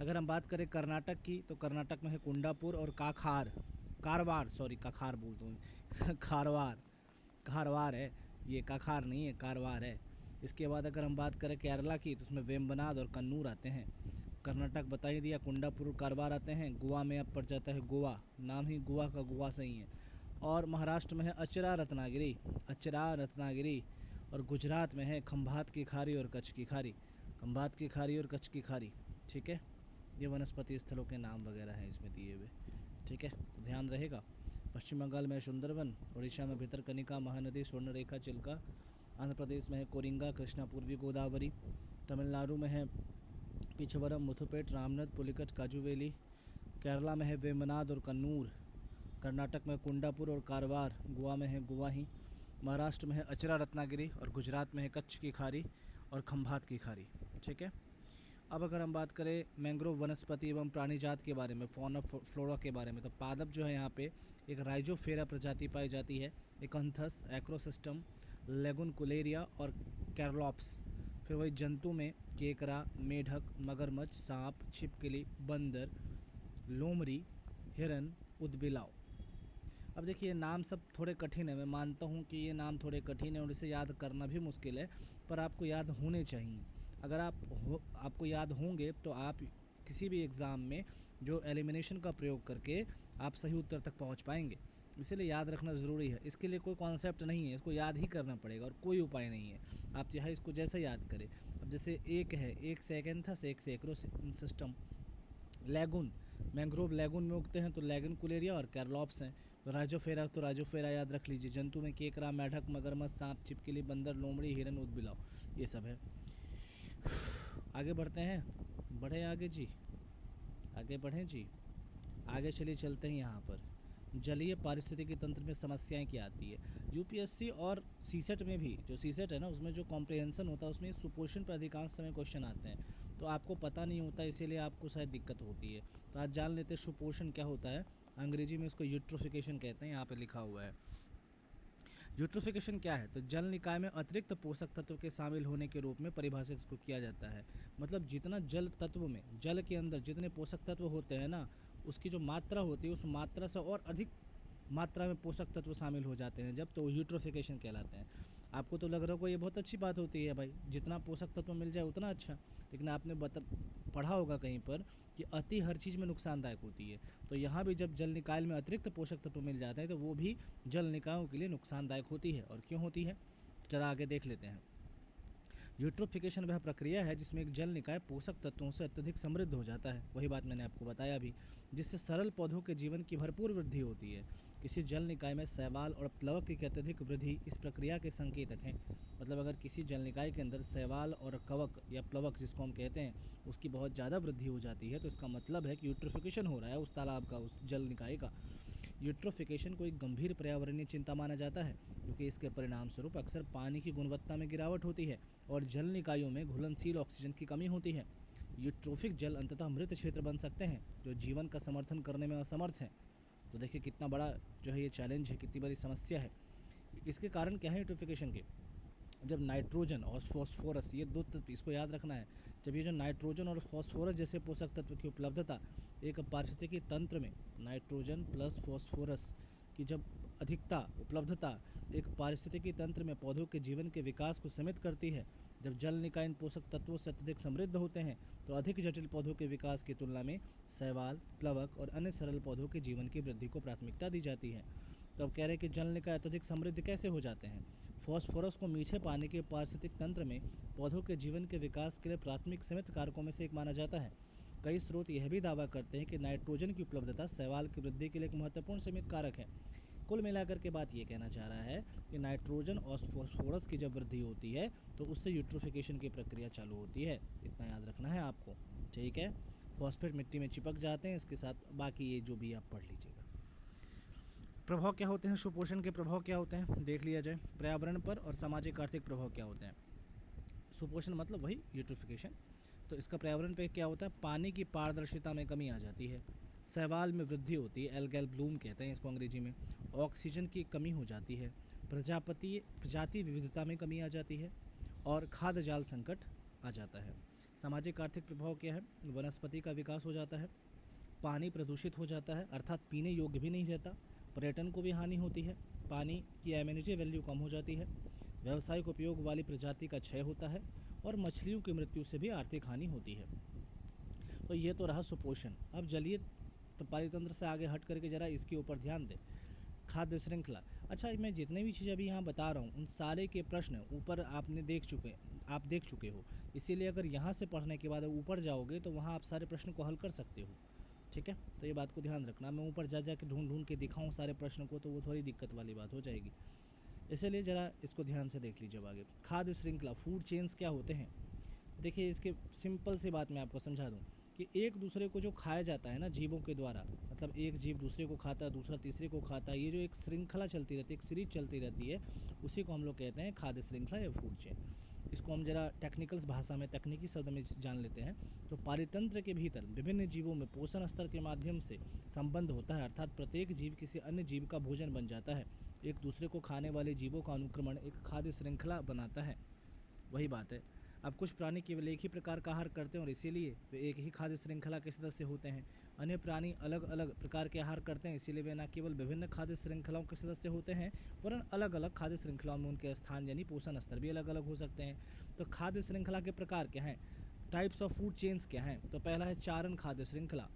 अगर हम बात करें कर्नाटक की तो कर्नाटक में है कुंडापुर और कारवार, सॉरी काखार बोलता हूँ कारवार है ये, काखार नहीं है, कारवार है। इसके बाद अगर हम बात करें केरला की तो उसमें वेम्बनाड और कन्नूर आते हैं। कर्नाटक बता ही दिया, कुंडापुर, कारवार आते हैं। गोवा में अब पड़ जाता है गोवा, नाम ही गोवा का गोवा सही है। और महाराष्ट्र में है अचरा रत्नागिरी। और गुजरात में है खंभात की खारी और कच्छ की खारी। खंभात की खारी और कच्छ की खारी, ठीक है। ये वनस्पति स्थलों के नाम वगैरह हैं इसमें दिए हुए, ठीक है, तो ध्यान रहेगा। पश्चिम बंगाल में है सुंदरवन, उड़ीसा में भितरकनिका, महानदी, स्वर्णरेखा, चिल्का। आंध्र प्रदेश में है कोरिंगा, कृष्णा, पूर्वी गोदावरी। तमिलनाडु में है पिछवरम, मुथुपेट, रामनद, पुलिकट, काजुवेली। केरला में है वेम्बनाड और कन्नूर। कर्नाटक में कुंडापुर और कारवार। गोवा में है गोवाही। महाराष्ट्र में है अचरा रत्नागिरी और गुजरात में है कच्छ की खारी और खंभात की खारी, ठीक है। अब अगर हम बात करें मैंग्रोव वनस्पति एवं प्राणी जात के बारे में, फौना फ्लोरा के बारे में, तो पादप जो है यहाँ पे एक राइजोफेरा प्रजाति पाई जाती है, एकंथस, एक्रोसिस्टम, लेगुनकुलेरिया और कैरलॉप्स। फिर वही जंतु में केकड़ा, मेढक, मगरमच्छ, सांप, छिपकली, बंदर, लोमड़ी, हिरन, उदबिलाव। अब देखिए नाम सब थोड़े कठिन है, मैं मानता हूँ कि ये नाम थोड़े कठिन है और इसे याद करना भी मुश्किल है, पर आपको याद होने चाहिए। अगर आपको याद होंगे तो आप किसी भी एग्ज़ाम में जो एलिमिनेशन का प्रयोग करके आप सही उत्तर तक पहुंच पाएंगे, इसीलिए याद रखना ज़रूरी है। इसके लिए कोई कॉन्सेप्ट नहीं है, इसको याद ही करना पड़ेगा और कोई उपाय नहीं है। आप चाहे इसको जैसे याद करें, अब जैसे एक है, एक से एकैंथस, एक से एक्रोसिस्टम। लैगून, मैंग्रोव लैगून में उगते हैं तो लैगुनकुलेरिया और कैरलॉप्स हैं। राइजोफेरा तो राइजोफेरा याद रख लीजिए। जंतु में केकड़ा, मेढक, मगरमच्छ, सांप, छिपकली, बंदर, लोमड़ी, हिरन, उदबिलाव, ये सब है। आगे बढ़ते हैं, बढ़े आगे जी, आगे बढ़ें जी, आगे चलिए चलते हैं। यहाँ पर जलीय पारिस्थितिकी तंत्र में समस्याएं क्या आती है। यूपीएससी और सीसेट में भी, जो सीसेट है ना उसमें जो कॉम्प्रिहेंशन होता है उसमें सुपोषण पर अधिकांश समय क्वेश्चन आते हैं, तो आपको पता नहीं होता इसीलिए आपको शायद दिक्कत होती है। तो आज जान लेते हैं सुपोषण क्या होता है। अंग्रेजी में इसको यूट्रोफिकेशन कहते हैं, यहाँ पे लिखा हुआ है। यूट्रोफिकेशन क्या है? तो जल निकाय में अतिरिक्त पोषक तत्व के शामिल होने के रूप में परिभाषित इसको किया जाता है। मतलब जितना जल तत्व में, जल के अंदर जितने पोषक तत्व होते हैं ना, उसकी जो मात्रा होती है उस मात्रा से और अधिक मात्रा में पोषक तत्व शामिल हो जाते हैं जब, तो यूट्रोफिकेशन कहलाते हैं। आपको तो लग रहा होगा ये बहुत अच्छी बात होती है भाई, जितना पोषक तत्व मिल जाए उतना अच्छा, लेकिन आपने पढ़ा होगा कहीं पर कि अति हर चीज़ में नुकसानदायक होती है। तो यहाँ भी जब जल निकाय में अतिरिक्त पोषक तत्व मिल जाते हैं तो वो भी जल निकायों के लिए नुकसानदायक होती है। और क्यों होती है, जरा आगे देख लेते हैं। यूट्रोफिकेशन वह प्रक्रिया है जिसमें एक जल निकाय पोषक तत्वों से अत्यधिक समृद्ध हो जाता है, वही बात मैंने आपको बताया भी, जिससे सरल पौधों के जीवन की भरपूर वृद्धि होती है। किसी जल निकाय में शैवाल और प्लवक की अत्यधिक वृद्धि इस प्रक्रिया के संकेतक हैं। मतलब अगर किसी जल निकाय के अंदर शैवाल और कवक या प्लवक जिसको हम कहते हैं उसकी बहुत ज़्यादा वृद्धि हो जाती है तो इसका मतलब है कि यूट्रोफिकेशन हो रहा है उस तालाब का, उस जल निकाय का। यूट्रोफिकेशन को एक गंभीर पर्यावरणीय चिंता माना जाता है क्योंकि इसके परिणाम स्वरूप अक्सर पानी की गुणवत्ता में गिरावट होती है और जल निकायों में घुलनशील ऑक्सीजन की कमी होती है। यूट्रोफिक जल अंततः मृत क्षेत्र बन सकते हैं जो जीवन का समर्थन करने में असमर्थ हैं। तो देखिए कितना बड़ा जो है ये चैलेंज है, कितनी बड़ी समस्या है। इसके कारण क्या है यूट्रोफिकेशन के, जब नाइट्रोजन और फॉस्फोरस, ये दो तत्व इसको याद रखना है, जब ये जो नाइट्रोजन और फॉस्फोरस जैसे पोषक तत्व की उपलब्धता एक पारिस्थितिकी तंत्र में, नाइट्रोजन प्लस फॉस्फोरस की जब अधिकता उपलब्धता एक पारिस्थितिकी तंत्र में पौधों के जीवन के विकास को सीमित करती है। जब जल निकाय इन पोषक तत्वों से अत्यधिक समृद्ध होते हैं तो अधिक जटिल पौधों के विकास की तुलना में शैवाल, प्लवक और अन्य सरल पौधों के जीवन की वृद्धि को प्राथमिकता दी जाती है। तो अब कह रहे हैं कि जल निकाय अत्यधिक समृद्ध कैसे हो जाते हैं। फॉस्फोरस को मीठे पानी के पारिस्थितिक तंत्र में पौधों के जीवन के विकास के लिए प्राथमिक सीमित कारकों में से एक माना जाता है। कई स्रोत यह भी दावा करते हैं कि नाइट्रोजन की उपलब्धता शैवाल की वृद्धि के लिए एक महत्वपूर्ण सीमित कारक है। कुल मिलाकर के बात ये कहना चाह रहा है कि नाइट्रोजन और फॉस्फोरस की जब वृद्धि होती है तो उससे यूट्रोफिकेशन की प्रक्रिया चालू होती है। इतना याद रखना है आपको, ठीक है। फॉस्फेट मिट्टी में चिपक जाते हैं, इसके साथ बाकी ये जो भी आप पढ़ लीजिएगा। प्रभाव क्या होते हैं, सुपोषण के प्रभाव क्या होते हैं देख लिया जाए। पर्यावरण पर और सामाजिक आर्थिक प्रभाव क्या होते हैं। सुपोषण मतलब वही यूट्रोफिकेशन, तो इसका पर्यावरण पे क्या होता है, पानी की पारदर्शिता में कमी आ जाती है, शैवाल में वृद्धि होती है, एल्गल ब्लूम कहते हैं इसको अंग्रेजी में, ऑक्सीजन की कमी हो जाती है, प्रजाति विविधता में कमी आ जाती है और खाद्य जाल संकट आ जाता है। सामाजिक आर्थिक प्रभाव क्या है, वनस्पति का विकास हो जाता है, पानी प्रदूषित हो जाता है अर्थात पीने योग्य भी नहीं रहता, पर्यटन को भी हानि होती है, पानी की एमिनिटी वैल्यू कम हो जाती है, व्यावसायिक उपयोग वाली प्रजाति का क्षय होता है और मछलियों की मृत्यु से भी आर्थिक हानि होती है। तो ये तो रहा सुपोषण। अब जलीय पारितंत्र से आगे हट करके ज़रा इसके ऊपर ध्यान दें, खाद्य श्रृंखला। अच्छा, मैं जितने भी चीज़ें अभी यहाँ बता रहा हूँ उन सारे के प्रश्न ऊपर आप देख चुके हो, इसीलिए अगर यहाँ से पढ़ने के बाद ऊपर जाओगे तो वहाँ आप सारे प्रश्न को हल कर सकते हो, ठीक है। तो ये बात को ध्यान रखना, मैं ऊपर जा के ढूंढ के दिखाऊँ सारे प्रश्न को तो वो थोड़ी दिक्कत वाली बात हो जाएगी, इसलिए ज़रा इसको ध्यान से देख लीजिए आगे। खाद्य श्रृंखला, फूड चेन्स क्या होते हैं। देखिए इसके सिंपल सी बात मैं आपको समझा दूं कि एक दूसरे को जो खाया जाता है ना जीवों के द्वारा, मतलब एक जीव दूसरे को खाता है, दूसरा तीसरे को खाता है, ये जो एक श्रृंखला चलती रहती है, एक सीरीज चलती रहती है, उसी को हम लोग कहते हैं खाद्य श्रृंखला या फूड चेन। इसको हम जरा टेक्निकल्स भाषा में, तकनीकी शब्द में जान लेते हैं। तो पारितंत्र के भीतर विभिन्न जीवों में पोषण स्तर के माध्यम से संबंध होता है, अर्थात प्रत्येक जीव किसी अन्य जीव का भोजन बन जाता है। एक दूसरे को खाने वाले जीवों का अनुक्रमण एक खाद्य श्रृंखला बनाता है, वही बात है। अब कुछ प्राणी केवल एक ही प्रकार का आहार करते हैं और इसीलिए वे एक ही खाद्य श्रृंखला के सदस्य होते हैं। अन्य प्राणी अलग अलग प्रकार के आहार करते हैं, इसीलिए वे न केवल विभिन्न खाद्य श्रृंखलाओं के सदस्य होते हैं वरन अलग अलग खाद्य श्रृंखलाओं में उनके स्थान यानी पोषण स्तर भी अलग अलग हो सकते हैं। तो खाद्य श्रृंखला के प्रकार क्या हैं, टाइप्स ऑफ फूड चेन्स क्या हैं। तो पहला है चारण खाद्य श्रृंखला,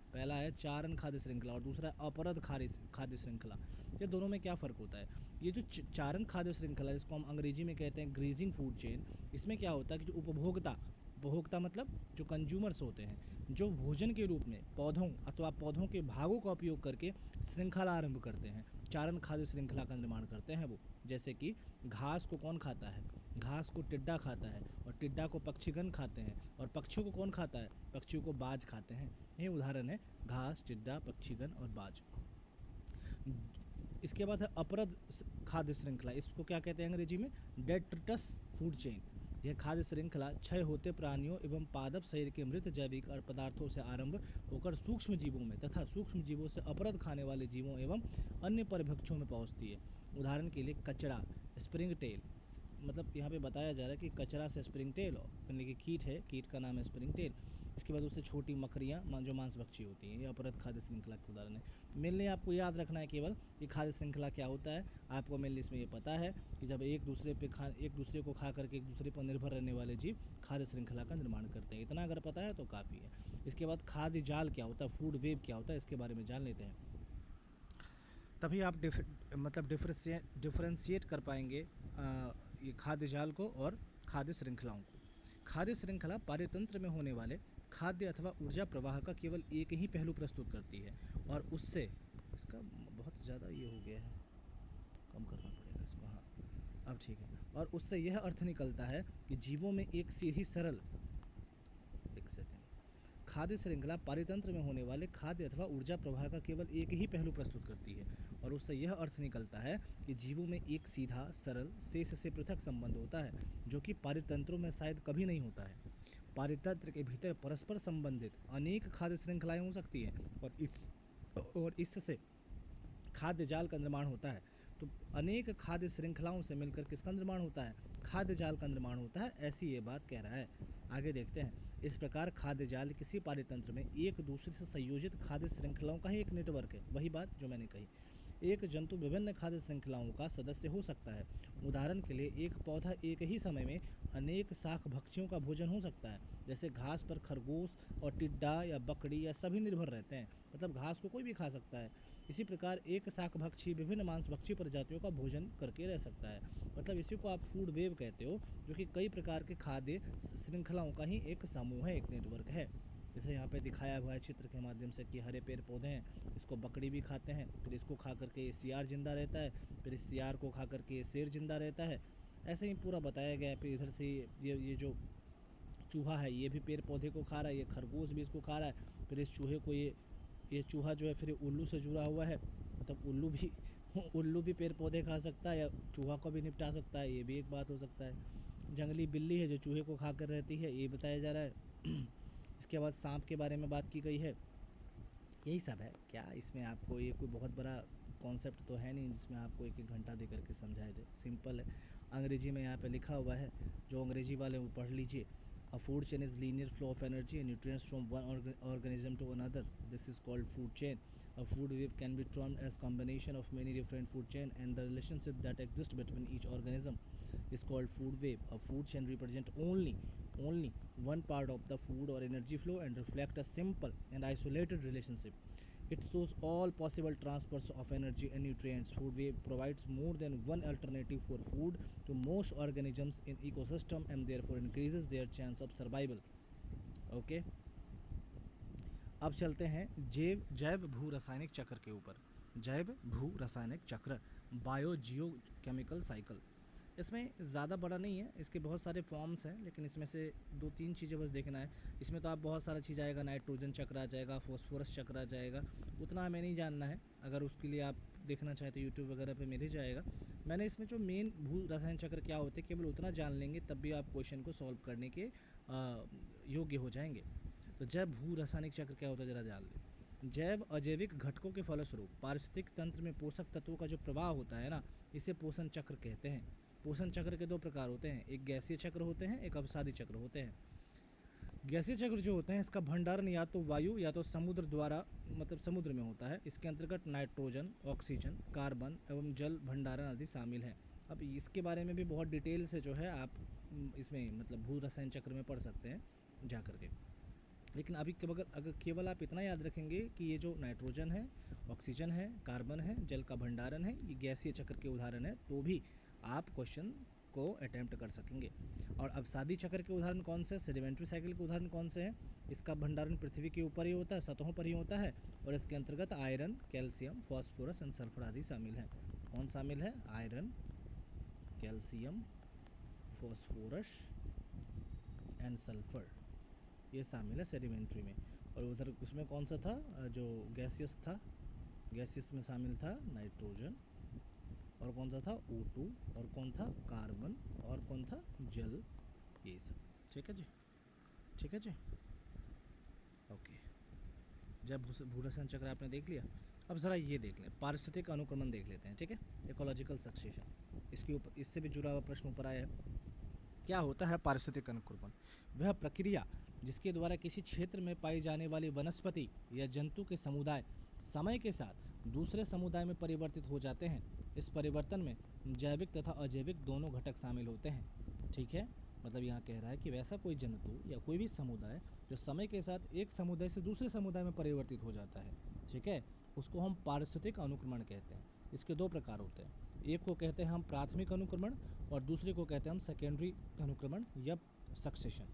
और दूसरा है अपरद खाद्य श्रृंखला। ये दोनों में क्या फ़र्क होता है। ये जो चारण खाद्य श्रृंखला जिसको हम अंग्रेजी में कहते हैं ग्रेजिंग फूड चेन, इसमें क्या होता है कि जो उपभोक्ता मतलब जो कंज्यूमर्स होते हैं, जो भोजन के रूप में पौधों अथवा पौधों के भागों का उपयोग करके श्रृंखला आरंभ करते हैं, चारण खाद्य श्रृंखला का निर्माण करते हैं वो। जैसे कि घास को कौन खाता है, घास को टिड्डा खाता है और टिड्डा को पक्षीगण खाते हैं, और पक्षियों को कौन खाता है, पक्षियों को बाज खाते हैं। ये उदाहरण है घास, टिड्डा, पक्षीगण और बाज। इसके बाद है अपरद खाद्य श्रृंखला, इसको क्या कहते हैं अंग्रेजी में डेट्रिटस फूड चेन। यह खाद्य श्रृंखला क्षय होते प्राणियों एवं पादप शरीर के मृत जैविक पदार्थों से आरंभ होकर सूक्ष्म जीवों में तथा सूक्ष्म जीवों से अपरद खाने वाले जीवों एवं अन्य परभक्षों में पहुंचती है। उदाहरण के लिए कचड़ा, स्प्रिंग टेल, मतलब यहाँ पे बताया जा रहा है कि कचरा से स्प्रिंग टेल, यानी कि कीट है, कीट का नाम है स्प्रिंग टेल, इसके बाद उससे छोटी मकड़ियाँ जो मांसभक्षी होती हैं, ये अपहृत खाद्य श्रृंखला के उदाहरण है। मेनली आपको याद रखना है केवल कि खाद्य श्रृंखला क्या होता है। आपको मेनली इसमें ये पता है कि जब एक दूसरे को खा करके एक दूसरे पर निर्भर रहने वाले जीव खाद्य श्रृंखला का निर्माण करते हैं। इतना अगर पता है तो काफ़ी है। इसके बाद खाद्य जाल क्या होता है, फूड वेब क्या होता है, इसके बारे में जान लेते हैं। तभी आप डिफरेंशिएट कर पाएंगे ये खाद्य जाल को और खाद्य श्रृंखलाओं को। खाद्य श्रृंखला पारतंत्र में होने वाले खाद्य अथवा ऊर्जा प्रवाह का केवल एक ही पहलू प्रस्तुत करती है और उससे इसका बहुत ज़्यादा ये हो गया है, कम करना पड़ेगा इसको। हाँ, अब ठीक है। और उससे यह अर्थ निकलता है कि जीवों में एक सीधी सरल, एक सेकेंड, खाद्य श्रृंखला पारतंत्र में होने वाले खाद्य अथवा ऊर्जा प्रवाह का केवल एक ही पहलू प्रस्तुत करती है और उससे यह अर्थ निकलता है कि जीवों में एक सीधा सरल शेष से पृथक संबंध होता है जो कि पारतंत्रों में शायद कभी नहीं होता है। पारतंत्र के भीतर परस्पर संबंधित अनेक खाद्य श्रृंखलाएं हो सकती हैं और इससे खाद्य जाल का निर्माण होता है। तो अनेक खाद्य श्रृंखलाओं से मिलकर किसका निर्माण होता है, खाद्य जाल का निर्माण होता है, ऐसी ये बात कह रहा है। आगे देखते हैं। इस प्रकार खाद्य जाल किसी पारतंत्र में एक दूसरे से संयोजित खाद्य श्रृंखलाओं का ही एक नेटवर्क है। वही बात जो मैंने कही, एक जंतु विभिन्न खाद्य श्रृंखलाओं का सदस्य हो सकता है। उदाहरण के लिए एक पौधा एक ही समय में अनेक शाक भक्षियों का भोजन हो सकता है। जैसे घास पर खरगोश और टिड्डा या बकरी या सभी निर्भर रहते हैं, मतलब घास को कोई भी खा सकता है। इसी प्रकार एक शाक भक्षी विभिन्न मांसभक्षी प्रजातियों का भोजन करके रह सकता है। मतलब इसी को आप फूड वेब कहते हो, जो कि कई प्रकार के खाद्य श्रृंखलाओं का ही एक समूह है, एक नेटवर्क है। जैसे यहाँ पे दिखाया हुआ है चित्र के माध्यम से कि हरे पेड़ पौधे हैं, इसको बकरी भी खाते हैं, फिर इसको खा करके ये सियार जिंदा रहता है, फिर इस सियार को खा करके ये शेर जिंदा रहता है। ऐसे ही पूरा बताया गया है। फिर इधर से ये जो चूहा है ये भी पेड़ पौधे को खा रहा है, ये खरगोश भी इसको खा रहा है। फिर इस चूहे को ये चूहा जो है फिर उल्लू से जुड़ा हुआ है, मतलब उल्लू भी पेड़ पौधे खा सकता है या चूहा को भी निपटा सकता है, ये भी एक बात हो सकता है। जंगली बिल्ली है जो चूहे को खा कर रहती है, ये बताया जा रहा है। इसके बाद सांप के बारे में बात की गई है। यही सब है। क्या इसमें आपको ये कोई बहुत बड़ा कॉन्सेप्ट तो है नहीं जिसमें आपको एक घंटा दे करके समझाया जाए, सिंपल है। अंग्रेजी में यहाँ पे लिखा हुआ है, जो अंग्रेजी वाले वो पढ़ लीजिए। A food chain is linear flow of energy and nutrients from one organism to another. This is called food chain. A food web can be termed as combination of many different food chain, and the relationship that exists between each organism is called food web. A food chain represents only one part of the food or energy flow and reflect a simple and isolated relationship. It shows all possible transfers of energy and nutrients. Food web provides more than one alternative for food to most organisms in ecosystem and therefore increases their chance of survival. Okay? अब चलते हैं जैव भू रासायनिक चक्र के ऊपर। जैव भू रासायनिक चक्र, बायो जियो केमिकल साइकिल। इसमें ज़्यादा बड़ा नहीं है, इसके बहुत सारे फॉर्म्स हैं, लेकिन इसमें से 2-3 चीज़ें बस देखना है। इसमें तो आप बहुत सारा चीज़ आएगा, नाइट्रोजन चक्र आ जाएगा, फॉस्फोरस चक्र आ जाएगा, उतना हमें नहीं जानना है। अगर उसके लिए आप देखना चाहें तो यूट्यूब वगैरह पे मिल ही जाएगा। मैंने इसमें जो मेन भू रसायन चक्र क्या होते हैं केवल उतना जान लेंगे, तब भी आप क्वेश्चन को सॉल्व करने के योग्य हो जाएंगे। तो जैव भू रासायनिक चक्र क्या होता है ज़रा जान लें। जैव अजैविक घटकों के फलस्वरूप पारिस्थितिक तंत्र में पोषक तत्वों का जो प्रवाह होता है ना, इसे पोषण चक्र कहते हैं। पोषण चक्र के 2 प्रकार होते हैं, एक गैसीय चक्र होते हैं, एक अवसादी चक्र होते हैं। गैसीय चक्र जो होते हैं इसका भंडारण या तो वायु या तो समुद्र द्वारा, मतलब समुद्र में होता है। इसके अंतर्गत नाइट्रोजन, ऑक्सीजन, कार्बन एवं जल भंडारण आदि शामिल हैं। अब इसके बारे में भी बहुत डिटेल से जो है आप इसमें मतलब भू रसायन चक्र में पढ़ सकते हैं जा करके। लेकिन अभी अगर केवल आप इतना याद रखेंगे कि ये जो नाइट्रोजन है, ऑक्सीजन है, कार्बन है, जल का भंडारण है, ये गैसीय चक्र के उदाहरण है, तो भी आप क्वेश्चन को अटेम्प्ट कर सकेंगे। और अवसादी चक्र के उदाहरण कौन से, सेडिमेंट्री साइकिल के उदाहरण कौन से हैं? इसका भंडारण पृथ्वी के ऊपर ही होता है, सतहों पर ही होता है, और इसके अंतर्गत iron, calcium, phosphorus and sulphur आदि शामिल हैं। कौन शामिल है? Iron, calcium, phosphorus and sulphur, ये शामिल है सेडिमेंट्री में। और उधर उसमें कौन सा था जो गैसियस था? गैसियस में शामिल था नाइट्रोजन, और कौन सा था? O2, और कौन था? कार्बन, और कौन था? जल, ये सब। ठीक है जी, ठीक है जी, ओके। जब भू रसायन चक्र आपने देख लिया, अब ज़रा ये देख लें, पारिस्थितिक अनुक्रमण देख लेते हैं। ठीक है, इकोलॉजिकल सक्सेशन, इसके ऊपर इससे भी जुड़ा हुआ प्रश्न ऊपर आया है। क्या होता है पारिस्थितिक अनुक्रमण? वह प्रक्रिया जिसके द्वारा किसी क्षेत्र में पाई जाने वाली वनस्पति या जंतु के समुदाय समय के साथ दूसरे समुदाय में परिवर्तित हो जाते हैं। इस परिवर्तन में जैविक तथा अजैविक दोनों घटक शामिल होते हैं। ठीक है, मतलब यहाँ कह रहा है कि वैसा कोई जंतु या कोई भी समुदाय जो समय के साथ एक समुदाय से दूसरे समुदाय में परिवर्तित हो जाता है, ठीक है, उसको हम पारिस्थितिक अनुक्रमण कहते हैं। इसके दो प्रकार होते हैं, एक को कहते हैं हम प्राथमिक अनुक्रमण और दूसरे को कहते हैं हम सेकेंडरी अनुक्रमण या सक्सेशन।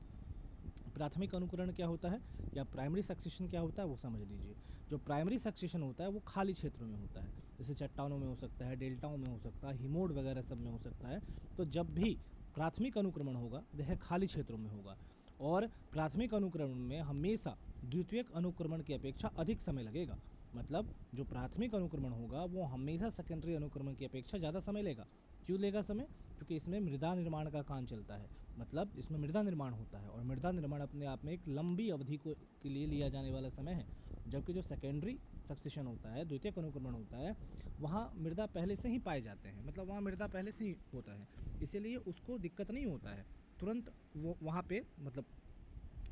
प्राथमिक अनुकरण क्या होता है या प्राइमरी सक्सेशन क्या होता है वो समझ लीजिए। जो प्राइमरी सक्सेशन होता है वो खाली क्षेत्रों में होता है, जैसे चट्टानों में हो सकता है, डेल्टाओं में हो सकता है, हिमोड वगैरह सब में हो सकता है। तो जब भी प्राथमिक अनुक्रमण होगा वह खाली क्षेत्रों में होगा, और प्राथमिक अनुक्रमण में हमेशा द्वितीयक अनुक्रमण की अपेक्षा अधिक समय लगेगा। मतलब जो प्राथमिक अनुक्रमण होगा वो हमेशा सेकेंडरी अनुक्रमण की अपेक्षा ज़्यादा समय लेगा। क्यों लेगा समय? क्योंकि इसमें मृदा निर्माण का काम चलता है, मतलब इसमें मृदा निर्माण होता है, और मृदा निर्माण अपने आप में एक लंबी अवधि को के लिए लिया जाने वाला समय है। जबकि जो सेकेंडरी सक्सेशन होता है, द्वितीयक अनुक्रमण होता है, वहाँ मृदा पहले से ही पाए जाते हैं, मतलब वहाँ मृदा पहले से ही होता है, इसीलिए उसको दिक्कत नहीं होता है, तुरंत वो वहाँ पे मतलब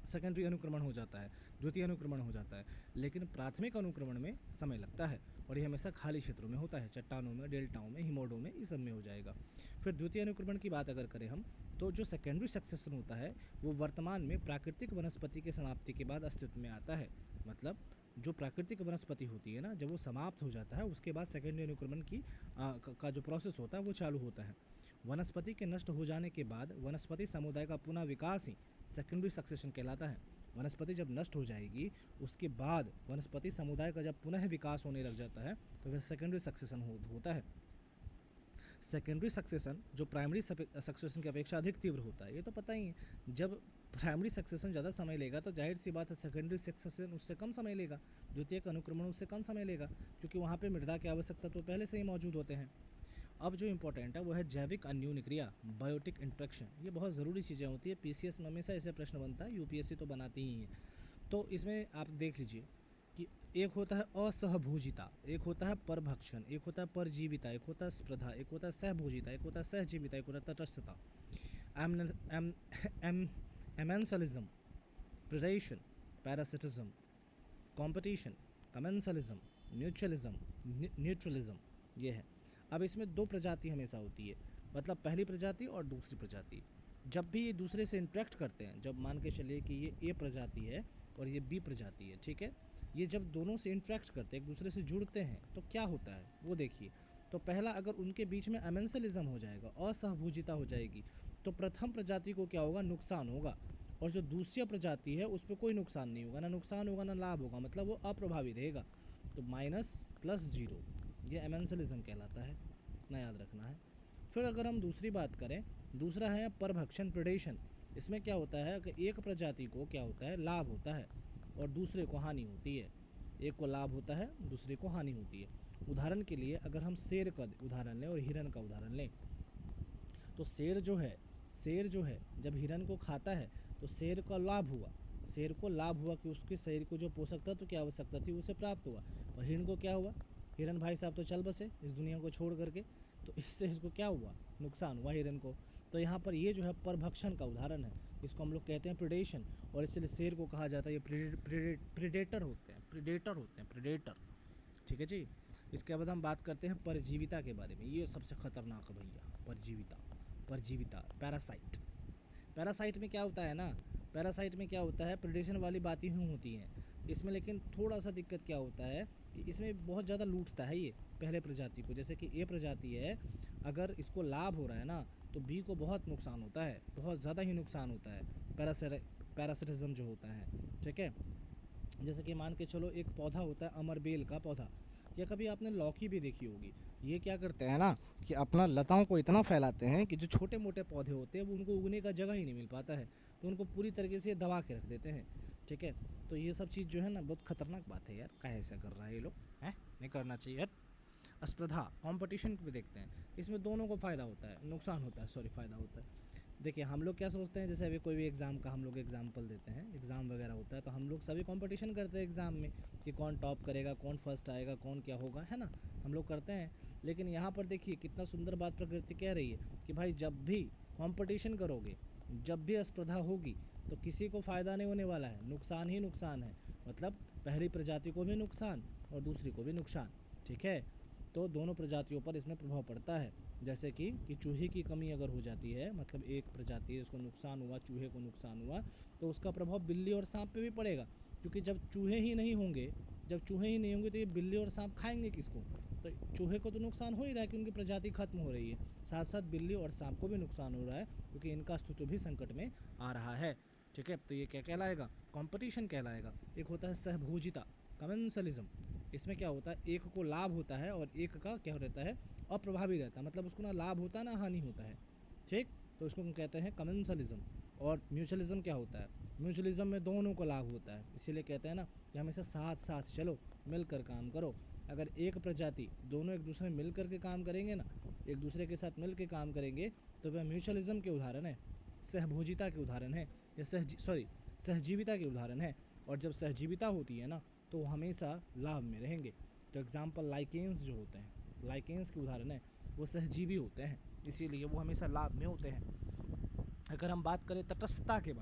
सेकेंडरी अनुक्रमण हो जाता है, द्वितीय अनुक्रमण हो जाता है। लेकिन प्राथमिक अनुक्रमण में समय लगता है, और ये हमेशा खाली क्षेत्रों में होता है, चट्टानों में, डेल्टाओं में, हिमोडों में, इस सब में हो जाएगा। फिर द्वितीय अनुक्रमण की बात अगर करें हम, तो जो सेकेंडरी सक्सेशन होता है वो वर्तमान में प्राकृतिक वनस्पति के समाप्ति के बाद अस्तित्व में आता है। मतलब जो प्राकृतिक वनस्पति होती है ना, जब वो समाप्त हो जाता है उसके बाद सेकेंडरी अनुक्रमण का जो प्रोसेस होता है वो चालू होता है। वनस्पति के नष्ट हो जाने के बाद वनस्पति समुदाय का पुनः विकास ही सेकेंडरी सक्सेशन कहलाता है। वनस्पति जब नष्ट हो जाएगी उसके बाद वनस्पति समुदाय का जब पुनः विकास होने लग जाता है तो वह सेकेंडरी सक्सेशन होता है। सेकेंडरी सक्सेशन जो प्राइमरी सक्सेशन की अपेक्षा अधिक तीव्र होता है, ये तो पता ही है। जब प्राइमरी सक्सेशन ज़्यादा समय लेगा तो जाहिर सी बात है सेकेंडरी सक्सेशन उससे कम समय लेगा, द्वितीयक अनुक्रमण उससे कम समय लेगा, क्योंकि वहाँ पे मृदा की आवश्यकता तो पहले से ही मौजूद होते हैं। अब जो इम्पोर्टेंट है वो है जैविक अन्योन्य क्रिया, बायोटिक इंट्रैक्शन। ये बहुत ज़रूरी चीज़ें होती है, पीसीएस में हमेशा ऐसे प्रश्न बनता है, यूपीएससी तो बनाती ही है। तो इसमें आप देख लीजिए कि एक होता है असहभोजिता, एक होता है परभक्षण, एक होता है परजीविता, एक होता है स्पर्धा, एक होता है सहभोजिता, एक होता है सहजीविता, एक होता है तटस्थता। Amensalism, predation, parasitism, competition, commensalism, mutualism, neutralism, ये है। अब इसमें दो प्रजाति हमेशा होती है, मतलब पहली प्रजाति और दूसरी प्रजाति। जब भी ये दूसरे से इंटरेक्ट करते हैं, जब मान के चलिए कि ये ए प्रजाति है और ये बी प्रजाति है, ठीक है, ये जब दोनों से इंटरेक्ट करते हैं, एक दूसरे से जुड़ते हैं, तो क्या होता है वो देखिए। तो पहला, अगर उनके बीच में अमेंसलिज्म हो जाएगा, असहभोजिता हो जाएगी, तो प्रथम प्रजाति को क्या होगा, नुकसान होगा, और जो दूसरी प्रजाति है उस पर कोई नुकसान नहीं होगा, ना नुकसान होगा ना लाभ होगा, मतलब वो अप्रभावित रहेगा। तो -+0 ये एमेंसलिज्म कहलाता है, इतना याद रखना है। फिर अगर हम दूसरी बात करें, दूसरा है परभक्षण, प्रेडेशन। इसमें क्या होता है कि एक प्रजाति को क्या होता है, लाभ होता है और दूसरे को हानि होती है। एक को लाभ होता है, दूसरे को हानि होती है। उदाहरण के लिए अगर हम शेर का उदाहरण लें और हिरन का उदाहरण लें, तो शेर जो है जब हिरन को खाता है तो शेर का लाभ हुआ, शेर को लाभ हुआ कि उसके शरीर को जो पोषक तत्व की आवश्यकता थी उसे प्राप्त हुआ। और हिरन को क्या हुआ, हिरन भाई साहब तो चल बसे इस दुनिया को छोड़ करके, तो इससे इसको क्या हुआ, नुकसान हुआ हिरन को। तो यहाँ पर ये जो है परभक्षण का उदाहरण है, इसको हम लोग कहते हैं प्रेडेशन, और इसलिए शेर को कहा जाता है ये प्रेडेटर होते हैं। ठीक है जी। इसके बाद हम बात करते हैं परजीविता के बारे में, ये सबसे खतरनाक है भैया, परजीविता, पैरासाइट में क्या होता है ना, पैरासाइट में क्या होता है, प्रेडेशन वाली बातें ही होती हैं इसमें, लेकिन थोड़ा सा दिक्कत क्या होता है कि इसमें बहुत ज़्यादा लूटता है ये पहले प्रजाति को। जैसे कि ए प्रजाति है, अगर इसको लाभ हो रहा है ना तो बी को बहुत नुकसान होता है, बहुत ज़्यादा ही नुकसान होता है, पैरासिटिज्म जो होता है, ठीक है। जैसे कि मान के चलो एक पौधा होता है अमरबेल का पौधा, या कभी आपने लौकी भी देखी होगी, ये क्या करते हैं ना कि अपना लताओं को इतना फैलाते हैं कि जो छोटे मोटे पौधे होते हैं वो उनको उगने का जगह ही नहीं मिल पाता है, तो उनको पूरी तरीके से दबा के रख देते हैं, ठीक है। तो ये सब चीज़ जो है ना बहुत खतरनाक बात है यार, काहे ऐसा कर रहा है ये लोग, हैं, नहीं करना चाहिए यार। स्पर्धा, कंपटीशन भी देखते हैं, इसमें दोनों को फ़ायदा होता है, नुकसान होता है, सॉरी फ़ायदा होता है। देखिए हम लोग क्या सोचते हैं, जैसे अभी कोई भी एग्ज़ाम का हम लोग एग्जाम्पल देते हैं, एग्ज़ाम वगैरह होता है तो हम लोग सभी कंपटीशन करते हैं एग्ज़ाम में कि कौन टॉप करेगा, कौन फर्स्ट आएगा, कौन क्या होगा, है ना, हम लोग करते हैं। लेकिन यहाँ पर देखिए कितना सुंदर बात प्रकृति कह रही है कि भाई जब भी कंपटीशन करोगे, जब भी स्पर्धा होगी, तो किसी को फ़ायदा नहीं होने वाला है, नुकसान ही नुकसान है। मतलब पहली प्रजाति को भी नुकसान और दूसरी को भी नुकसान, ठीक है। तो दोनों प्रजातियों पर इसमें प्रभाव पड़ता है। जैसे कि चूहे की कमी अगर हो जाती है, मतलब एक प्रजाति है इसको नुकसान हुआ, चूहे को नुकसान हुआ, तो उसका प्रभाव बिल्ली और सांप पे भी पड़ेगा, क्योंकि जब चूहे ही नहीं होंगे तो ये बिल्ली और सांप खाएंगे किसको? तो चूहे को तो नुकसान हो ही रहा है कि उनकी प्रजाति खत्म हो रही है, साथ साथ बिल्ली और सांप को भी नुकसान हो रहा है, क्योंकि इनका अस्तित्व भी संकट में आ रहा है, ठीक है। तो ये क्या कहलाएगा? कंपटीशन कहलाएगा। एक होता है सहभोजिता, कमेंसलिज्म। इसमें क्या होता है, एक को लाभ होता है और एक का क्या रहता है, अप्रभावी रहता है, मतलब उसको ना लाभ होता है ना हानि होता है, ठीक। तो उसको हम कहते हैं कमेंसलिज्म। और म्यूचुअलिज्म क्या होता है? म्यूचुअलिज्म में दोनों को लाभ होता है, इसीलिए कहते हैं ना कि हमेशा साथ साथ चलो, मिलकर काम करो। अगर एक प्रजाति दोनों एक दूसरे मिल कर के काम करेंगे ना, एक दूसरे के साथ मिल के काम करेंगे, तो वह म्यूचुअलिज्म के उदाहरण है, सहभोजिता के उदाहरण है, या सहजीविता के उदाहरण है। और जब सहजीविता होती है ना, तो वो हमेशा लाभ में रहेंगे। तो एग्जाम्पल लाइकेंस जो होते हैं, लाइकेंस के उदाहरण है, वो सहजीवी होते हैं, इसीलिए वो हमेशा लाभ में होते हैं। अगर हम बात करें तटस्थता के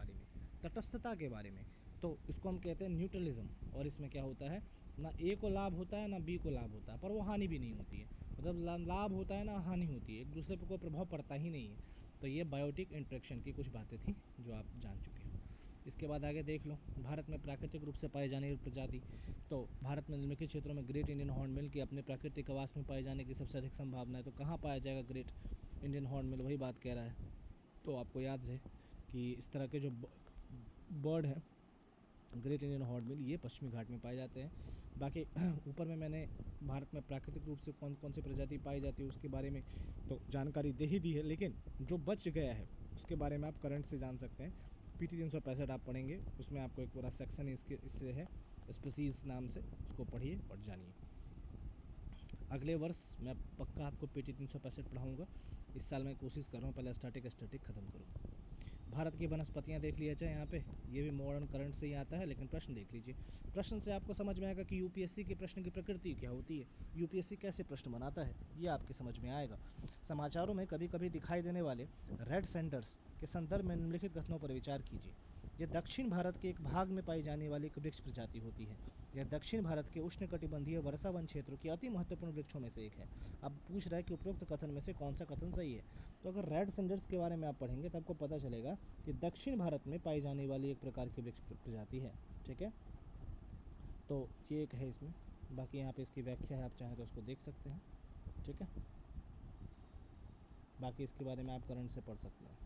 बारे में, तो इसको हम कहते हैं न्यूट्रलिज्म। और इसमें क्या होता है, ना ए को लाभ होता है ना बी को लाभ होता है, पर वो हानि भी नहीं होती है, मतलब लाभ होता है ना हानि होती है, एक दूसरे पर कोई प्रभाव पड़ता ही नहीं है। तो ये बायोटिक इंटरेक्शन की कुछ बातें थी जो आप जान चुके हो। इसके बाद आगे देख लो, भारत में प्राकृतिक रूप से पाई जाने वाली प्रजाति। तो भारत में निम्नलिखित क्षेत्रों में ग्रेट इंडियन हॉर्नबिल की अपने प्राकृतिक आवास में पाए जाने की सबसे अधिक संभावना है। तो कहाँ पाया जाएगा ग्रेट इंडियन हॉर्नबिल? वही बात कह रहा है। तो आपको याद रहे कि इस तरह के जो बर्ड हैं ग्रेट इंडियन हॉर्नबिल, ये पश्चिमी घाट में पाए जाते हैं। बाकी ऊपर में मैंने भारत में प्राकृतिक रूप से कौन कौन सी प्रजाति पाई जाती है उसके बारे में तो जानकारी दे ही दी है, लेकिन जो बच गया है उसके बारे में आप करंट से जान सकते हैं। PT 365 आप पढ़ेंगे, उसमें आपको एक पूरा सेक्शन इससे है, स्पीसीज नाम से, उसको पढ़िए और जानिए। अगले वर्ष मैं पक्का आपको PT 365 पढ़ाऊँगा। इस साल मैं कोशिश कर रहा हूँ पहले स्टैटिक ख़त्म करूँ। भारत की वनस्पतियाँ देख लिया जाए यहाँ पे, ये भी मॉडर्न करंट से ही आता है, लेकिन प्रश्न देख लीजिए। प्रश्न से आपको समझ में आएगा कि यूपीएससी के प्रश्न की प्रकृति क्या होती है, यूपीएससी कैसे प्रश्न बनाता है, ये आपके समझ में आएगा। समाचारों में कभी कभी दिखाई देने वाले रेड सेंडर्स के संदर्भ में निम्नलिखित कथनों पर विचार कीजिए। यह दक्षिण भारत के एक भाग में पाई जाने वाली एक वृक्ष प्रजाति होती है। यह दक्षिण भारत के उष्णकटिबंधीय वर्षावन क्षेत्रों की अति महत्वपूर्ण वृक्षों में से एक है। अब पूछ रहा है कि उपरोक्त कथन में से कौन सा कथन सही है। तो अगर रेड सेंडर्स के बारे में आप पढ़ेंगे तो आपको पता चलेगा कि दक्षिण भारत में पाई जाने वाली एक प्रकार की वृक्ष प्रजाति है, ठीक है। तो ये एक है इसमें, बाकी यहाँ पे इसकी व्याख्या है, आप चाहें तो उसको देख सकते हैं, ठीक है। बाकी इसके बारे में आप करंट से पढ़ सकते हैं।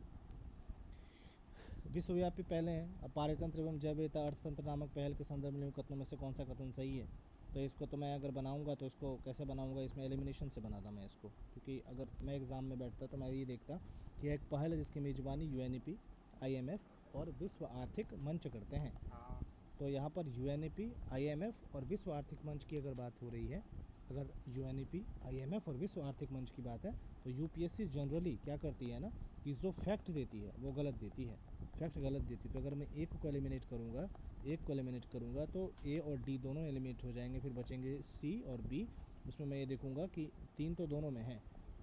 विश्वव्यापी पहले हैं पारतंत्र एवं जैव विविधता अर्थतंत्र नामक पहल के संदर्भ में कथनों में से कौन सा कथन सही है। तो इसको तो मैं अगर बनाऊंगा तो इसको कैसे बनाऊंगा, इसमें एलिमिनेशन से बनाता मैं इसको, क्योंकि अगर मैं एग्ज़ाम में बैठता तो मैं ये देखता कि एक पहल है जिसकी मेज़बानी UNEP, IMF और विश्व आर्थिक मंच करते हैं। तो यहाँ पर UNEP, IMF और विश्व आर्थिक मंच की अगर बात हो रही है, अगर UNEP, IMF और विश्व आर्थिक मंच की बात है, तो यूपीएससी जनरली क्या करती है ना कि जो फैक्ट देती है वो गलत देती है, फैक्ट गलत देती है। तो अगर मैं एक को एलिमिनेट करूँगा तो A और D दोनों एलिमिनेट हो जाएंगे, फिर बचेंगे C और B। उसमें मैं ये देखूँगा कि 3 तो दोनों में है,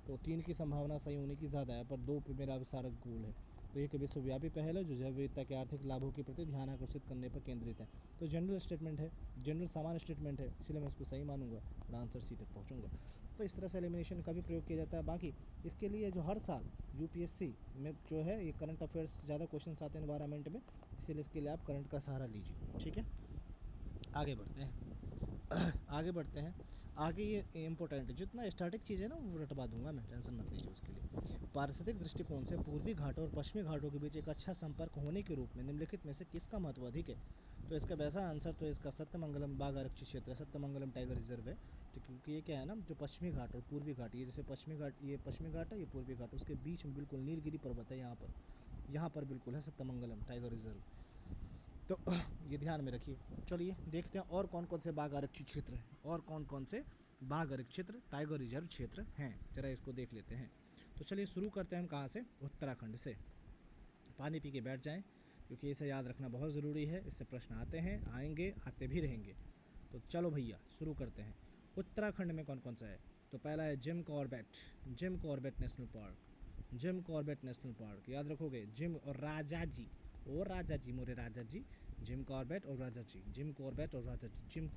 तो 3 की संभावना सही होने की ज़्यादा है, पर 2 पे मेरा विसारक गोल है। तो एक विश्वव्यापी पहल है जो जैव विविधता के आर्थिक लाभों के प्रति ध्यान आकर्षित करने पर केंद्रित है। तो जनरल स्टेटमेंट है, जनरल सामान्य स्टेटमेंट है, इसलिए मैं इसको सही मानूंगा और आंसर C तक पहुंचूंगा। तो इस तरह से एलिमिनेशन का भी प्रयोग किया जाता है। बाकी इसके लिए जो हर साल यूपीएससी में जो है ये करंट अफेयर्स ज़्यादा क्वेश्चन आते हैं एनवायरनमेंट में, इसीलिए इसके लिए आप करंट का सहारा लीजिए, ठीक है। आगे बढ़ते हैं। आगे ये इम्पोर्टेंट है, जितना स्टैटिक चीज़ है ना वो रटवा दूंगा मैं, टेंशन मत लीजिए उसके लिए। पारिस्थितिक दृष्टिकोण से पूर्वी घाटों और पश्चिमी घाटों के बीच एक अच्छा संपर्क होने के रूप में निम्नलिखित में से किसका महत्व अधिक है। तो इसका वैसा आंसर तो इसका सत्यमंगलम बाघ आरक्षित क्षेत्र है, सत्यमंगलम टाइगर रिजर्व है, क्योंकि ये क्या है ना, जो पश्चिमी घाट और पूर्वी घाट, ये जैसे पश्चिमी घाट, ये पश्चिमी घाट है, ये पूर्वी घाट, उसके बीच में बिल्कुल नीलगिरी पर्वत है, यहाँ पर बिल्कुल है सत्यमंगलम टाइगर रिजर्व। तो ये ध्यान में रखिए। चलिए देखते हैं और कौन कौन से बाघ आरक्षित क्षेत्र हैं, और कौन कौन से बाघ आरक्षित क्षेत्र, टाइगर रिजर्व क्षेत्र हैं, जरा इसको देख लेते हैं। तो चलिए शुरू करते हैं हम कहाँ से, उत्तराखंड से। पानी पी के बैठ जाएं, क्योंकि इसे याद रखना बहुत ज़रूरी है, इससे प्रश्न आते हैं, आएंगे, आते भी रहेंगे। तो चलो भैया शुरू करते हैं। उत्तराखंड में कौन कौन सा है। तो पहला है Jim Corbett national park, Jim Corbett national park, याद रखोगे, जिम और राजाजी और राजा जी, मोरे राजा जी, जिम कॉर्बेट और राजा जी, जिम कॉर्बेट और राजा जी, जिम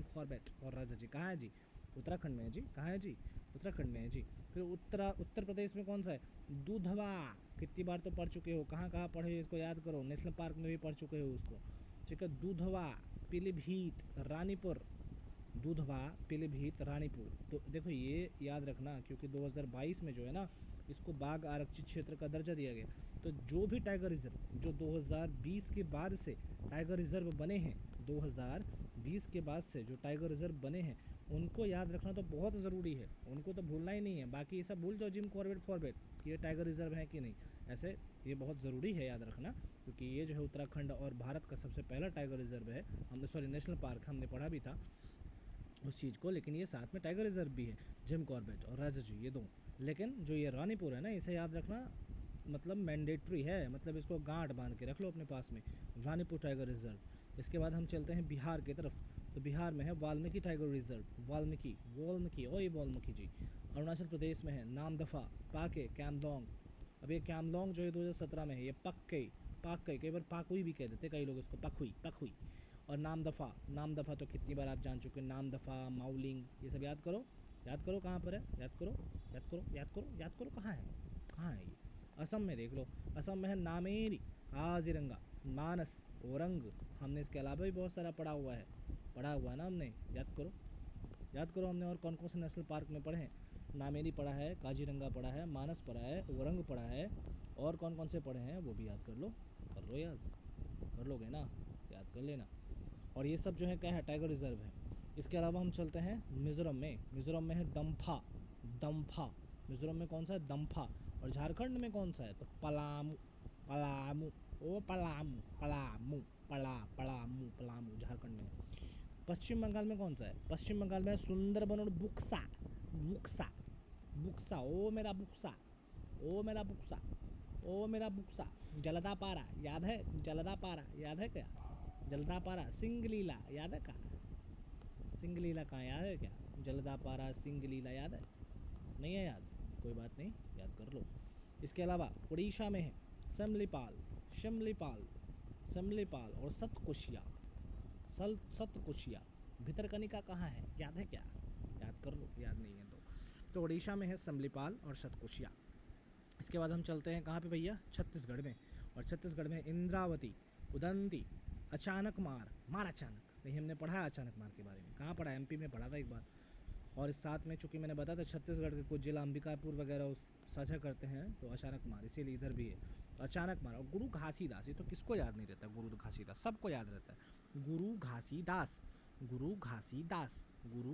कॉर्बेट और राजा जी। कहाँ है जी? उत्तराखंड में है जी। कहाँ है जी? उत्तराखंड में है जी। फिर उत्तर प्रदेश में कौन सा है? दूधवा। कितनी बार तो पढ़ चुके हो, कहाँ कहाँ पढ़े इसको याद करो, नेशनल पार्क में भी पढ़ चुके हो उसको, ठीक है। दूधवा, पीलीभीत, रानीपुर, दूधवा, पीलीभीत, रानीपुर। तो देखो ये याद रखना, क्योंकि 2022 में जो है ना, इसको बाघ आरक्षित क्षेत्र का दर्जा दिया गया। तो जो भी टाइगर रिजर्व जो 2020 के बाद से टाइगर रिजर्व बने हैं, 2020 के बाद से जो टाइगर रिजर्व बने हैं, उनको याद रखना तो बहुत ज़रूरी है, उनको तो भूलना ही नहीं है। बाकी ये सब भूल जाओ, जिम कॉर्बेट फॉर्बेट, कि ये टाइगर रिजर्व है कि नहीं, ऐसे ये बहुत ज़रूरी है याद रखना, क्योंकि ये जो है उत्तराखंड और भारत का सबसे पहला टाइगर रिजर्व है। हमने सॉरी नेशनल पार्क हमने पढ़ा भी था उस चीज़ को, लेकिन ये साथ में टाइगर रिजर्व भी है, जिम कॉर्बेट और राजा जी, ये दो। लेकिन जो ये रानीपुर है ना, इसे याद रखना मतलब मैंडेटरी है, मतलब इसको गांठ बांध के रख लो अपने पास में, रानीपुर टाइगर रिजर्व। इसके बाद हम चलते हैं बिहार की तरफ, तो बिहार में है वाल्मीकि टाइगर रिजर्व, वाल्मीकि वाल्मीकि ओए वाल्मीकि जी। अरुणाचल प्रदेश में है नामदफा, पाके, कैमलोंग। अब ये कैमलोंग जो है 2017 में है, ये पाकई, कई बार पाकुई भी कह देते कई लोग इसको, पखुई। और नामदफा तो कितनी बार आप जान चुके हैं, नामदफा, माउलिंग, ये सब याद करो कहाँ पर है, याद करो कहाँ है ये? असम में देख लो, असम में है नामेरी, काजीरंगा, मानस, औरंग। हमने इसके अलावा भी बहुत सारा पढ़ा हुआ है ना हमने, याद करो हमने और कौन कौन से नेशनल पार्क में पढ़े हैं। नामेरी पढ़ा है, काजीरंगा पढ़ा है, मानस पढ़ा है, औरंग पढ़ा है, और कौन कौन से पढ़े हैं वो भी याद कर लो याद कर लोगे ना, याद कर लेना। और ये सब जो है क्या है, टाइगर रिजर्व है। इसके अलावा हम चलते हैं मिज़ोरम में है दम्फा, मिज़ोरम में कौन सा है? दम्फा। और झारखंड में कौन सा है? तो पलामू, पलामू झारखंड में। पश्चिम बंगाल में कौन सा है? पश्चिम बंगाल में सुंदरबन और बुक्सा, ओ मेरा बुक्सा। जलदापारा याद है? क्या? जलदापारा, सिंगलीला याद है क्या? सिंगलीला कहाँ याद है क्या? जलदापारा, सिंगलीला याद है? नहीं है याद, कोई बात नहीं, याद कर लो। इसके अलावा उड़ीसा में है शमलीपाल और सतकोशिया। भितरकनिका कहाँ है, याद है क्या? याद कर लो, याद नहीं है तो उड़ीसा में है शमलीपाल और सतकोशिया। इसके बाद हम चलते हैं कहाँ पे भैया? छत्तीसगढ़ में। और छत्तीसगढ़ में इंद्रावती, उदंती, अचानक मार अचानक, नहीं हमने पढ़ा है अचानक मार के बारे में, कहाँ पढ़ा? एमपी में पढ़ा था एक बार। और इस साथ में चूँकि मैंने बताया था छत्तीसगढ़ के कुछ जिला अंबिकापुर वगैरह उस साझा करते हैं, तो अचानक मार इसीलिए इधर भी है अचानक मार। और गुरु घासीदास, ये तो किसको याद नहीं रहता? गुरु घासीदास सबको याद रहता है, गुरु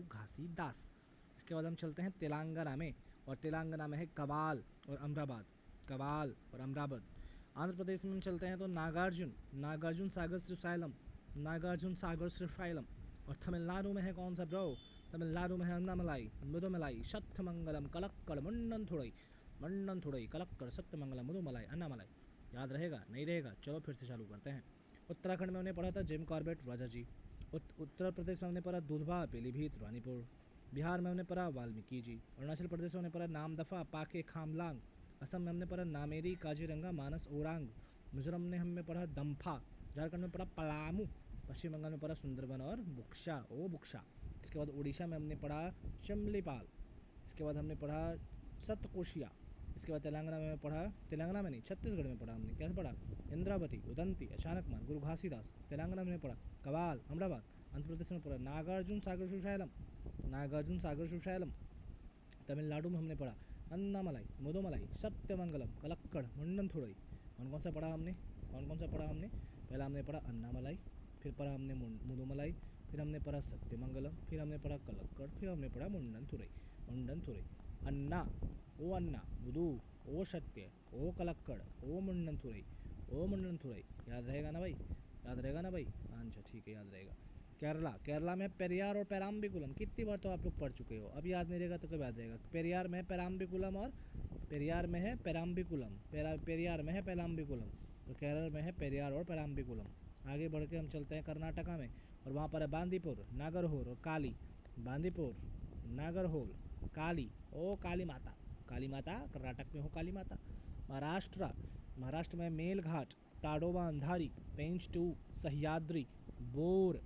घासीदास। इसके बाद हम चलते हैं तेलंगाना में, और तेलंगाना में है कवाल और अमरावद। आंध्र प्रदेश में हम चलते हैं तो नागार्जुन सागर श्रीशैलम। और तमिलनाडु में है कौन सा ब्रो? तमिलनाडु में है अन्नामलाई, मुदुमलाई, सत्यमंगलम, कलक्कड़, मंडनथुरई, कलक्कड़, सत्यमंगलम, मुदुमलाई, अन्नामलाई। याद रहेगा? नहीं रहेगा? चलो फिर से चालू करते हैं। उत्तराखंड में हमने पढ़ा था जिम कॉर्बेट, राजा जी। उत्तर प्रदेश में हमने पढ़ा दूधवा, पीलीभीत, रानीपुर। बिहार में हमने पढ़ा वाल्मीकि जी। अरुणाचल प्रदेश में हमने पढ़ा नामदफा, पाके, खामलांग। असम में हमने पढ़ा नामेरी, काजीरंगा, मानस, ओरांग। मिजोरम में हमने पढ़ा दम्फा। झारखंड में पढ़ा पलामू। पश्चिम बंगाल में पढ़ा सुंदरबन और बुक्सा। इसके बाद उड़ीसा में हमने पढ़ा शमलीपाल। इसके बाद हमने पढ़ा सतकोशिया। इसके बाद तेलंगाना में पढ़ा, तेलंगाना में नहीं छत्तीसगढ़ में पढ़ा हमने, क्या पढ़ा? इंद्रावती, उदंती, अचानकमार, गुरु घासीदास। तेलंगाना में पढ़ा कवाल, अमरावद। आंध्र प्रदेश में पढ़ा नागार्जुन सागर श्रीशैलम। तमिलनाडु में हमने पढ़ा अन्नामलाई, मुदुमलाई, सत्यमंगलम, कलक्कड़, मंडनथुरई। कौन सा पढ़ा हमने? पहला हमने पढ़ा अन्नामलाई, फिर पढ़ा हमने मुदुमलाई, फिर हमने पढ़ा सत्यमंगलम, फिर हमने पढ़ा कलक्कड़, फिर हमने पढ़ा मुंडनथुरई। अन्ना, मुदु, ओ सत्य, ओ कलक्कड़, ओ मुंडनथुरई। याद रहेगा ना भाई? अच्छा ठीक है, याद रहेगा। केरला में पेरियार और पेराम्बिकुलम। कितनी बार तो आप लोग पढ़ चुके हो, अब याद नहीं रहेगा तो कब याद रहेगा? पेरियार में है पेराम्बिकुलम, तो केरल में है पेरियार और पेराम्बिकुलम। आगे बढ़ के हम चलते हैं कर्नाटका में, और वहाँ पर है बांदीपुर, नागरहोल और काली। बांदीपुर, नागरहोल, काली, ओ काली माता कर्नाटक में हो काली माता। महाराष्ट्र में मेलघाट, ताडोबा अंधारी, पेंच 2 सह्याद्री बोर।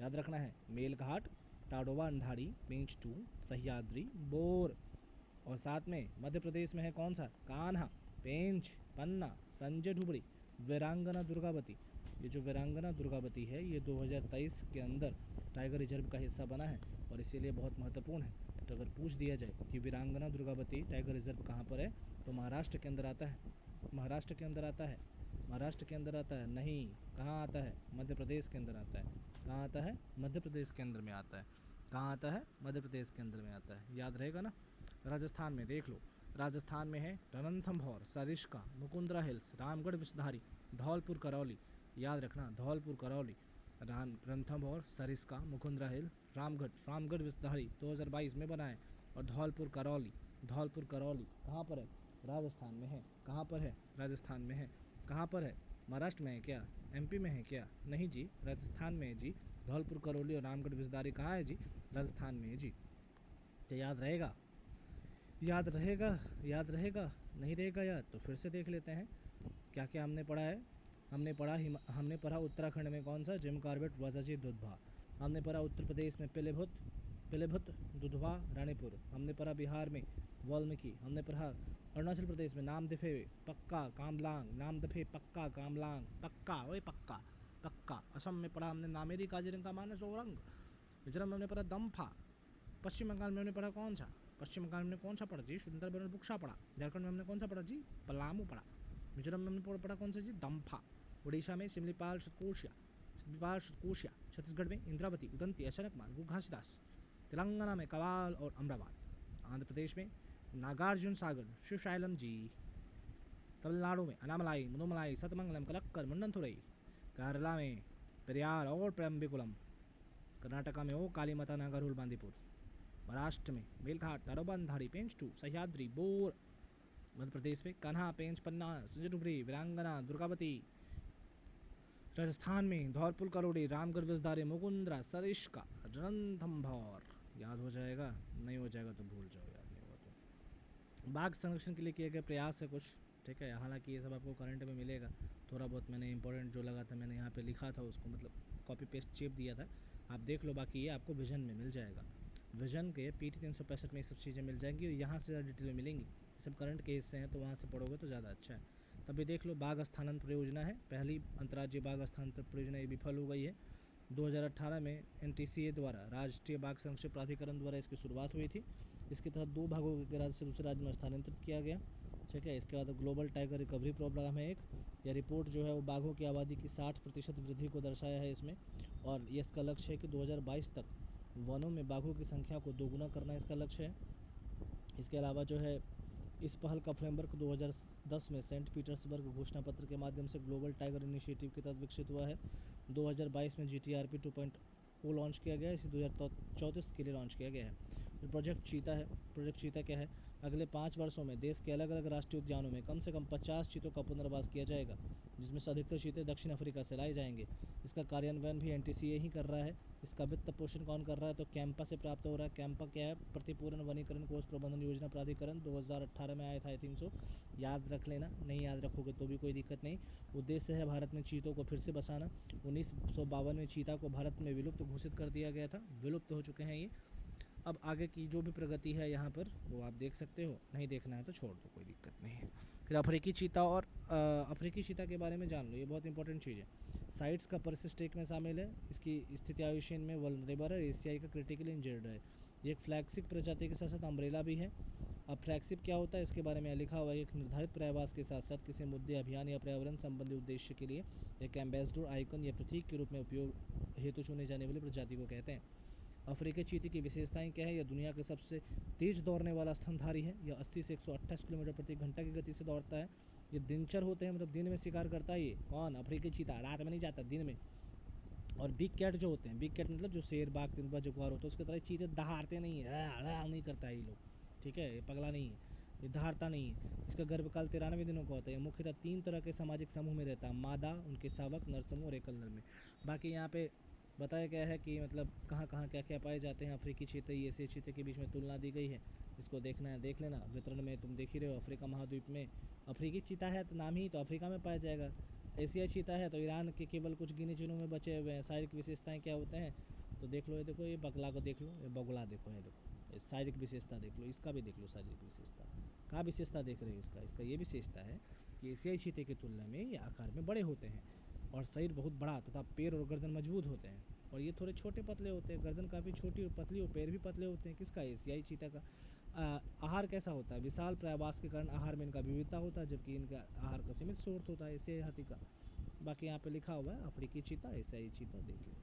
याद रखना है, मेलघाट, ताडोबा अंधारी, पेंच 2 सह्याद्री बोर। और साथ में मध्य प्रदेश में है कौन सा, कान्हा, पेंच, पन्ना, संजय ढुबरी, वीरांगना दुर्गावती। ये जो वीरांगना दुर्गावती है ये 2023 के अंदर टाइगर रिजर्व का हिस्सा बना है और इसीलिए बहुत महत्वपूर्ण है। तो अगर पूछ दिया जाए कि वीरांगना दुर्गावती टाइगर रिजर्व कहाँ पर है, तो महाराष्ट्र के अंदर आता है। महाराष्ट्र के अंदर आता है, महाराष्ट्र के अंदर आता है नहीं, कहाँ आता है, मध्य प्रदेश के अंदर आता है। कहाँ आता है, मध्य प्रदेश के अंदर में आता है। कहाँ आता है, मध्य प्रदेश के अंदर में आता है। याद रहेगा ना। राजस्थान में देख लो, राजस्थान में है रणथंभौर, सरिस्का, मुकुंदरा हिल्स, रामगढ़ विषधारी, धौलपुर करौली। याद रखना, धौलपुर करौली, रणथंभौर, सरिस्का, मुकुंदरा हिल, रामगढ़ विषधारी 2022 में बना है। और धौलपुर करौली, धौलपुर करौली कहाँ पर है, राजस्थान में है। कहाँ पर है, राजस्थान में है। कहाँ पर है, महाराष्ट्र में है क्या, एमपी में है क्या, नहीं जी, राजस्थान में है जी। धौलपुर करौली और रामगढ़ विषधारी कहाँ है जी, राजस्थान में है जी। तो याद रहेगा, याद रहेगा, याद रहेगा, नहीं रहेगा याद तो फिर से देख लेते हैं क्या क्या हमने पढ़ा है। हमने पढ़ा उत्तराखंड में कौन सा, जिम कॉर्बेट, वाजाजी, दुधवा। हमने पढ़ा उत्तर प्रदेश में पिलीभूत, दुधवा, रानीपुर। हमने पढ़ा बिहार में वाल्मीकि। हमने पढ़ा अरुणाचल प्रदेश में नामदफे, पक्का, कामलांग, नामदफे, पक्का, कामलांग, पक्का, ओए पक्का, पक्का। असम में पढ़ा हमने नामेरी, काजीरंगा, मानस, औरंग। मिजोरम में हमने पढ़ा दम्फा। पश्चिम बंगाल में हमने पढ़ा कौन सा, पश्चिम बंगाल में कौन सा पढ़ा जी, सुंदरबन बुक्सा पढ़ा। झारखंड में हमने कौन सा पढ़ा जी, पलामू पढ़ा। मिजोरम में हमने पढ़ा कौन सा जी, दम्फा। उड़ीसा में सिमलीपाल, सतकोशिया। छत्तीसगढ़ में इंद्रावती, उदंती, अशनकमान, घासीदास। तेलंगाना में कवाल और अमरावती। आंध्र प्रदेश में नागार्जुन सागर, शिवशैलम जी। तमिलनाडु में अनामलाई, मुदुमलाई, सतमंगलम, कलक्कर, मुंडनथुरई। केरला में पेरियार और पेरम्बिकुलम। कर्नाटका में ओ कालीमाता, नागरहोल, बांदीपुर। महाराष्ट्र में मेलघाट, ताडोबा अंधारी, पेंच 2 सह्याद्री बोर। मध्य प्रदेश में कान्हा, पेंच, पन्ना, संजय ढुबरी, वीरांगना दुर्गावती। राजस्थान में धौलपुर करौली, रामगढ़ विषधारी, मुकुंदरा, सरिस्का, रणथंभौर। याद हो जाएगा, नहीं हो जाएगा तो भूल जाओ, याद नहीं होगा तो। बाघ संरक्षण के लिए किए गए प्रयास है कुछ, ठीक है। हालांकि ये सब आपको करंट में मिलेगा, थोड़ा बहुत मैंने इंपॉर्टेंट जो लगा था मैंने यहाँ पे लिखा था, उसको मतलब कॉपी पेस्ट चिप दिया था, आप देख लो। बाकी ये आपको विजन में मिल जाएगा, विजन के PT 365 में ये सब चीज़ें मिल जाएंगी और यहाँ से ज़्यादा डिटेल में मिलेंगी। ये सब करंट के हिस्से हैं तो वहाँ से पढ़ोगे तो ज़्यादा अच्छा है। तभी देख लो, बाघ स्थानांतरण परियोजना है, पहली अंतर्राज्यीय बाघ स्थानांतरण परियोजना ये विफल हो गई है। 2018 में NTCA द्वारा, राष्ट्रीय बाघ संरक्षण प्राधिकरण द्वारा इसकी शुरुआत हुई थी। इसके तहत 2 भागों के राज्य से दूसरे राज्य में स्थानांतरित किया गया, ठीक है। इसके बाद ग्लोबल टाइगर रिकवरी प्रोग्राम है एक। यह रिपोर्ट जो है वो बाघों की आबादी की 60% वृद्धि को दर्शाया है इसमें, और ये इसका लक्ष्य है कि 2022 तक वनों में बाघों की संख्या को दोगुना करना इसका लक्ष्य है। इसके अलावा जो है इस पहल का फ्रेमवर्क 2010 में सेंट पीटर्सबर्ग घोषणा पत्र के माध्यम से ग्लोबल टाइगर इनिशिएटिव के तहत विकसित हुआ है। 2022 में GTRP 2.0 लॉन्च किया गया है, इसे 2034 के लिए लॉन्च किया गया है। प्रोजेक्ट चीता है। प्रोजेक्ट चीता क्या है, अगले 5 वर्षों में देश के अलग अलग राष्ट्रीय उद्यानों में कम से कम 50 चीतों का पुनर्वास किया जाएगा, जिसमें से अधिकतर चीते दक्षिण अफ्रीका से लाए जाएंगे। इसका कार्यान्वयन भी NTCA ही कर रहा है। इसका वित्त पोषण कौन कर रहा है, तो कैंपा से प्राप्त हो रहा है। कैंपा क्या है, प्रतिपूर्ण वनीकरण कोष प्रबंधन योजना प्राधिकरण, 2018 में आया था आई थिंक सो, याद रख लेना, नहीं याद रखोगे तो भी कोई दिक्कत नहीं। उद्देश्य है भारत में चीतों को फिर से बसाना। 1952 में चीता को भारत में विलुप्त घोषित कर दिया गया था, विलुप्त हो चुके हैं ये। अब आगे की जो भी प्रगति है यहाँ पर वो आप देख सकते हो, नहीं देखना है तो छोड़ दो, कोई दिक्कत नहीं है। फिर अफ्रीकी चीता, और अफ्रीकी चीता के बारे में जान लो, ये बहुत इंपॉर्टेंट चीज़ है। साइट्स का परिसिस्टेक में शामिल है, इसकी स्थिति एशियन में वल्नरेबल है, एशियाई का क्रिटिकली इंजर्ड है। ये एक फ्लैगशिप प्रजाति के साथ साथ अम्ब्रेला भी है। अब फ्लैगशिप क्या होता है इसके बारे में लिखा हुआ है, एक निर्धारित प्रयास के साथ साथ किसी मुद्दे, अभियान या पर्यावरण संबंधी उद्देश्य के लिए एक एम्बेसडर, आइकन या प्रतीक के रूप में उपयोग हेतु चुने जाने वाली प्रजाति को कहते हैं। अफ्रीकी चीते की विशेषताएं क्या है, यह दुनिया के सबसे तेज दौड़ने वाला स्तनधारी है। यह 80 से 128 किलोमीटर प्रति घंटा की गति से दौड़ता है। ये दिनचर होते हैं, मतलब दिन में शिकार करता है। ये कौन, अफ्रीकी चीता, रात में नहीं जाता, दिन में। और बिग कैट जो होते हैं, बिग कैट मतलब जो शेर, बाघ, तेंदुआ, जगुआर होता है, उसके तरह चीते दहाड़ते नहीं है, नहीं करता है ये लोग, ठीक है। ये पगला नहीं है, ये दहाड़ता नहीं है। इसका गर्भकाल 93 दिनों का होता है। मुख्यतः 3 तरह के सामाजिक समूह में रहता है, मादा, उनके शावक, नर समूह और एकल नर में। बाकी यहाँ पे बताया गया है कि मतलब कहाँ कहाँ क्या क्या पाए जाते हैं अफ्रीकी चीते। एशियाई चीते के बीच में तुलना दी गई है, इसको देखना है देख लेना। वितरण में तुम देख ही रहे हो, अफ्रीका महाद्वीप में अफ्रीकी चीता है तो नाम ही तो अफ्रीका में पाया जाएगा। एशियाई चीता है तो ईरान के केवल कुछ गिने चुनों में बचे हुए हैं। शारीरिक विशेषताएं क्या होते हैं, तो देख लो, ये देखो, ये बगला को देख लो, ये बगुला देखो, ये देखो, ये शारीरिक विशेषता देख लो, इसका भी देख लो शारीरिक विशेषता। क्या विशेषता देख रहे हैं इसका, इसका ये विशेषता है कि एशियाई चीते की तुलना में ये आकार में बड़े होते हैं और शरीर बहुत बड़ा तथा पैर और गर्दन मजबूत होते हैं। और ये थोड़े छोटे पतले होते हैं, गर्दन काफ़ी छोटी और पतली और पैर भी पतले होते हैं। किसका, एशियाई चीता का। आहार कैसा होता है, विशाल प्रयावास के कारण आहार में इनका विविधता होता है, जबकि इनका आहार का सीमित स्रोत होता है एशियाई हाथी का। बाकी यहाँ पे लिखा हुआ है अफ्रीकी चीता, एशियाई चीता, देख लो।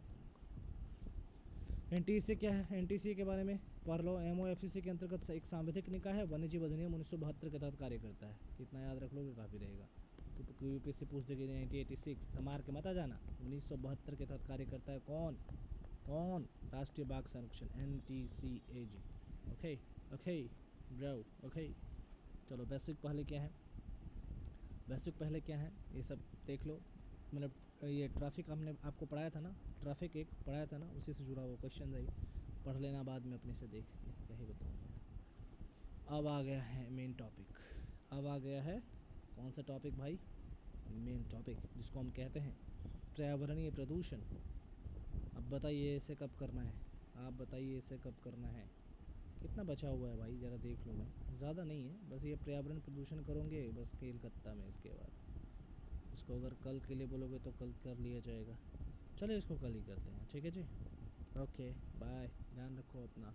एनटीसी क्या है, एनटीसी के बारे में पढ़ लो। एमओएफसीसी के अंतर्गत एक सांविधिक निकाय है, वन्यजीव अधिनियम 1972 के तहत कार्य करता है। इतना याद रख लोगे काफ़ी रहेगा। तो यूपीएससी पूछ देगी 1986, तो मार के मत आ जाना। 1972 के तहत कार्य करता है कौन, कौन, राष्ट्रीय बाघ संरक्षण, NTCAG। Okay okay bro, okay. चलो वैश्विक पहले क्या है, वैश्विक पहले क्या है ये सब देख लो। मतलब ये ट्रैफिक हमने आपको पढ़ाया था ना, ट्रैफिक एक पढ़ाया था ना, उसी से जुड़ा हुआ क्वेश्चन है, पढ़ लेना बाद में अपने से देख के, क्या ही बताऊँ। अब आ गया है मेन टॉपिक, अब आ गया है कौन सा टॉपिक भाई, मेन टॉपिक, जिसको हम कहते हैं पर्यावरणीय प्रदूषण। अब बताइए इसे कब करना है, आप बताइए इसे कब करना है। कितना बचा हुआ है भाई, ज़रा देख लो, मैं ज़्यादा नहीं है, बस ये पर्यावरण प्रदूषण करोगे बस कलकत्ता में। इसके बाद इसको अगर कल के लिए बोलोगे तो कल कर लिया जाएगा। चलो इसको कल ही करते हैं, ठीक है जी। ओके बाय, ध्यान रखो अपना।